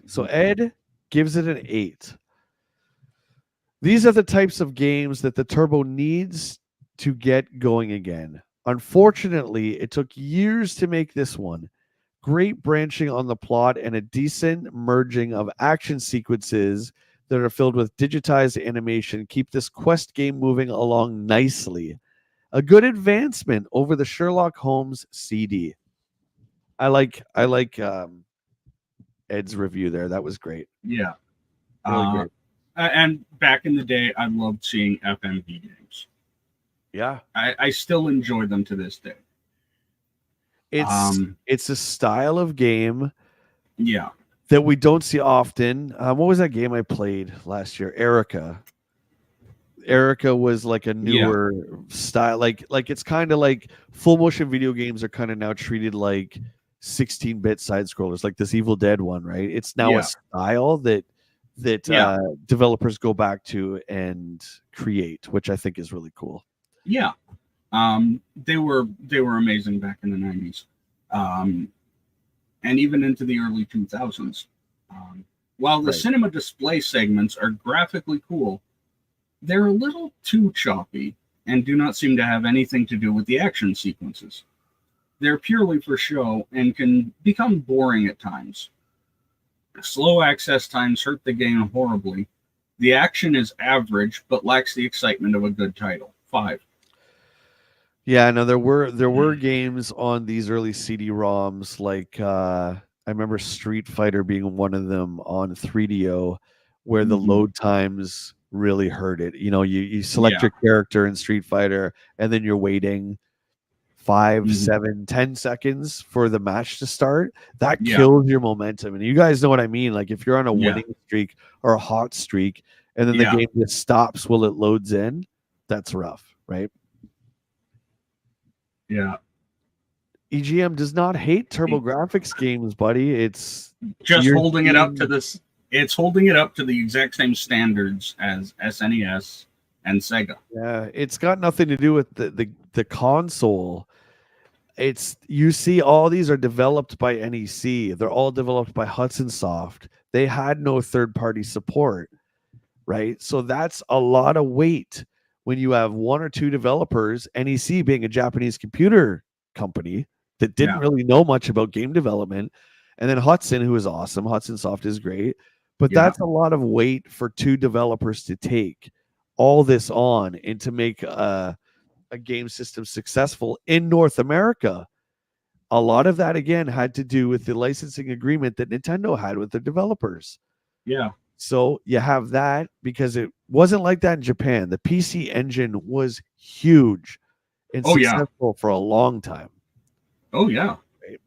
So Ed gives it an 8. These are the types of games that the Turbo needs to get going again. Unfortunately, it took years to make this one. Great branching on the plot and a decent merging of action sequences that are filled with digitized animation keep this quest game moving along nicely. A good advancement over the Sherlock Holmes CD. I like Ed's review there. That was great. Yeah. Really great. And back in the day, I loved seeing FMV games. Yeah. I still enjoy them to this day. It's a style of game that we don't see often. What was that game I played last year? Erica. Erica was like a newer style. Like it's kind of like full motion video games are kind of now treated like 16-bit side scrollers, like this Evil Dead one, right? It's now a style that developers go back to and create, which I think is really cool. Yeah. They were amazing back in the 90s. And even into the early 2000s. While the cinema display segments are graphically cool, they're a little too choppy and do not seem to have anything to do with the action sequences. They're purely for show and can become boring at times. Slow access times hurt the game horribly. The action is average, but lacks the excitement of a good title. 5. Yeah, no, there were games on these early CD-ROMs, like I remember Street Fighter being one of them on 3DO, where the load times really hurt it. You know, you select your character in Street Fighter, and then you're waiting 5, 7, 10 seconds for the match to start. That kills your momentum. And you guys know what I mean. Like if you're on a winning streak or a hot streak, and then the game just stops while it loads in, that's rough, right? Yeah. EGM does not hate TurboGrafx games, buddy. It's just holding it up to this. It's holding it up to the exact same standards as SNES and Sega. Yeah, it's got nothing to do with the console. It's, you see, all these are developed by NEC. They're all developed by Hudson Soft. They had no third-party support, right? So that's a lot of weight when you have one or two developers, NEC being a Japanese computer company that didn't really know much about game development, and then Hudson, who is awesome. Hudson Soft is great, but that's a lot of weight for two developers to take all this on and to make a game system successful in North America. A lot of that, again, had to do with the licensing agreement that Nintendo had with the developers. Yeah. So you have that because it wasn't like that in Japan. The PC Engine was huge and successful for a long time. Oh, yeah. Right.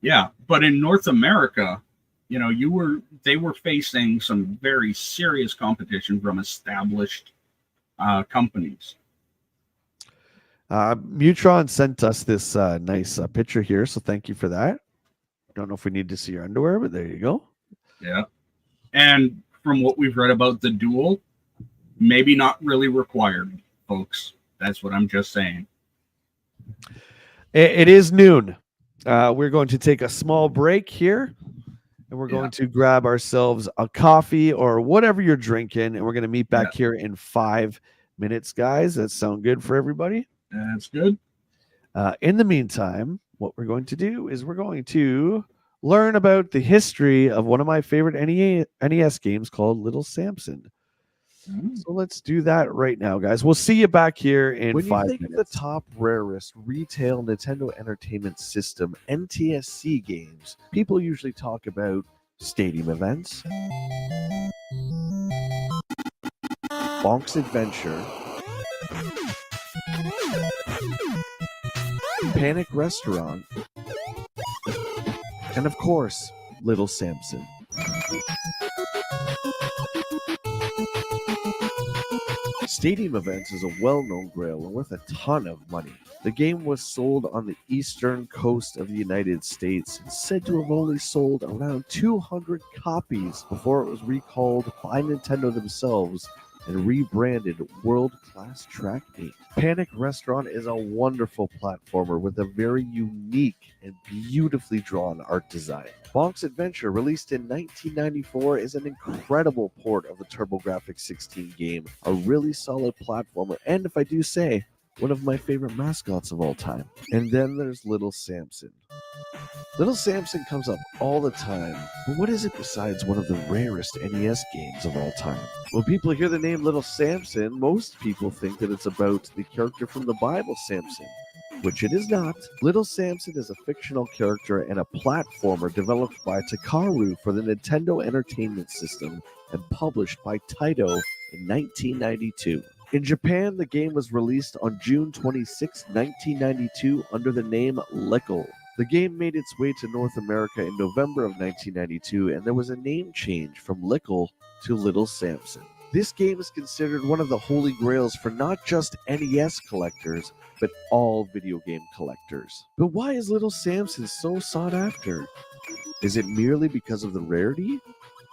Yeah. But in North America, you know, they were facing some very serious competition from established companies. Mutron sent us this nice picture here, so thank you for that. Don't know if we need to see your underwear, but there you go. Yeah. And from what we've read about the Duel, maybe not really required, folks. That's what I'm just saying. It is noon. We're going to take a small break here, and we're going to grab ourselves a coffee or whatever you're drinking, and we're going to meet back here in 5 minutes, guys. That sound good for everybody? That's good. In the meantime, what we're going to do is we're going to learn about the history of one of my favorite NES games called Little Samson. So let's do that right now, guys. We'll see you back here in When you 5 think of minutes. the top rarest retail Nintendo Entertainment System NTSC games, people usually talk about stadium events, Bonk's Adventure, Panic Restaurant, and of course, Little Samson. Stadium Events is a well-known grail and worth a ton of money. The game was sold on the eastern coast of the United States and said to have only sold around 200 copies before it was recalled by Nintendo themselves and rebranded World Class Track Meet. Panic Restaurant is a wonderful platformer with a very unique and beautifully drawn art design. Bonk's Adventure, released in 1994, is an incredible port of the TurboGrafx 16 game, a really solid platformer, and if I do say, one of my favorite mascots of all time. And then there's Little Samson. Little Samson comes up all the time, but what is it besides one of the rarest NES games of all time? When people hear the name Little Samson, most people think that it's about the character from the Bible, Samson, which it is not. Little Samson is a fictional character and a platformer developed by Takaru for the Nintendo Entertainment System and published by Taito in 1992. In Japan, the game was released on June 26, 1992 under the name Lickle. The game made its way to North America in November of 1992, and there was a name change from Lickle to Little Samson. This game is considered one of the holy grails for not just NES collectors, but all video game collectors. But why is Little Samson so sought after? Is it merely because of the rarity?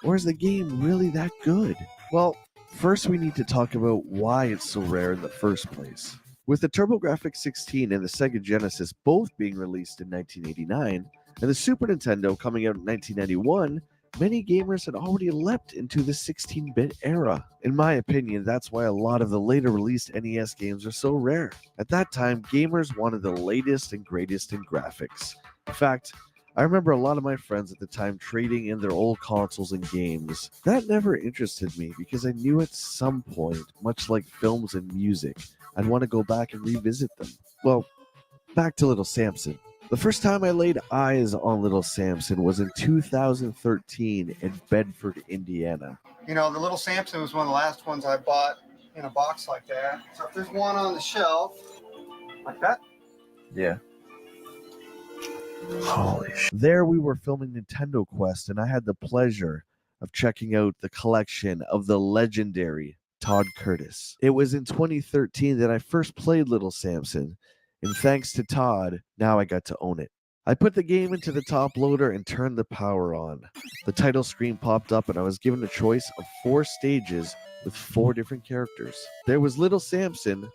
Or is the game really that good? Well, first we need to talk about why it's so rare in the first place. With the TurboGrafx 16 and the Sega Genesis both being released in 1989, and the Super Nintendo coming out in 1991, many gamers had already leapt into the 16-bit era. In my opinion, that's why a lot of the later released NES games are so rare. At that time, gamers wanted the latest and greatest in graphics. In fact, I remember a lot of my friends at the time trading in their old consoles and games. That never interested me because I knew at some point, much like films and music, I'd want to go back and revisit them. Well, back to Little Samson. The first time I laid eyes on Little Samson was in 2013 in Bedford, Indiana. You know, the Little Samson was one of the last ones I bought in a box like that. So if there's one on the shelf, like that. Yeah. Holy shit. There we were filming Nintendo Quest, and I had the pleasure of checking out the collection of the legendary Todd Curtis. It was in 2013 that I first played Little Samson, and thanks to Todd, now I got to own it. I put the game into the top loader and turned the power on. The title screen popped up, and I was given a choice of 4 stages with 4 different characters. There was Little Samson,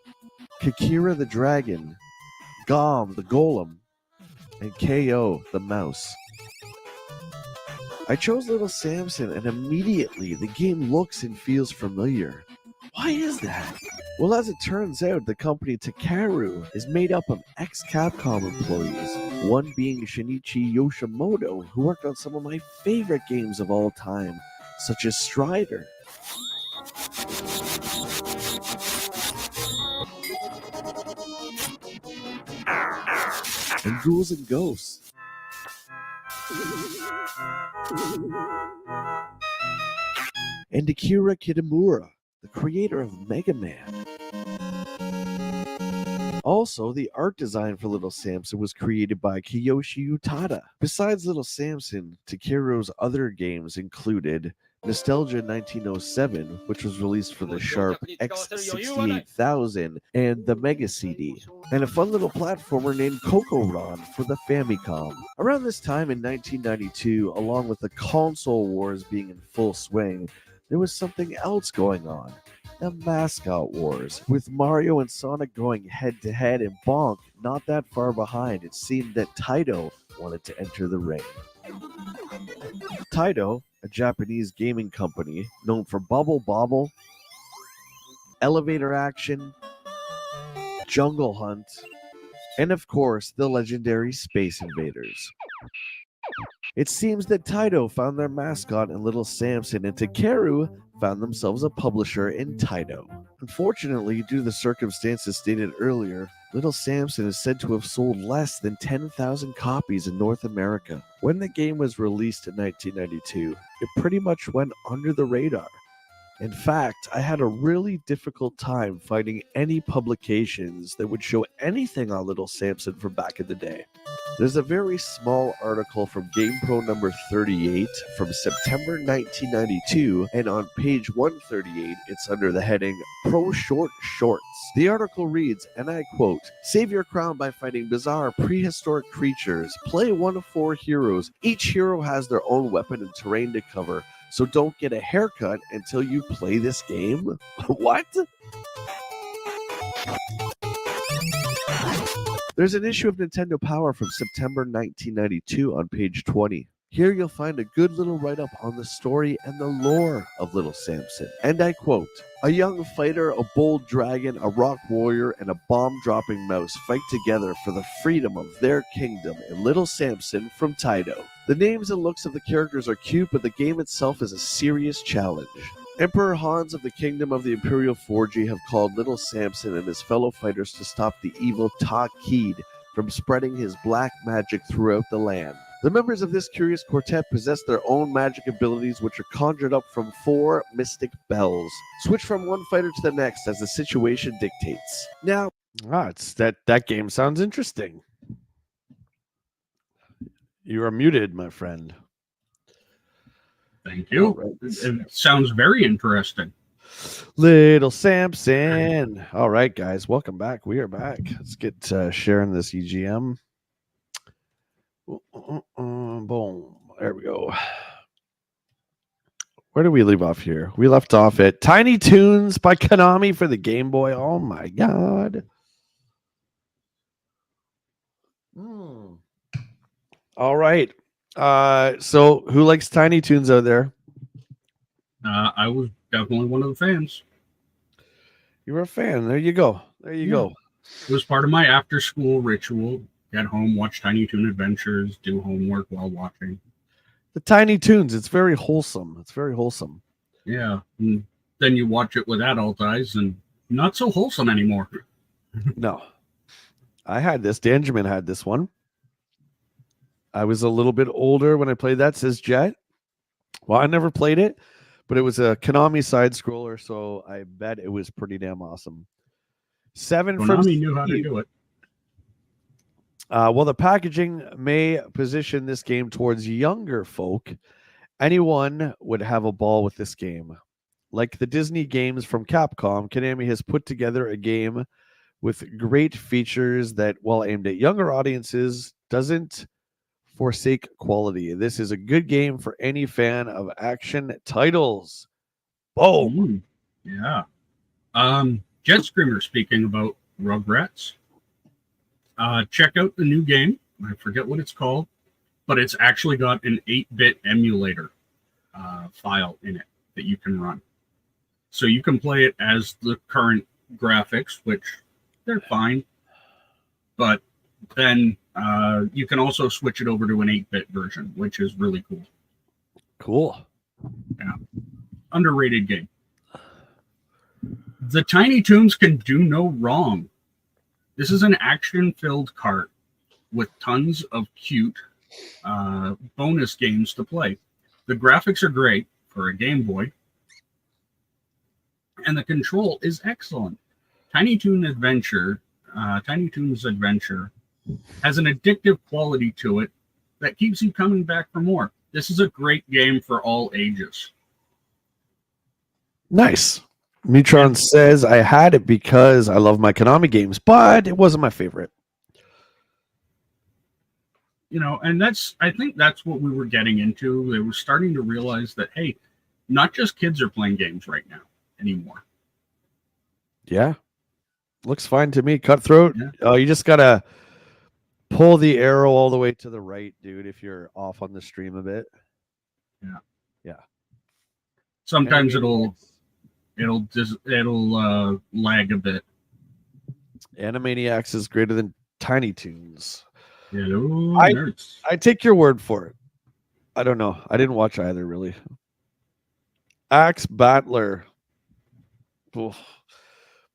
Kakira the Dragon, Gom the Golem, and KO the Mouse. I chose Little Samson, and immediately the game looks and feels familiar. Why is that? Well, as it turns out, the company Takaru is made up of ex-Capcom employees, one being Shinichi Yoshimoto, who worked on some of my favorite games of all time, such as Strider. And Ghouls and Ghosts. And Akira Kitamura, the creator of Mega Man. Also, the art design for Little Samson was created by Kiyoshi Utada. Besides Little Samson, Takeru's other games included Nostalgia 1907, which was released for the Sharp X68000 and the Mega CD, and a fun little platformer named Coco Ron for the Famicom. Around this time in 1992, along with the console wars being in full swing, there was something else going on. The mascot wars, with Mario and Sonic going head to head, and Bonk not that far behind. It seemed that Taito wanted to enter the ring. Taito, a Japanese gaming company known for Bubble Bobble, Elevator Action, Jungle Hunt, and of course the legendary Space Invaders. It seems that Taito found their mascot in Little Samson, and Takeru found themselves a publisher in Taito. Unfortunately, due to the circumstances stated earlier, Little Samson is said to have sold less than 10,000 copies in North America. When the game was released in 1992, it pretty much went under the radar. In fact, I had a really difficult time finding any publications that would show anything on Little Samson from back in the day. There's a very small article from GamePro number 38 from September 1992, and on page 138, it's under the heading Pro Short Shorts. The article reads, and I quote, "Save your crown by fighting bizarre prehistoric creatures. Play one of 4 heroes. Each hero has their own weapon and terrain to cover. So don't get a haircut until you play this game." What? There's an issue of Nintendo Power from September 1992 on page 20. Here you'll find a good little write-up on the story and the lore of Little Samson. And I quote, "A young fighter, a bold dragon, a rock warrior, and a bomb-dropping mouse fight together for the freedom of their kingdom in Little Samson from Taito. The names and looks of the characters are cute, but the game itself is a serious challenge. Emperor Hans of the Kingdom of the Imperial Forgy have called Little Samson and his fellow fighters to stop the evil Takid from spreading his black magic throughout the land. The members of this curious quartet possess their own magic abilities, which are conjured up from 4 mystic bells. Switch from one fighter to the next as the situation dictates." Now, It's that game sounds interesting. You are muted, my friend. Thank you. Right. It sounds very interesting. Little Samson. All right, guys, welcome back. We are back. Let's get sharing this EGM. Boom. There we go. Where did we leave off here? We left off at Tiny Toons by Konami for the Game Boy. Oh my god. All right. So who likes Tiny Toons out there? I was definitely one of the fans. You were a fan. There you go. There you go. It was part of my after-school ritual. Get home, watch Tiny Toon Adventures, do homework while watching. The Tiny Toons. It's very wholesome. It's very wholesome. Yeah. And then you watch it with adult eyes and not so wholesome anymore. No. I had this. Dangerman had this one. I was a little bit older when I played that, says Jet. Well, I never played it, but it was a Konami side scroller, so I bet it was pretty damn awesome. 7 from Konami knew how to do it. While the packaging may position this game towards younger folk, anyone would have a ball with this game. Like the Disney games from Capcom, Konami has put together a game with great features that, while aimed at younger audiences, doesn't forsake quality. This is a good game for any fan of action titles. Boom. Yeah. Jet Screamer speaking about Rugrats. Check out the new game. I forget what it's called, but it's actually got an 8-bit emulator file in it that you can run. So you can play it as the current graphics, which they're fine, but then you can also switch it over to an 8-bit version, which is really cool. Cool. Yeah. Underrated game. The Tiny Toons can do no wrong. This is an action-filled cart with tons of cute bonus games to play. The graphics are great for a Game Boy, and the control is excellent. Tiny Toons Adventure has an addictive quality to it that keeps you coming back for more. This is a great game for all ages. Nice. Mutron says, I had it because I love my Konami games, but it wasn't my favorite. You know, and I think that's what we were getting into. They were starting to realize that, hey, not just kids are playing games right now anymore. Yeah. Looks fine to me. Cutthroat. Yeah. Oh, you just got to pull the arrow all the way to the right, dude, if you're off on the stream a bit. Yeah. Yeah. Sometimes it'll lag a bit. Animaniacs is greater than Tiny Toons. Yeah, I take your word for it. I don't know. I didn't watch either really. Axe Battler. Oof.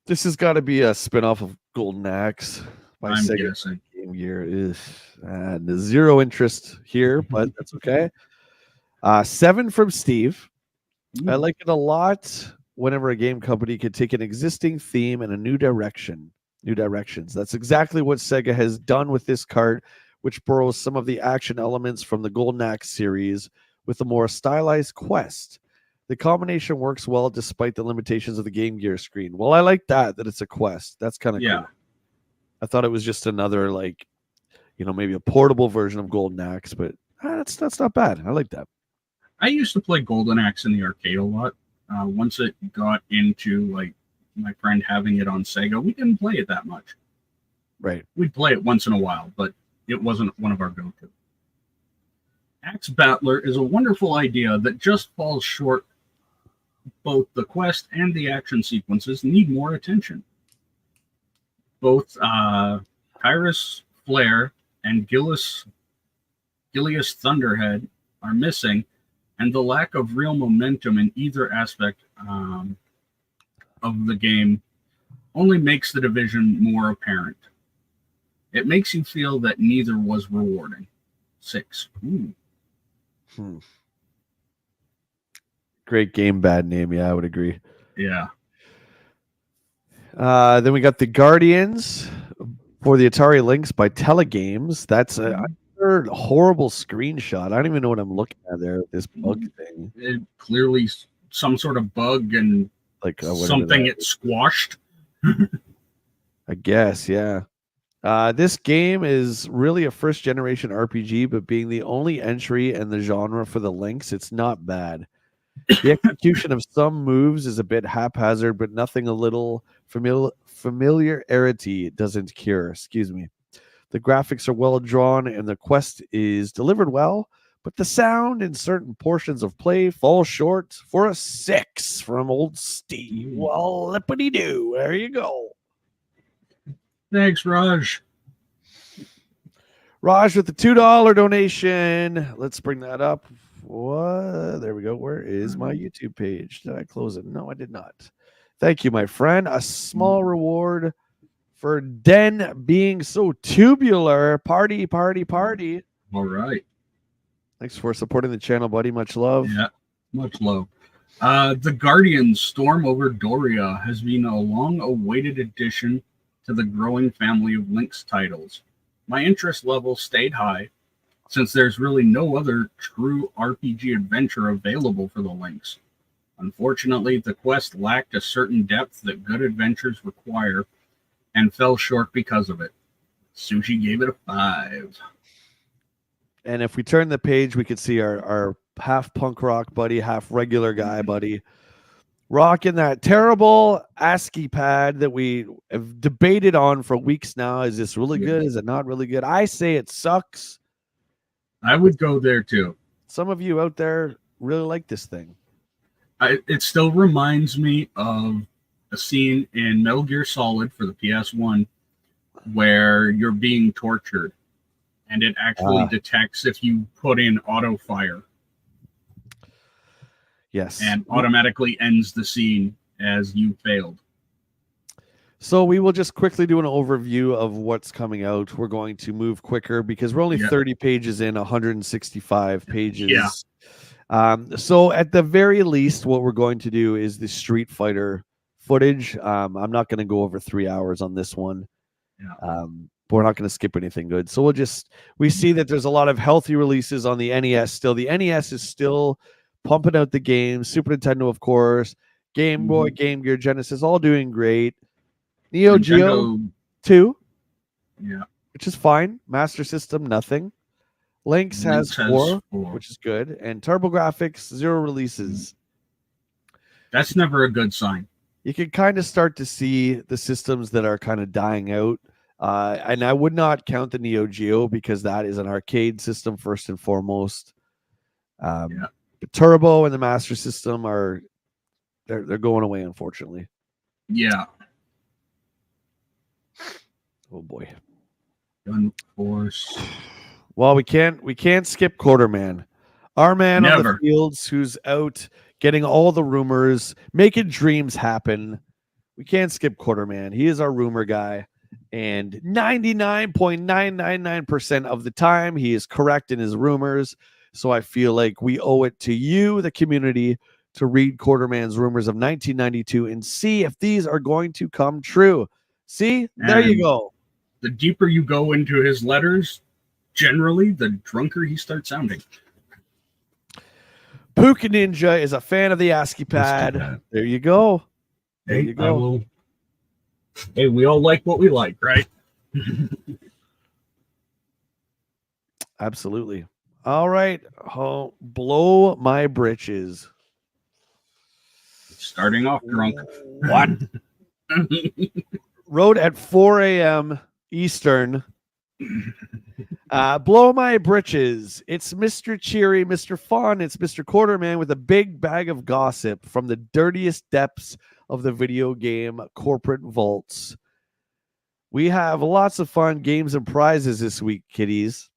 This has got to be a spinoff of Golden Axe by I'm Sega guessing. Game Gear. And zero interest here, but that's okay. 7 from Steve. I like it a lot whenever a game company can take an existing theme and a new directions. That's exactly what Sega has done with this cart, which borrows some of the action elements from the Golden Axe series with a more stylized quest. The combination works well despite the limitations of the Game Gear screen. Well, I like that it's a quest. That's kind of cool. I thought it was just another, like, maybe a portable version of Golden Axe, but that's not bad. I like that. I used to play Golden Axe in the arcade a lot. Once it got into like my friend having it on Sega, we didn't play it that much. Right. We'd play it once in a while, but it wasn't one of our go-to. Axe Battler is a wonderful idea that just falls short. Both the quest and the action sequences need more attention. Both Kyrus Flare and Gilius Thunderhead are missing, and the lack of real momentum in either aspect of the game only makes the division more apparent. It makes you feel that neither was rewarding. 6. Ooh. Great game, bad name. Yeah, I would agree. Yeah. Then we got the Guardians for the Atari Lynx by Telegames. That's a horrible screenshot. I don't even know what I'm looking at there. This bug thing. It clearly some sort of bug and like something it squashed. I guess, yeah. This game is really a first generation RPG, but being the only entry in the genre for the Lynx, it's not bad. The execution of some moves is a bit haphazard, but nothing a little familiarity doesn't cure. Excuse me. The graphics are well drawn and the quest is delivered well, but the sound in certain portions of play falls short for a 6 from old Steve. Well, lippity doo. There you go. Thanks, Raj. Raj with the $2 donation. Let's bring that up. What? There we go. Where is my YouTube page? Did I close it? No, I did not. Thank you, my friend. A small reward for Den being so tubular. Party, party, party. All right. Thanks for supporting the channel, buddy. Much love. Yeah, much love. The Guardians Storm Over Doria has been a long-awaited addition to the growing family of Lynx titles. My interest level stayed high, since there's really no other true RPG adventure available for the Lynx. Unfortunately, the quest lacked a certain depth that good adventures require, and fell short because of it. Sushi gave it a 5. And if we turn the page, we could see our half punk rock buddy, half regular guy buddy, rocking that terrible ASCII pad that we have debated on for weeks now. Is this really good? Is it not really good? I say it sucks. I would go there too. Some of you out there really like this thing. It still reminds me of a scene in Metal Gear Solid for the PS1 where you're being tortured and it actually detects if you put in auto fire. Yes. And automatically ends the scene as you failed. So we will just quickly do an overview of what's coming out. We're going to move quicker because we're only 30 pages in, 165 pages. Yeah. So at the very least, what we're going to do is the Street Fighter footage. I'm not going to go over 3 hours on this one. Yeah. But we're not going to skip anything good. So we see that there's a lot of healthy releases on the NES still. The NES is still pumping out the games. Super Nintendo, of course. Game Boy, Game Gear, Genesis, all doing great. Neo Geo 2. Yeah. Which is fine. Master System, nothing. Lynx has 4, which is good. And TurboGrafx, 0 releases. That's never a good sign. You can kind of start to see the systems that are kind of dying out. And I would not count the Neo Geo because that is an arcade system first and foremost. The Turbo and the Master System they're going away, unfortunately. Yeah. Oh boy. Gun Force. Well, we can't skip Quarterman. Our man on the Never. fields who's out getting all the rumors, making dreams happen. We can't skip Quarterman. He is our rumor guy. And 99.999% of the time, he is correct in his rumors. So I feel like we owe it to you, the community, to read Quarterman's rumors of 1992 and see if these are going to come true. See? There you And go. the deeper you go into his letters, generally, the drunker he starts sounding. Puka Ninja is a fan of the ASCII pad. There you go. There you go. Hey, we all like what we like, right? Absolutely. All right. Oh, blow my britches. Starting off drunk. What? Wrote at 4 a.m. Eastern. Blow my britches. It's Mr. Cheery, Mr. Fun. It's Mr. Quarterman with a big bag of gossip from the dirtiest depths of the video game corporate vaults. We have lots of fun games and prizes this week, kiddies,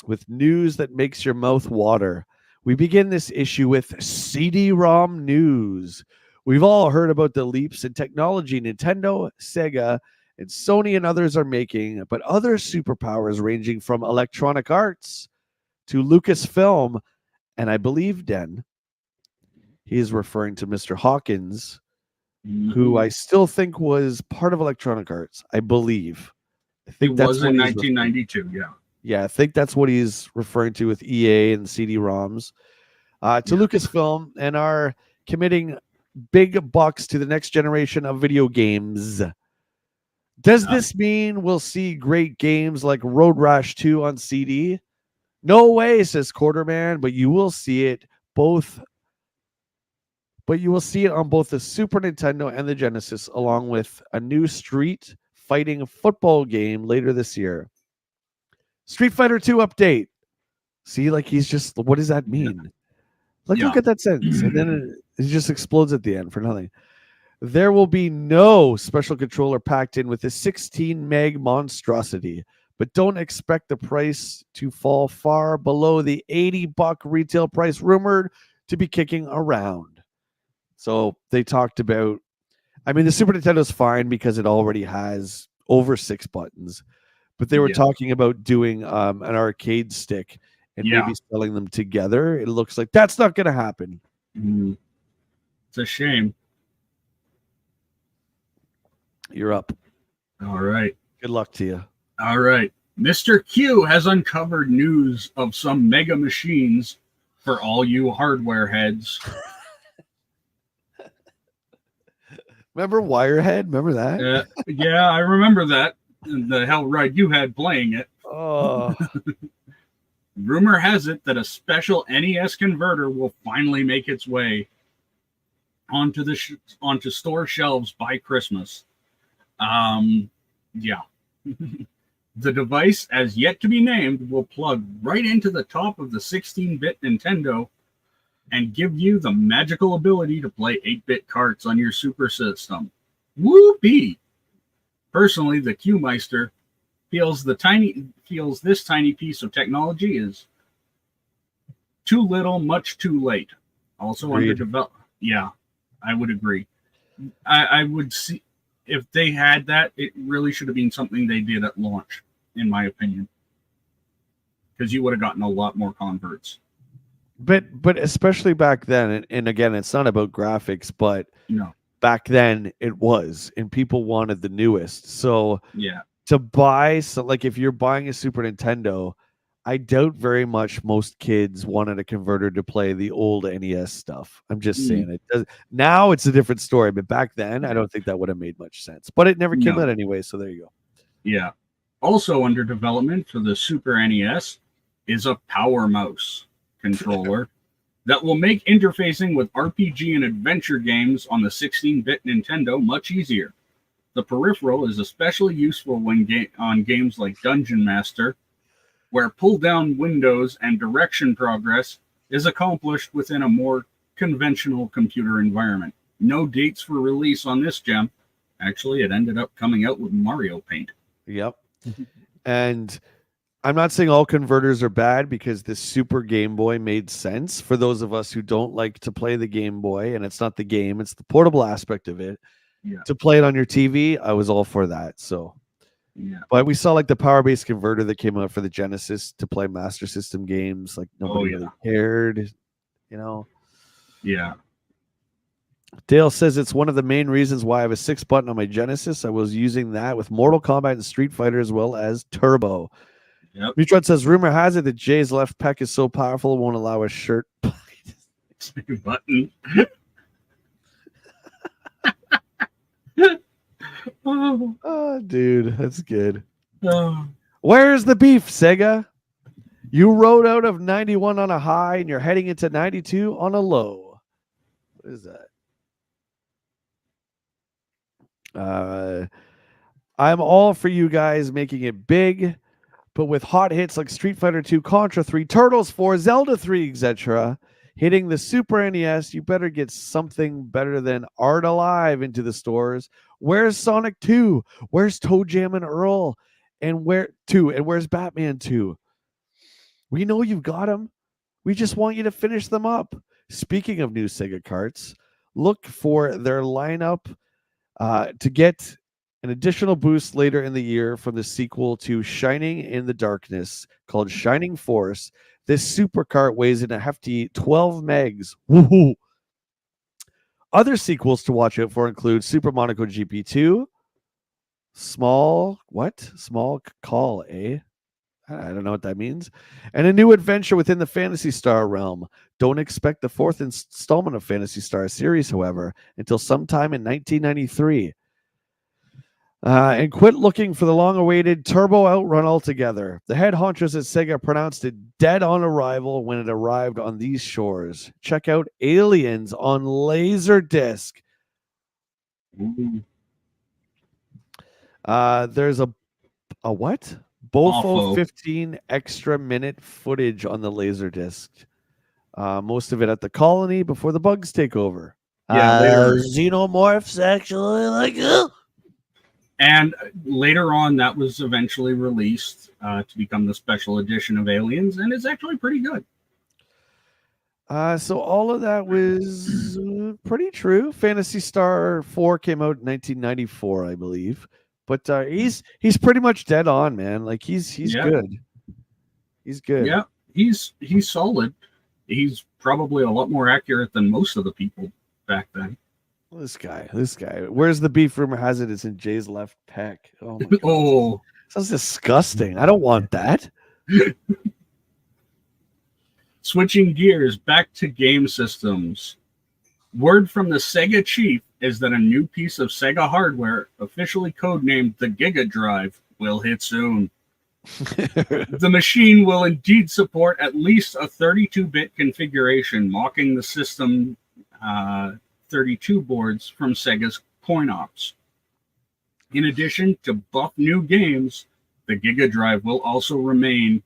with news that makes your mouth water. We begin this issue with CD-ROM news. We've all heard about the leaps in technology Nintendo, Sega, and Sony and others are making, but other superpowers ranging from Electronic Arts to Lucasfilm, and I believe, Den, he is referring to Mr. Hawkins, who I still think was part of Electronic Arts, I believe. I think It was in 1992, yeah. Yeah, I think that's what he's referring to with EA and CD-ROMs. To Lucasfilm and are committing big bucks to the next generation of video games. Does this mean we'll see great games like Road Rash 2 on CD? No way, says Quarterman, but you will see it both. But you will see it on both the Super Nintendo and the Genesis, along with a new Street Fighting football game later this year. Street Fighter 2 update. See, like he's just, what does that mean? Like, look at that sentence. And then it just explodes at the end for nothing. There will be no special controller packed in with a 16 meg monstrosity, but don't expect the price to fall far below the $80 retail price rumored to be kicking around. So they talked about, I mean, the Super Nintendo's fine because it already has over 6 buttons, but they were talking about doing an arcade stick and maybe selling them together. It looks like that's not going to happen. It's a shame. You're up. All right. Good luck to you. All right. Mr. Q has uncovered news of some mega machines for all you hardware heads. Remember Wirehead? Remember that? Yeah, I remember that. The hell ride you had playing it. Oh. Rumor has it that a special NES converter will finally make its way onto onto store shelves by Christmas. Yeah. The device, as yet to be named, will plug right into the top of the 16-bit Nintendo and give you the magical ability to play 8-bit carts on your Super System. Whoopee! Personally, the Q-Meister feels this tiny piece of technology is too little, much too late. Also under development. Yeah, I would agree. I would see if they had that, it really should have been something they did at launch, in my opinion, because you would have gotten a lot more converts. But especially back then, and again, it's not about graphics, but no, back then it was, and people wanted the newest. So yeah, to buy, so like if you're buying a Super Nintendo, I doubt very much most kids wanted a converter to play the old NES stuff. I'm just saying it does. Now it's a different story, but back then I don't think that would have made much sense. But it never came out anyway, so there you go. Yeah. Also under development for the Super NES is a Power Mouse controller that will make interfacing with RPG and adventure games on the 16-bit Nintendo much easier. The peripheral is especially useful when on games like Dungeon Master, where pull-down windows and direction progress is accomplished within a more conventional computer environment. No dates for release on this gem. Actually, it ended up coming out with Mario Paint. Yep. And I'm not saying all converters are bad, because the Super Game Boy made sense for those of us who don't like to play the Game Boy, and it's not the game, it's the portable aspect of it. Yeah. To play it on your TV, I was all for that. So, Yeah. but we saw like the power based converter that came out for the Genesis to play Master System games. Like nobody really cared, you know. Yeah. Dale says it's one of the main reasons why I have a 6 button on my Genesis. I was using that with Mortal Kombat and Street Fighter as well as Turbo. Yep. Mutron says rumor has it that Jay's left pec is so powerful it won't allow a shirt. Button. Oh. Oh, dude, that's good. Oh. Where's the beef, Sega? You rode out of 91 on a high and you're heading into 92 on a low. What is that? I'm all for you guys making it big, but with hot hits like Street Fighter 2, Contra 3, Turtles 4, Zelda 3, etc., hitting the Super NES, you better get something better than Art Alive into the stores. Where's Sonic 2? Where's Toe Jam and Earl? And where's Batman 2? We know you've got them. We just want you to finish them up. Speaking of new Sega carts, look for their lineup to get an additional boost later in the year from the sequel to Shining in the Darkness called Shining Force. This super cart weighs in a hefty 12 megs. Woohoo! Other sequels to watch out for include Super Monaco GP2, Small Call, eh? I don't know what that means. And a new adventure within the Phantasy Star realm. Don't expect the 4th installment of Phantasy Star series, however, until sometime in 1993. And quit looking for the long-awaited Turbo Outrun altogether. The head honchos at Sega pronounced it dead on arrival when it arrived on these shores. Check out Aliens on Laserdisc. There's a what? Bofo 15 extra minute footage on the Laserdisc. Most of it at the colony before the bugs take over. Yeah, xenomorphs actually like. And later on, that was eventually released to become the special edition of Aliens, and it's actually pretty good. So all of that was pretty true. Phantasy Star 4 came out in 1994, I believe. But he's pretty much dead on, man. Like he's good. He's good. Yeah, he's solid. He's probably a lot more accurate than most of the people back then. This guy. Where's the beef? Rumor has it it's in Jay's left pec. Oh my god. Oh, sounds disgusting. I don't want that. Switching gears back to game systems. Word from the Sega chief is that a new piece of Sega hardware, officially codenamed the Giga Drive, will hit soon. The machine will indeed support at least a 32-bit configuration, mocking the system 32 boards from Sega's coin-ops. In addition to buff new games, the Giga Drive will also remain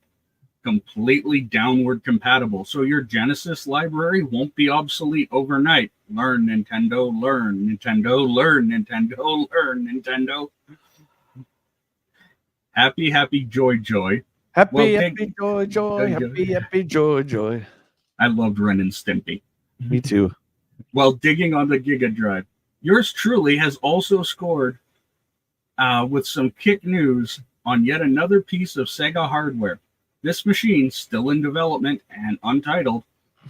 completely downward compatible, so your Genesis library won't be obsolete overnight. Learn, Nintendo, learn, Nintendo, learn, Nintendo, learn, Nintendo. Happy, happy, joy, joy. Happy, happy, joy, joy. Happy, happy, joy, joy. I loved Ren and Stimpy. Me too. While digging on the Giga Drive, yours truly has also scored with some kick news on yet another piece of Sega hardware. This machine, still in development and untitled,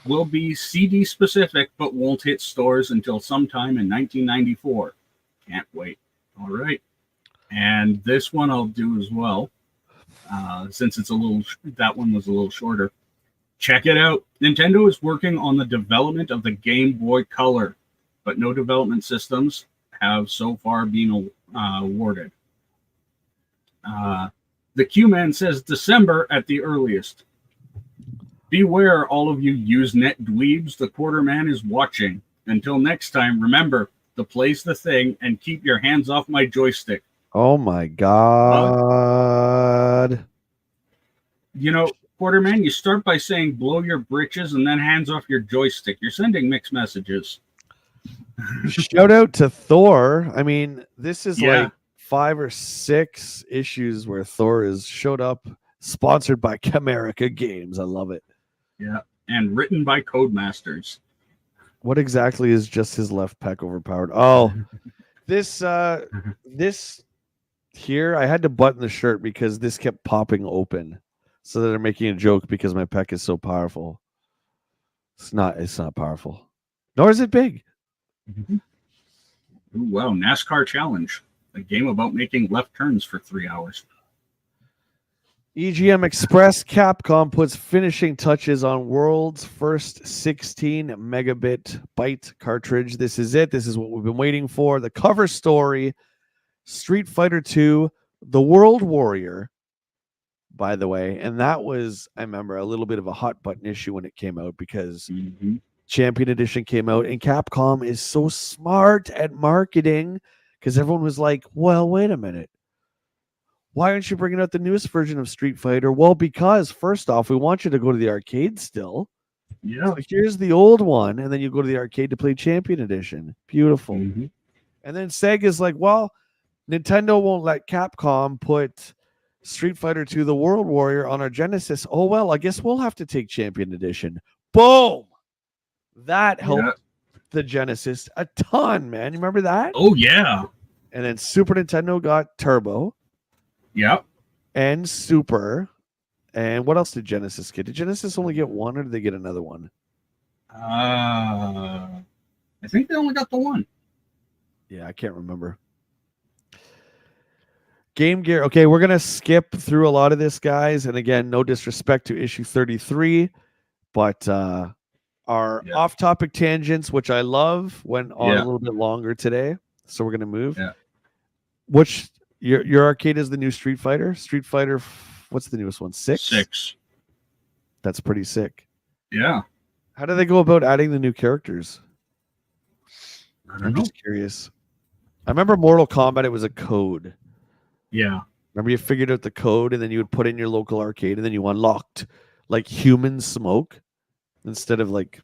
will be CD specific but won't hit stores until sometime in 1994. Can't wait. All right. And this one I'll do as well, since it's that one was a little shorter. Check it out. Nintendo is working on the development of the Game Boy Color, but no development systems have so far been awarded. The Q-Man says December at the earliest. Beware, all of you Usenet dweebs. The Quarterman is watching. Until next time, remember to place the thing and keep your hands off my joystick. Oh my god. You know, Quarterman, you start by saying blow your britches and then hands off your joystick. You're sending mixed messages. Shout out to Thor. I mean, this is like 5 or 6 issues where Thor has showed up Sponsored by Camerica Games. I love it. Yeah, and written by Codemasters. What exactly is just his left pec overpowered? Oh, this here, I had to button the shirt because this kept popping open. So they're making a joke because my pec is so powerful. It's not powerful. Nor is it big. Ooh, wow, NASCAR Challenge. A game about making left turns for 3 hours. EGM Express Capcom puts finishing touches on world's first 16 megabit byte cartridge. This is it. This is what we've been waiting for. The cover story, Street Fighter 2, The World Warrior, by the way. And that was, I remember, a little bit of a hot button issue when it came out because Champion Edition came out, and Capcom is so smart at marketing because everyone was like, well, wait a minute. Why aren't you bringing out the newest version of Street Fighter? Well, because first off, we want you to go to the arcade still. Yeah. So here's the old one, and then you go to the arcade to play Champion Edition. Beautiful. Mm-hmm. And then Sega's like, well, Nintendo won't let Capcom put Street Fighter 2 The World Warrior on our Genesis. Oh, well, I guess we'll have to take Champion Edition. Boom! That helped the Genesis a ton, man. You remember that? Oh, yeah. And then Super Nintendo got Turbo. Yep. And Super. And what else did Genesis get? Did Genesis only get one, or did they get another one? I think they only got the one. Yeah, I can't remember. Game Gear. Okay, we're going to skip through a lot of this, guys. And again, no disrespect to issue 33, but our off-topic tangents, which I love, went on a little bit longer today. So we're going to move. Yeah. Which... Your arcade is the new Street Fighter? Street Fighter, what's the newest one? 6? 6. That's pretty sick. Yeah. How do they go about adding the new characters? I'm just curious. I remember Mortal Kombat, it was a code. Yeah. Remember you figured out the code, and then you would put in your local arcade, and then you unlocked like Human Smoke instead of like,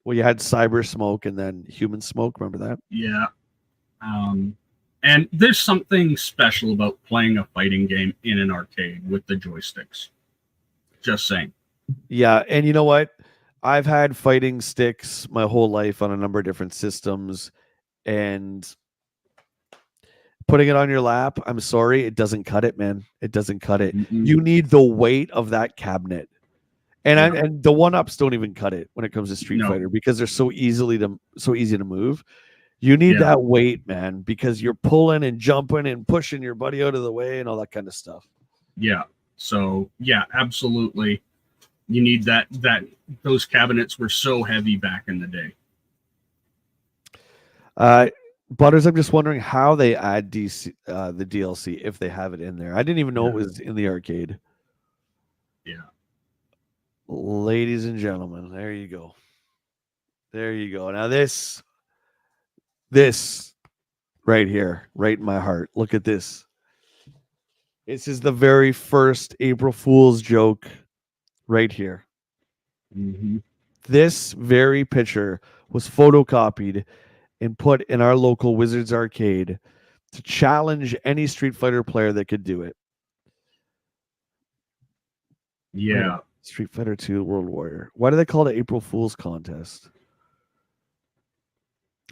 well, you had Cyber Smoke and then Human Smoke. Remember that? Yeah. And there's something special about playing a fighting game in an arcade with the joysticks. Just saying. Yeah, and you know what? I've had fighting sticks my whole life on a number of different systems, and putting it on your lap, I'm sorry, it doesn't cut it, man. It doesn't cut it. Mm-mm. You need the weight of that cabinet. And the one-ups don't even cut it when it comes to Street Fighter because they're so easy to move. You need that weight, man, because you're pulling and jumping and pushing your buddy out of the way and all that kind of stuff. Yeah. So, yeah, absolutely. You need that those cabinets were so heavy back in the day. Butters, I'm just wondering how they add the DLC if they have it in there. I didn't even know it was in the arcade. Yeah. Ladies and gentlemen, there you go. There you go. Now this right here, right in my heart. Look at this. This is the very first April Fool's joke right here. Mm-hmm. This very picture was photocopied and put in our local Wizards arcade to challenge any Street Fighter player that could do it. Yeah. Street Fighter 2 World Warrior. Why do they call it April Fool's contest?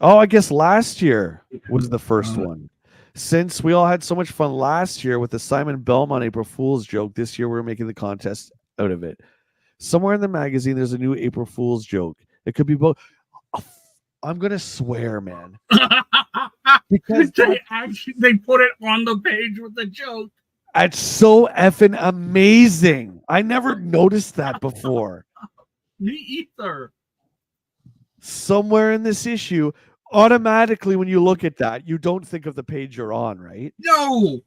Oh, I guess last year was the first one. Since we all had so much fun last year with the Simon Belmont April Fool's joke, this year we're making the contest out of it. Somewhere in the magazine, there's a new April Fool's joke. It could be both. I'm going to swear, man. Because they put it on the page with the joke. It's so effing amazing. I never noticed that before. Me either. Somewhere in this issue, automatically when you look at that, you don't think of the page you're on, right? No.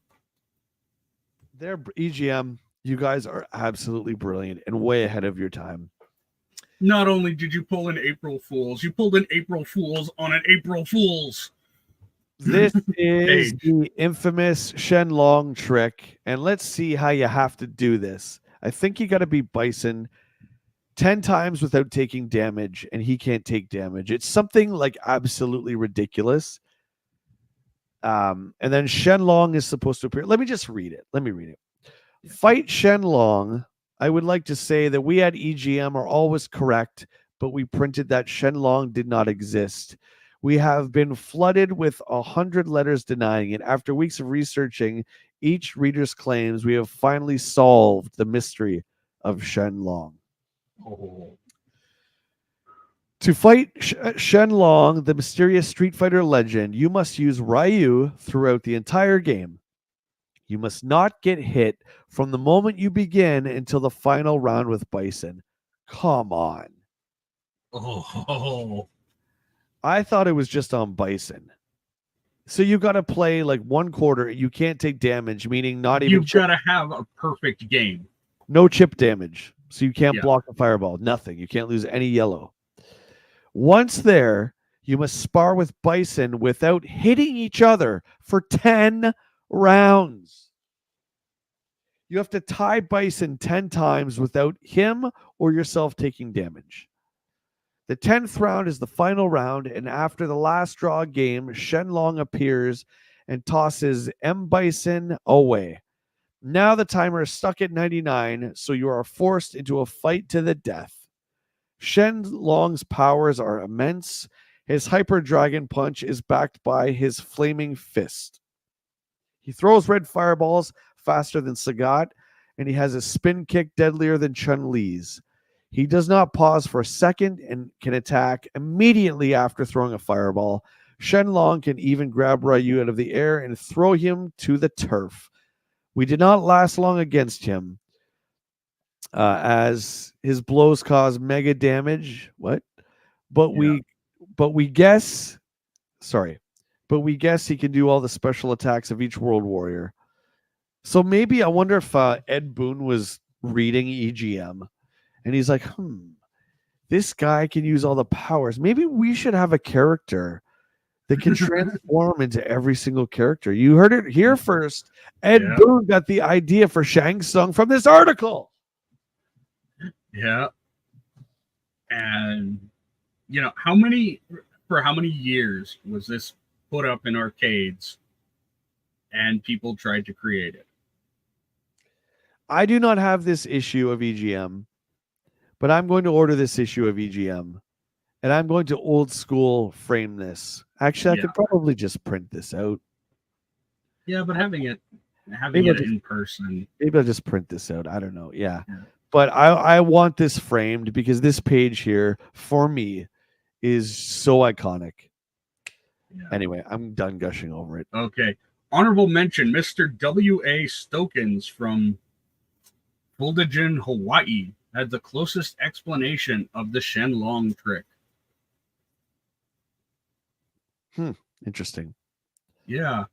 They're EGM. You guys are absolutely brilliant and way ahead of your time. Not only did you pull an April Fool's, you pulled an April Fool's on an April Fool's. This is the infamous Shenlong trick, and let's see how you have to do this. I think you got to beat Bison 10 times without taking damage, and he can't take damage. It's something like absolutely ridiculous. And then Shenlong is supposed to appear. Let me just read it. Let me read it. Fight Shenlong. I would like to say that we at EGM are always correct, but we printed that Shenlong did not exist. We have been flooded with 100 letters denying it. After weeks of researching each reader's claims, we have finally solved the mystery of Shenlong. Oh. To fight Shenlong, the mysterious Street Fighter legend, you must use Ryu throughout the entire game. You must not get hit from the moment you begin until the final round with Bison. Come on. Oh. I thought it was just on Bison. So you got to play like one quarter. You can't take damage, meaning not even. You've got to have a perfect game. No chip damage. So you can't Yeah. block a fireball. Nothing. You can't lose any yellow. Once there, you must spar with Bison without hitting each other for 10 rounds. You have to tie Bison 10 times without him or yourself taking damage. The 10th round is the final round, and after the last draw game, Shenlong appears and tosses M. Bison away. Now the timer is stuck at 99, so you are forced into a fight to the death. Shenlong's powers are immense. His Hyper Dragon Punch is backed by his Flaming Fist. He throws red fireballs faster than Sagat, and he has a spin kick deadlier than Chun-Li's. He does not pause for a second and can attack immediately after throwing a fireball. Shenlong can even grab Ryu out of the air and throw him to the turf. We did not last long against him, as his blows cause mega damage. What? But we guess he can do all the special attacks of each World Warrior. So maybe I wonder if Ed Boon was reading EGM and he's like, this guy can use all the powers. Maybe we should have a character that can transform into every single character. You heard it here first. Ed Boon got the idea for Shang Tsung from this article. Yeah. And, how many years was this put up in arcades and people tried to create it? I do not have this issue of EGM, but I'm going to order this issue of EGM, and I'm going to old school frame this. Actually, I could probably just print this out. Yeah, but having it in person. Maybe I'll just print this out. I don't know. Yeah. But I want this framed because this page here, for me, is so iconic. Yeah. Anyway, I'm done gushing over it. Okay. Honorable mention, Mr. W.A. Stokens from Fuldagen, Hawaii, had the closest explanation of the Shenlong trick. Interesting. Yeah.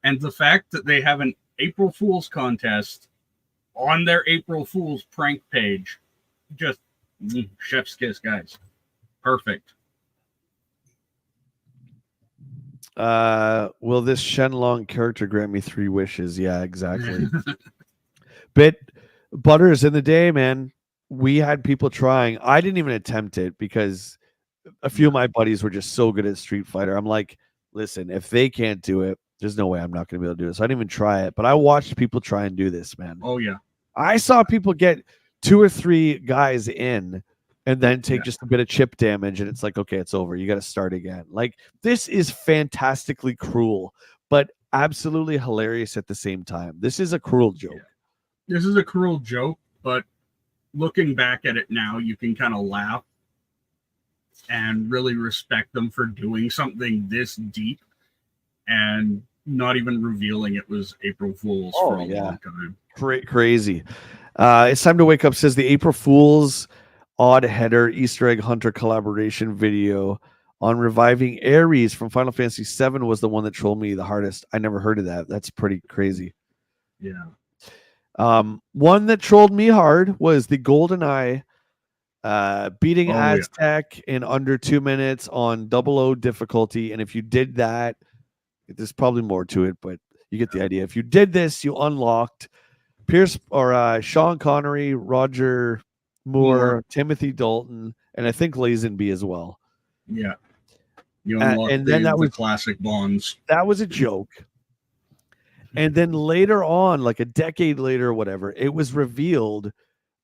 And the fact that they have an April Fool's contest on their April Fool's prank page, just chef's kiss, guys. Perfect. Will this Shenlong character grant me 3 wishes? Yeah, exactly. But Butters, in the day, man, we had people trying. I didn't even attempt it because a few of my buddies were just so good at Street Fighter. I'm like, listen, if they can't do it, there's no way I'm not going to be able to do it. So I didn't even try it. But I watched people try and do this, man. Oh, yeah. I saw people get 2 or 3 guys in and then take just a bit of chip damage, and it's like, okay, it's over. You got to start again. Like, this is fantastically cruel, but absolutely hilarious at the same time. This is a cruel joke. Yeah. This is a cruel joke, but looking back at it now, you can kind of laugh and really respect them for doing something this deep and not even revealing it was April Fool's for a long time. Crazy. It's Time to Wake Up says the April Fool's odd header Easter egg hunter collaboration video on reviving Ares from Final Fantasy VII was the one that trolled me the hardest. I never heard of that. That's pretty crazy. Yeah. One that trolled me hard was the GoldenEye beating Aztec in under 2 minutes on 00 difficulty. And if you did that, there's probably more to it, but you get the idea. If you did this, you unlocked Sean Connery, Roger Moore, Timothy Dalton, and I think Lazenby as well. Yeah. You unlocked and then that was classic bonds. That was a joke. And then later on, like a decade later or whatever, it was revealed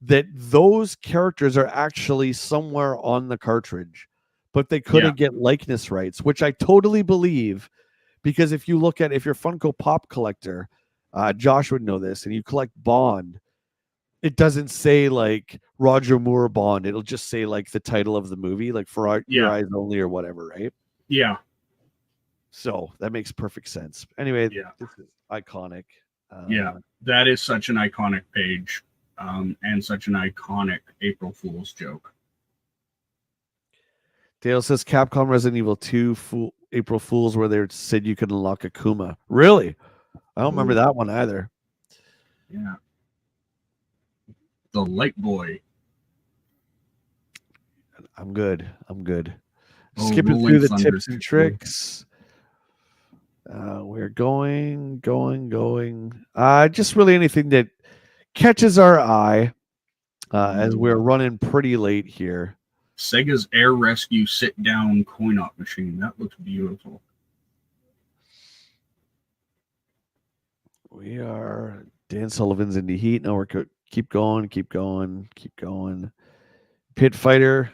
that those characters are actually somewhere on the cartridge, but they couldn't get likeness rights, which I totally believe, because if you're a Funko Pop collector, Josh would know this, and you collect Bond, it doesn't say like Roger Moore Bond. It'll just say like the title of the movie, like For Your Eyes Only or whatever, right? Yeah. So that makes perfect sense. Anyway, this is iconic. That is such an iconic page, and such an iconic April Fool's joke. Dale says Capcom Resident Evil 2 April Fools where they said you could unlock Akuma. Really? I don't remember that one either. Yeah. The Light Boy. I'm good. Rolling Skipping through the Thunder tips and tricks. We're going. Just really anything that catches our eye as we're running pretty late here. Sega's Air Rescue sit-down coin-op machine. That looks beautiful. We are Dan Sullivan's in the heat. No, we're keep going. Pit Fighter.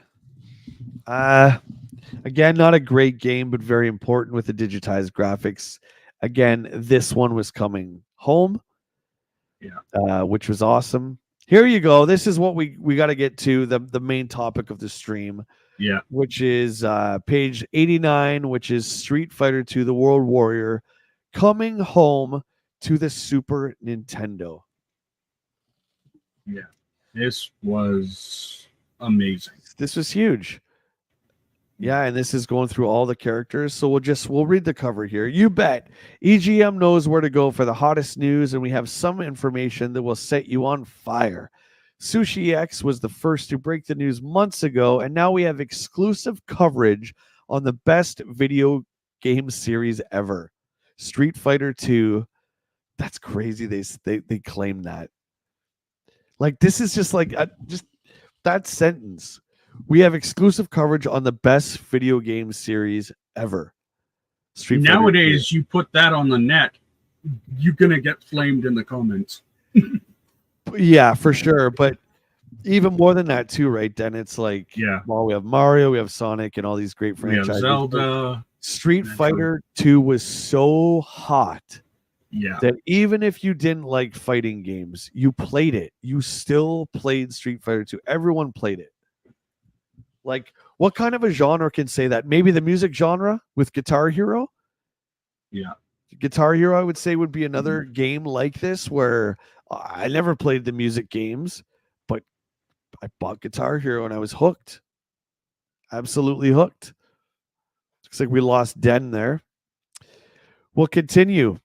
Again, not a great game, but very important with the digitized graphics. Again, this one was coming home, which was awesome. Here you go. This is what we got to get to, the main topic of the stream, which is page 89, which is Street Fighter II, the World Warrior, coming home to the Super Nintendo. Yeah, this was amazing. This was huge. Yeah, and this is going through all the characters. So we'll read the cover here. You bet. EGM knows where to go for the hottest news, and we have some information that will set you on fire. Sushi X was the first to break the news months ago, and now we have exclusive coverage on the best video game series ever, Street Fighter II. That's crazy. They claim that. Like, this is just like just that sentence. We have exclusive coverage on the best video game series ever. Nowadays, you put that on the net, you're gonna get flamed in the comments. Yeah, for sure. But even more than that, too, right? Then it's like, well, we have Mario, we have Sonic, and all these great franchises. We have Zelda. Street Fighter 2 was so hot. Yeah. That even if you didn't like fighting games, you played it. You still played Street Fighter 2. Everyone played it. Like, what kind of a genre can say that? Maybe the music genre with Guitar Hero? Yeah. Guitar Hero, I would say, would be another game like this where I never played the music games, but I bought Guitar Hero and I was hooked. Absolutely hooked. Looks like we lost Den there. We'll continue.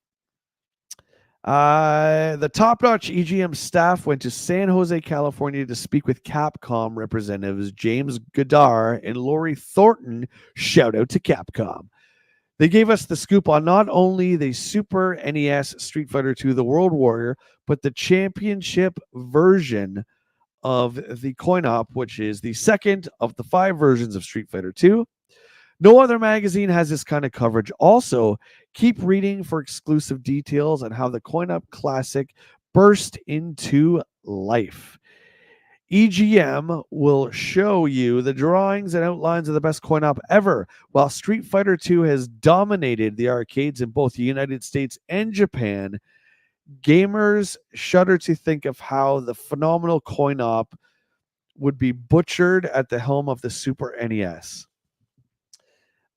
The top-notch EGM staff went to San Jose, California to speak with Capcom representatives James Goddard and Lori Thornton. Shout out to Capcom. They gave us the scoop on not only the Super NES Street Fighter II, the World Warrior, but the championship version of the coin-op, which is the second of the 5 versions of Street Fighter II. No other magazine has this kind of coverage. Also, keep reading for exclusive details on how the coin-op classic burst into life. EGM will show you the drawings and outlines of the best coin-op ever. While Street Fighter II has dominated the arcades in both the United States and Japan, gamers shudder to think of how the phenomenal coin-op would be butchered at the helm of the Super NES.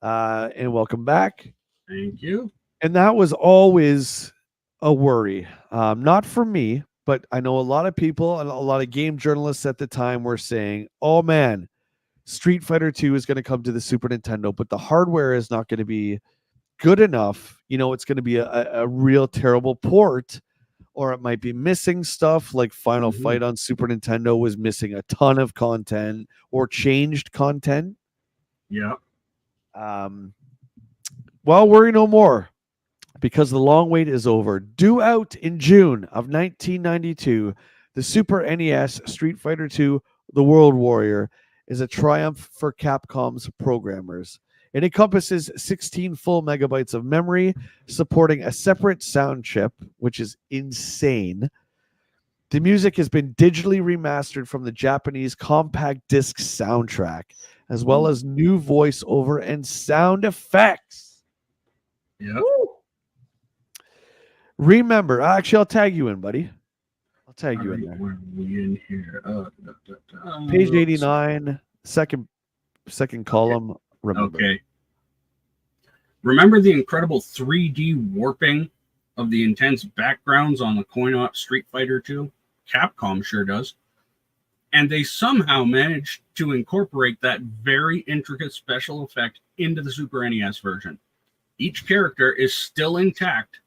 And welcome back. Thank you. And that was always a worry. Not for me, but I know a lot of people and a lot of game journalists at the time were saying, oh man, Street Fighter 2 is going to come to the Super Nintendo, but the hardware is not going to be good enough. You know, it's going to be a real terrible port, or it might be missing stuff like Final Fight on Super Nintendo was missing a ton of content or changed content. Yeah. Well, worry no more, because the long wait is over. Due out in June of 1992, the Super NES Street Fighter II, the World Warrior, is a triumph for Capcom's programmers. It encompasses 16 full megabytes of memory, supporting a separate sound chip, which is insane. The music has been digitally remastered from the Japanese compact disc soundtrack, as well as new voiceover and sound effects. Yep. Woo! Remember, actually, I'll tag you in, buddy. I'll tag you in there. Where are we in here? Page 89, second column. Remember. Okay. Remember the incredible 3D warping of the intense backgrounds on the coin-op Street Fighter 2? Capcom sure does. And they somehow managed to incorporate that very intricate special effect into the Super NES version. Each character is still intact,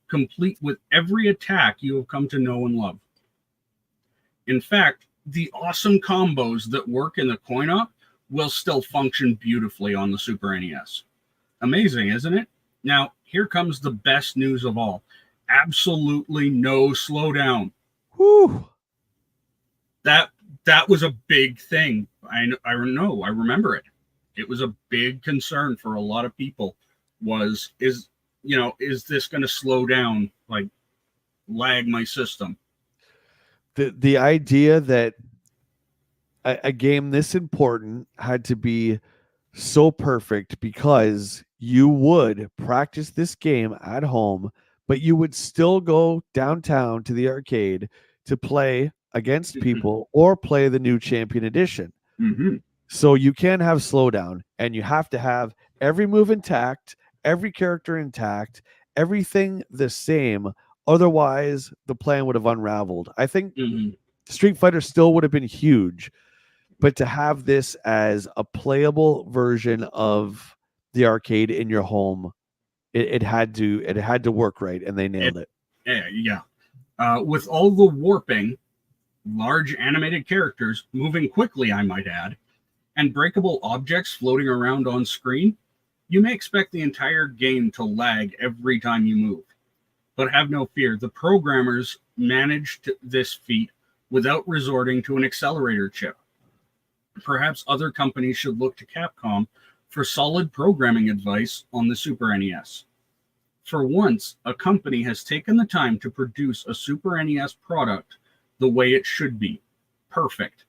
complete with every attack you have come to know and love. In fact, the awesome combos that work in the coin-op will still function beautifully on the Super NES. Amazing, isn't it? Now, here comes the best news of all. Absolutely no slowdown. Whew. That was a big thing. I know. I remember it. It was a big concern for a lot of people. Is this going to slow down, like lag my system? The idea that a game this important had to be so perfect, because you would practice this game at home, but you would still go downtown to the arcade to play against people or play the new Champion Edition. Mm-hmm. So you can't have slowdown, and you have to have every move intact, every character intact, everything the same. Otherwise, the plan would have unraveled. I think Street Fighter still would have been huge, but to have this as a playable version of the arcade in your home, it had to work right, and they nailed it. Yeah. With all the warping, large animated characters moving quickly, I might add, and breakable objects floating around on screen, you may expect the entire game to lag every time you move. But have no fear, the programmers managed this feat without resorting to an accelerator chip. Perhaps other companies should look to Capcom for solid programming advice on the Super NES. For once, a company has taken the time to produce a Super NES product the way it should be. Perfect.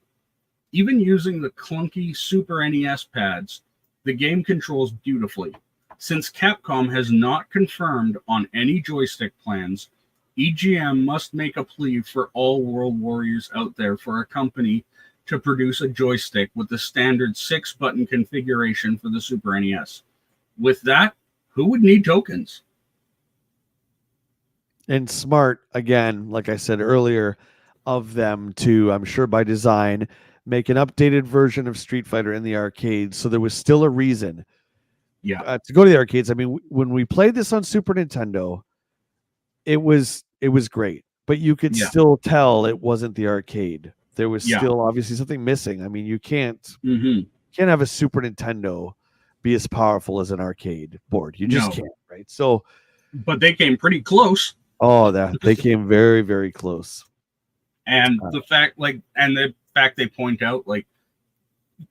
Even using the clunky Super NES pads, the game controls beautifully. Since Capcom has not confirmed on any joystick plans, EGM must make a plea for all World Warriors out there for a company to produce a joystick with the standard 6-button configuration for the Super NES. With that, who would need tokens? And smart, again, like I said earlier, of them to, I'm sure by design, make an updated version of Street Fighter in the arcade, so there was still a reason to go to the arcades. I mean, when we played this on Super Nintendo, it was great, but you could still tell it wasn't the arcade. There was still obviously something missing. I mean, you can't have a Super Nintendo be as powerful as an arcade board. You just can't, right? So, but they came pretty close. Oh, they came very, very close. And the fact they point out, like,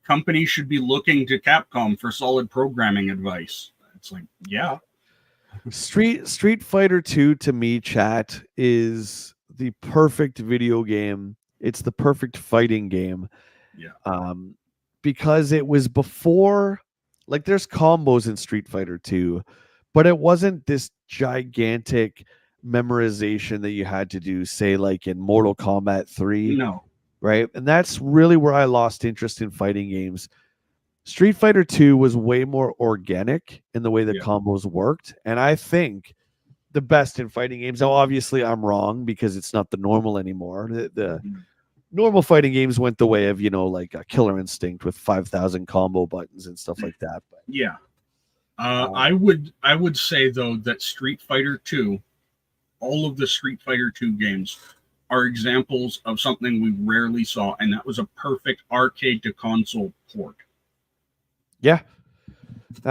companies should be looking to Capcom for solid programming advice. It's like, yeah. Street Fighter 2 to me, chat, is the perfect video game. It's the perfect fighting game. Yeah. Because it was before, like, there's combos in Street Fighter 2, but it wasn't this gigantic memorization that you had to do, say, like in Mortal Kombat 3. No. Right? And that's really where I lost interest in fighting games. Street Fighter 2 was way more organic in the way that combos worked. And I think the best in fighting games. Now, obviously, I'm wrong because it's not the normal anymore. The normal fighting games went the way of, like a Killer Instinct with 5,000 combo buttons and stuff like that. But, I would say, though, that Street Fighter 2, all of the Street Fighter 2 games are examples of something we rarely saw, and that was a perfect arcade to console port. Yeah.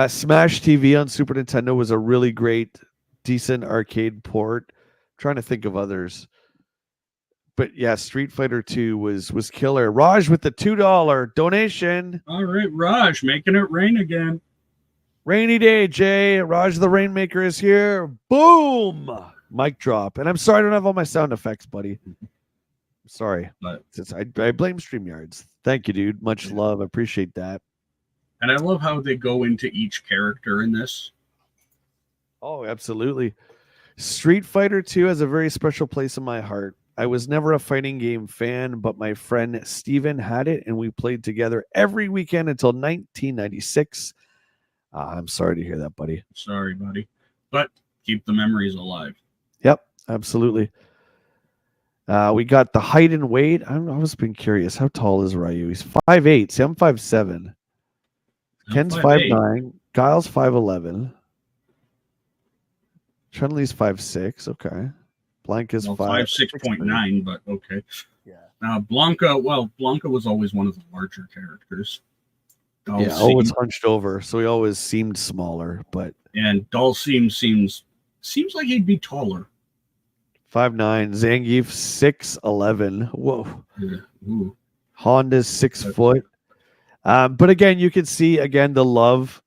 Smash TV on Super Nintendo was a really great, decent arcade port. I'm trying to think of others. But yeah, Street Fighter 2 was killer. Raj with the $2 donation. All right, Raj, making it rain again. Rainy day, Jay. Raj the Rainmaker is here. Boom! Mic drop. And I'm sorry I don't have all my sound effects, buddy. Sorry. But I blame StreamYards. Thank you, dude. Much love. I appreciate that. and I love how they go into each character in this. Oh, absolutely. Street Fighter 2 has a very special place in my heart. I was never a fighting game fan, but my friend Steven had it, and we played together every weekend until 1996. I'm sorry to hear that, buddy. Sorry, buddy. But keep the memories alive. Yep, absolutely. We got the height and weight. I've always been curious. How tall is Ryu? He's 5'8". See, I'm 5'7". Ken's 5'9". Guile's 5'11". Chun-Li's 5'6". Okay. Blanca's 5'6.9", but okay. Yeah. Blanca was always one of the larger characters. Always hunched over, so he always seemed smaller. But Dalsim seems like he'd be taller. 5'9". Zangief 6'11". Whoa. Yeah. Ooh. Honda's 6 foot. But again, you can see the love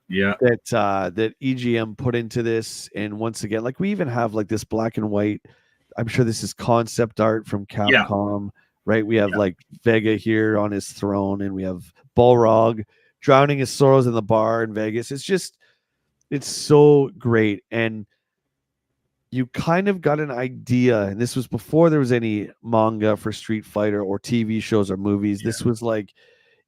that EGM put into this. And once again, like we even have like this black and white. I'm sure this is concept art from Capcom, right? We have like Vega here on his throne, and we have Balrog drowning his sorrows in the bar in Vegas. It's so great. And you kind of got an idea, and this was before there was any manga for Street Fighter or TV shows or movies. Yeah. This was like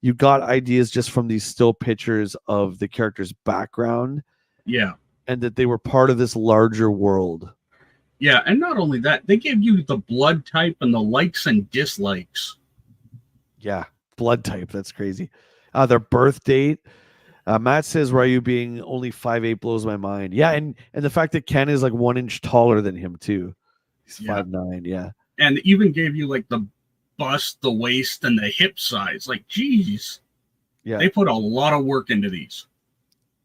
you got ideas just from these still pictures of the character's background. Yeah. And that they were part of this larger world. Yeah, and not only that, they gave you the blood type and the likes and dislikes. Yeah, blood type. That's crazy. Their birth date. Matt says Ryu being only 5'8" blows my mind. Yeah, and the fact that Ken is like 1 inch taller than him too. He's 5'9". Yeah, and even gave you like the bust, the waist, and the hip size. Like, geez, yeah, they put a lot of work into these.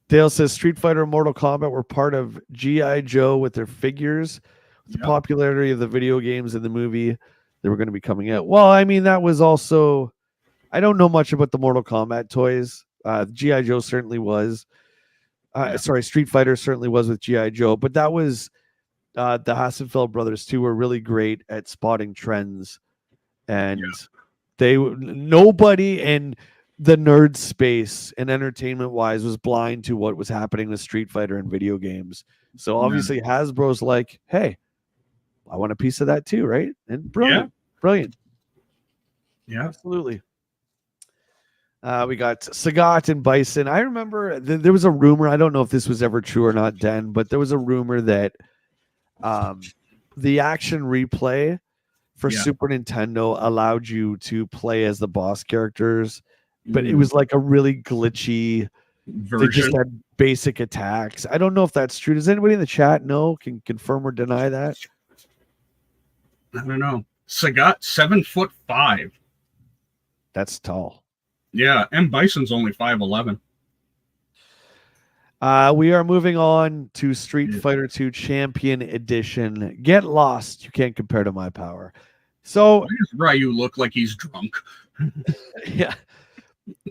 Dale says Street Fighter and Mortal Kombat were part of G.I. Joe with their figures. With the popularity of the video games and the movie, they were going to be coming out. Well, I mean, that was also. I don't know much about the Mortal Kombat toys. G.I. Joe certainly was. Street Fighter certainly was with G.I. Joe, but that was the Hasselfeld brothers too were really great at spotting trends, and nobody in the nerd space and entertainment wise was blind to what was happening with Street Fighter and video games. So obviously Hasbro's like, hey, I want a piece of that too, right? And brilliant. Yeah, absolutely. We got Sagat and Bison. I remember there was a rumor. I don't know if this was ever true or not, Den, but there was a rumor that the action replay for Super Nintendo allowed you to play as the boss characters, but it was like a really glitchy version. They just had basic attacks. I don't know if that's true. Does anybody in the chat know? Can confirm or deny that? I don't know. Sagat 7'5". That's tall. Yeah, and Bison's only 5'11". We are moving on to Street Fighter 2 Champion Edition. Get lost. You can't compare to my power. So why does Ryu look like he's drunk? Yeah.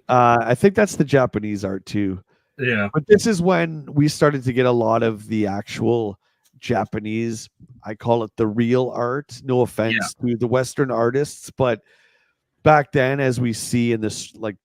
I think that's the Japanese art too. Yeah. But this is when we started to get a lot of the actual Japanese, I call it the real art. No offense to the Western artists, but back then, as we see in this, like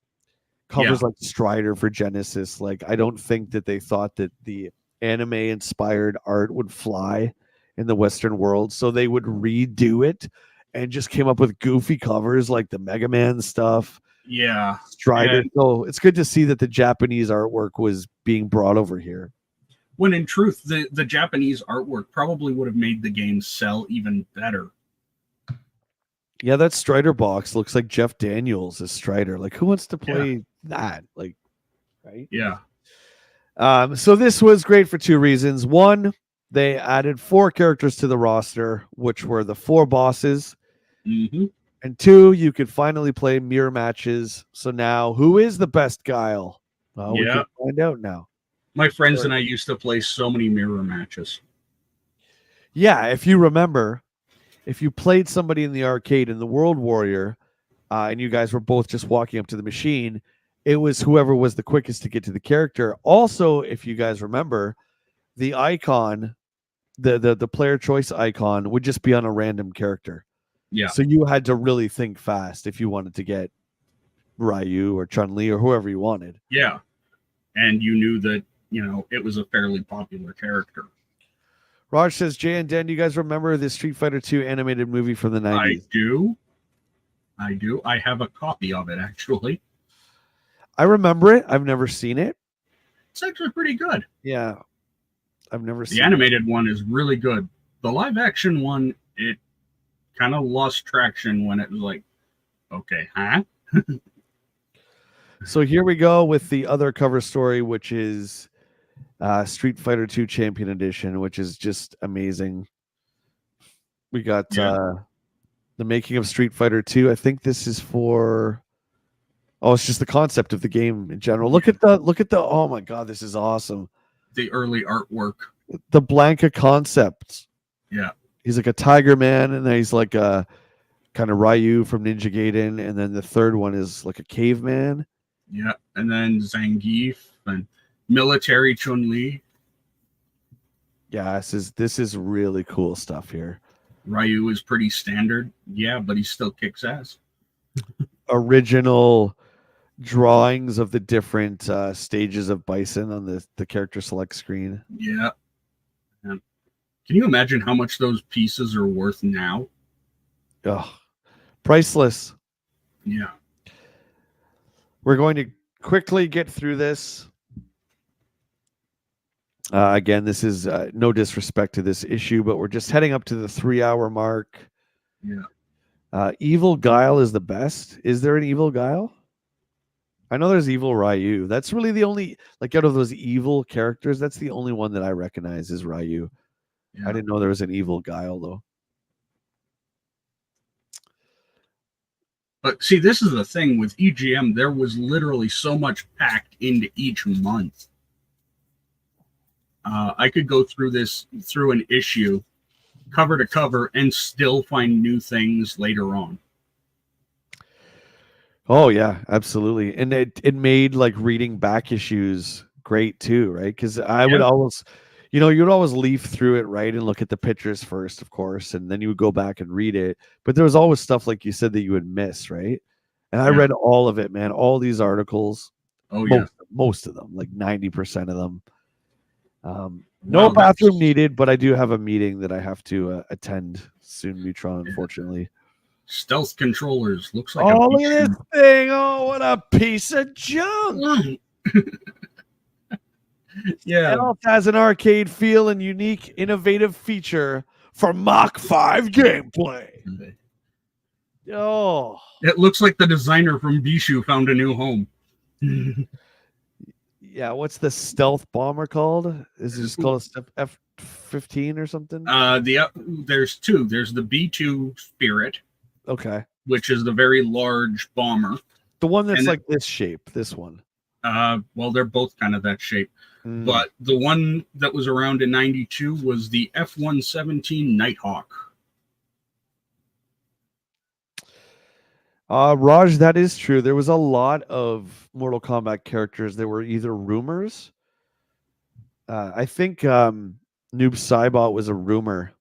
covers like Strider for Genesis, like I don't think that they thought that the anime inspired art would fly in the Western world, so they would redo it and just came up with goofy covers like the Mega Man stuff. Yeah, Strider. So it's good to see that the Japanese artwork was being brought over here. When in truth, the Japanese artwork probably would have made the game sell even better. Yeah, that Strider box looks like Jeff Daniels as Strider. Like, who wants to play that? Like, right? Yeah. So this was great for two reasons. One, they added 4 characters to the roster, which were the 4 bosses. Mm-hmm. And 2, you could finally play mirror matches. So now, who is the best Guile? We can find out now. My friends and I used to play so many mirror matches. Yeah, if you remember, if you played somebody in the arcade in the World Warrior, and you guys were both just walking up to the machine, it was whoever was the quickest to get to the character. Also, if you guys remember, the icon, the player choice icon would just be on a random character. Yeah. So you had to really think fast if you wanted to get Ryu or Chun-Li or whoever you wanted. Yeah. And you knew that, it was a fairly popular character. Raj says, Jay and Dan, do you guys remember the Street Fighter 2 animated movie from the 90s? I do. I have a copy of it, actually. I remember it. I've never seen it. It's actually pretty good. Yeah. I've never seen The animated one is really good. The live action one, it kind of lost traction when it was like, okay, huh? So here we go with the other cover story, which is Street Fighter 2 Champion Edition, which is just amazing. We got the making of Street Fighter 2. I think this is for it's just the concept of the game in general. Look at the oh my god, this is awesome. The early artwork. The Blanca concept. Yeah. He's like a tiger man, and then he's like a kind of Ryu from Ninja Gaiden, and then the third one is like a caveman. Yeah, and then Zangief and military Chun-Li. Yeah, this is really cool stuff here. Ryu is pretty standard, but he still kicks ass. Original drawings of the different stages of Bison on the character select screen. Yeah. And can you imagine how much those pieces are worth now? Ugh, priceless. Yeah. We're going to quickly get through this. Again, this is no disrespect to this issue, but we're just heading up to the 3-hour mark. Yeah. Evil Guile is the best. Is there an Evil Guile? I know there's Evil Ryu. That's really the only, like, out of those evil characters, that's the only one that I recognize is Ryu. Yeah. I didn't know there was an Evil Guile, though. But see, this is the thing with EGM. There was literally so much packed into each month. I could go through an issue, cover to cover, and still find new things later on. Oh yeah, absolutely. And it made like reading back issues great too, right? Because I would always, you'd always leaf through it, right, and look at the pictures first, of course, and then you would go back and read it. But there was always stuff, like you said, that you would miss, right? And I read all of it, man. All these articles. Oh yeah, most of them, like 90% of them. No bathroom needed, but I do have a meeting that I have to attend soon, Neutron, unfortunately. Stealth controllers. Looks like look at this thing. Oh, what a piece of junk. Yeah. Stealth has an arcade feel and unique, innovative feature for Mach 5 gameplay. Oh. It looks like the designer from Bishu found a new home. Yeah, what's the stealth bomber called? Is it just called a F-15 or something? There's two. There's the B-2 Spirit. Okay. Which is the very large bomber. The one that's like this shape, this one. Well, they're both kind of that shape. But the one that was around in 92 was the F-117 Nighthawk. Raj, that is true. There was a lot of Mortal Kombat characters that were either rumors. I think Noob Saibot was a rumor.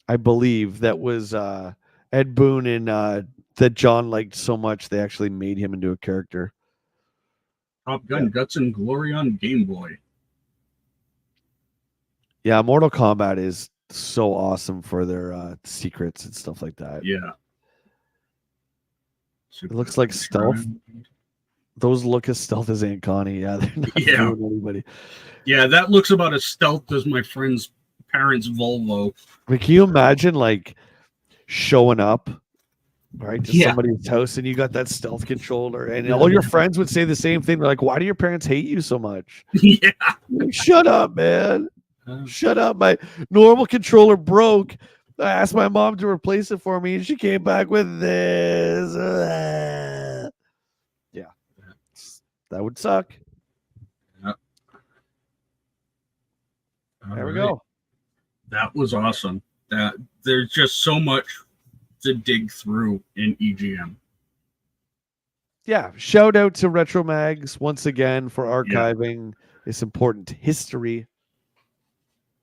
I believe that was Ed Boon and that John liked so much they actually made him into a character. Top Gun Guts and Glory on Game Boy. Yeah, Mortal Kombat is so awesome for their secrets and stuff like that. Yeah. It looks like stealth. Those look as stealth as Aunt Connie. Yeah, they're not doing anybody. Yeah, that looks about as stealth as my friend's parents' Volvo. I mean, can you imagine like showing up right to somebody's house and you got that stealth controller and all your friends would say the same thing? They're like, why do your parents hate you so much? Yeah. Like, shut up, man. Shut up. My normal controller broke. I asked my mom to replace it for me, and she came back with this. Yeah, that would suck. Yep. There we go. That was awesome. There's just so much to dig through in EGM. yeah, shout out to Retro Mags once again for archiving this important history.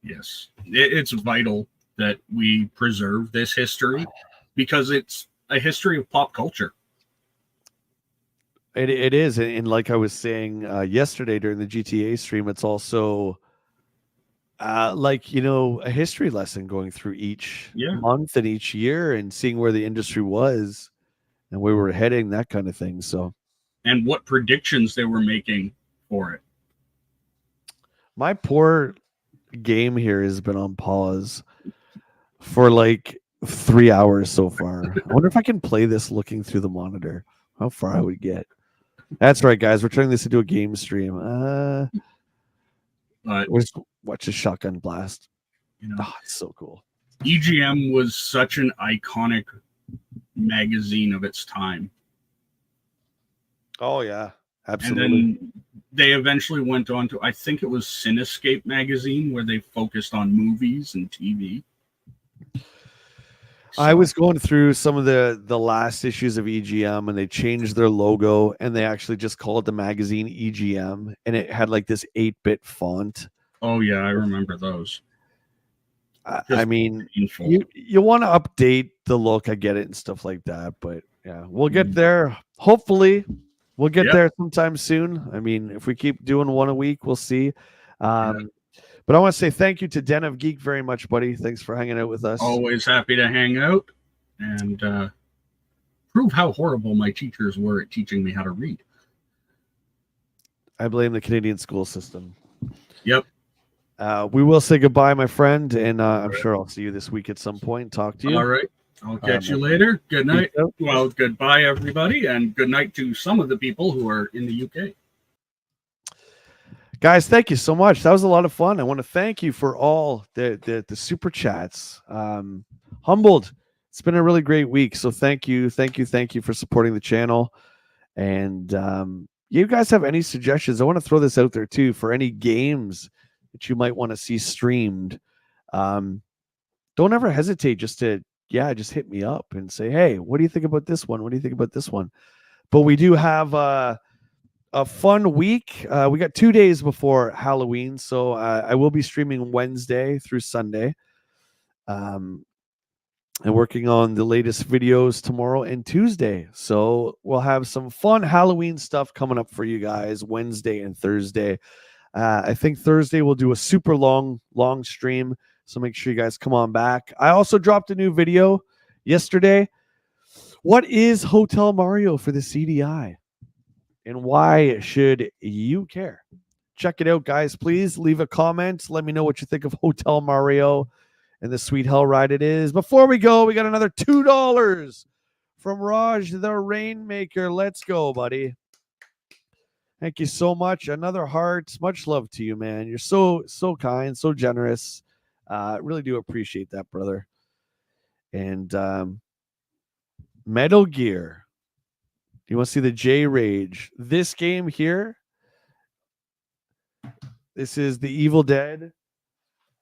Yes, it's vital that we preserve this history because it's a history of pop culture. It is, and like I was saying yesterday during the GTA stream, it's also like a history lesson going through each month and each year and seeing where the industry was and where we're heading, that kind of thing. So, and what predictions they were making for it. My poor game here has been on pause for like 3 hours so far. I wonder if I can play this looking through the monitor, how far I would get. That's right, guys. We're turning this into a game stream. We'll just watch a shotgun blast. It's so cool. EGM was such an iconic magazine of its time. Oh yeah, absolutely. And then they eventually went on to, I think it was Cinescape magazine, where they focused on movies and TV. I was going through some of the last issues of EGM, and they changed their logo, and they actually just called the magazine EGM, and it had like this 8-bit font. Oh yeah, I remember those. I mean, you want to update the look, I get it, and stuff like that, but yeah, we'll get there. Hopefully, we'll get there sometime soon. I mean, if we keep doing one a week, we'll see. But I want to say thank you to Den of Geek very much, buddy. Thanks for hanging out with us. Always happy to hang out and prove how horrible my teachers were at teaching me how to read. I blame the Canadian school system. Yep. We will say goodbye, my friend, and I'm sure I'll see you this week at some point. Talk to you. All right. I'll catch you later. Good night. Well, goodbye, everybody, and good night to some of the people who are in the UK. Guys, thank you so much. That was a lot of fun. I want to thank you for all the super chats. Humbled. It's been a really great week. So thank you for supporting the channel. And you guys have any suggestions? I want to throw this out there too for any games that you might want to see streamed. Don't ever hesitate just to hit me up and say, hey, what do you think about this one? What do you think about this one? But we do have a fun week. We got 2 days before Halloween, so I will be streaming Wednesday through Sunday, and working on the latest videos tomorrow and Tuesday. So we'll have some fun Halloween stuff coming up for you guys Wednesday and Thursday. I think Thursday we'll do a super long stream, so make sure you guys come on back. I also dropped a new video yesterday. What is Hotel Mario for the CDI? And why should you care? Check it out, guys. Please leave a comment. Let me know what you think of Hotel Mario and the sweet hell ride it is. Before we go, we got another $2 from Raj the Rainmaker. Let's go, buddy. Thank you so much. Another heart. Much love to you, man. You're so kind, so generous. Really do appreciate that, brother. And Metal Gear. You want to see the J Rage? This game here, this is the Evil Dead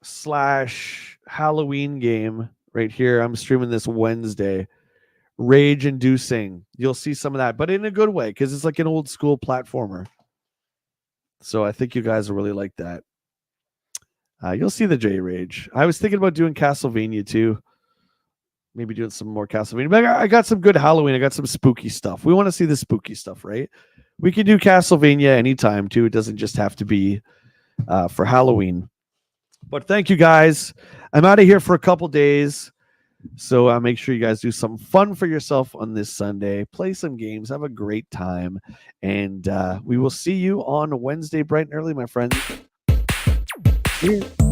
/ Halloween game right here. I'm streaming this Wednesday. Rage inducing. You'll see some of that, but in a good way, because it's like an old school platformer. So I think you guys will really like that. You'll see the J Rage. I was thinking about doing Castlevania too. Maybe doing some more Castlevania. But I got some good Halloween. I got some spooky stuff. We want to see the spooky stuff, right? We can do Castlevania anytime, too. It doesn't just have to be for Halloween. But thank you, guys. I'm out of here for a couple days. So make sure you guys do something fun for yourself on this Sunday. Play some games. Have a great time. And we will see you on Wednesday bright and early, my friends. See you.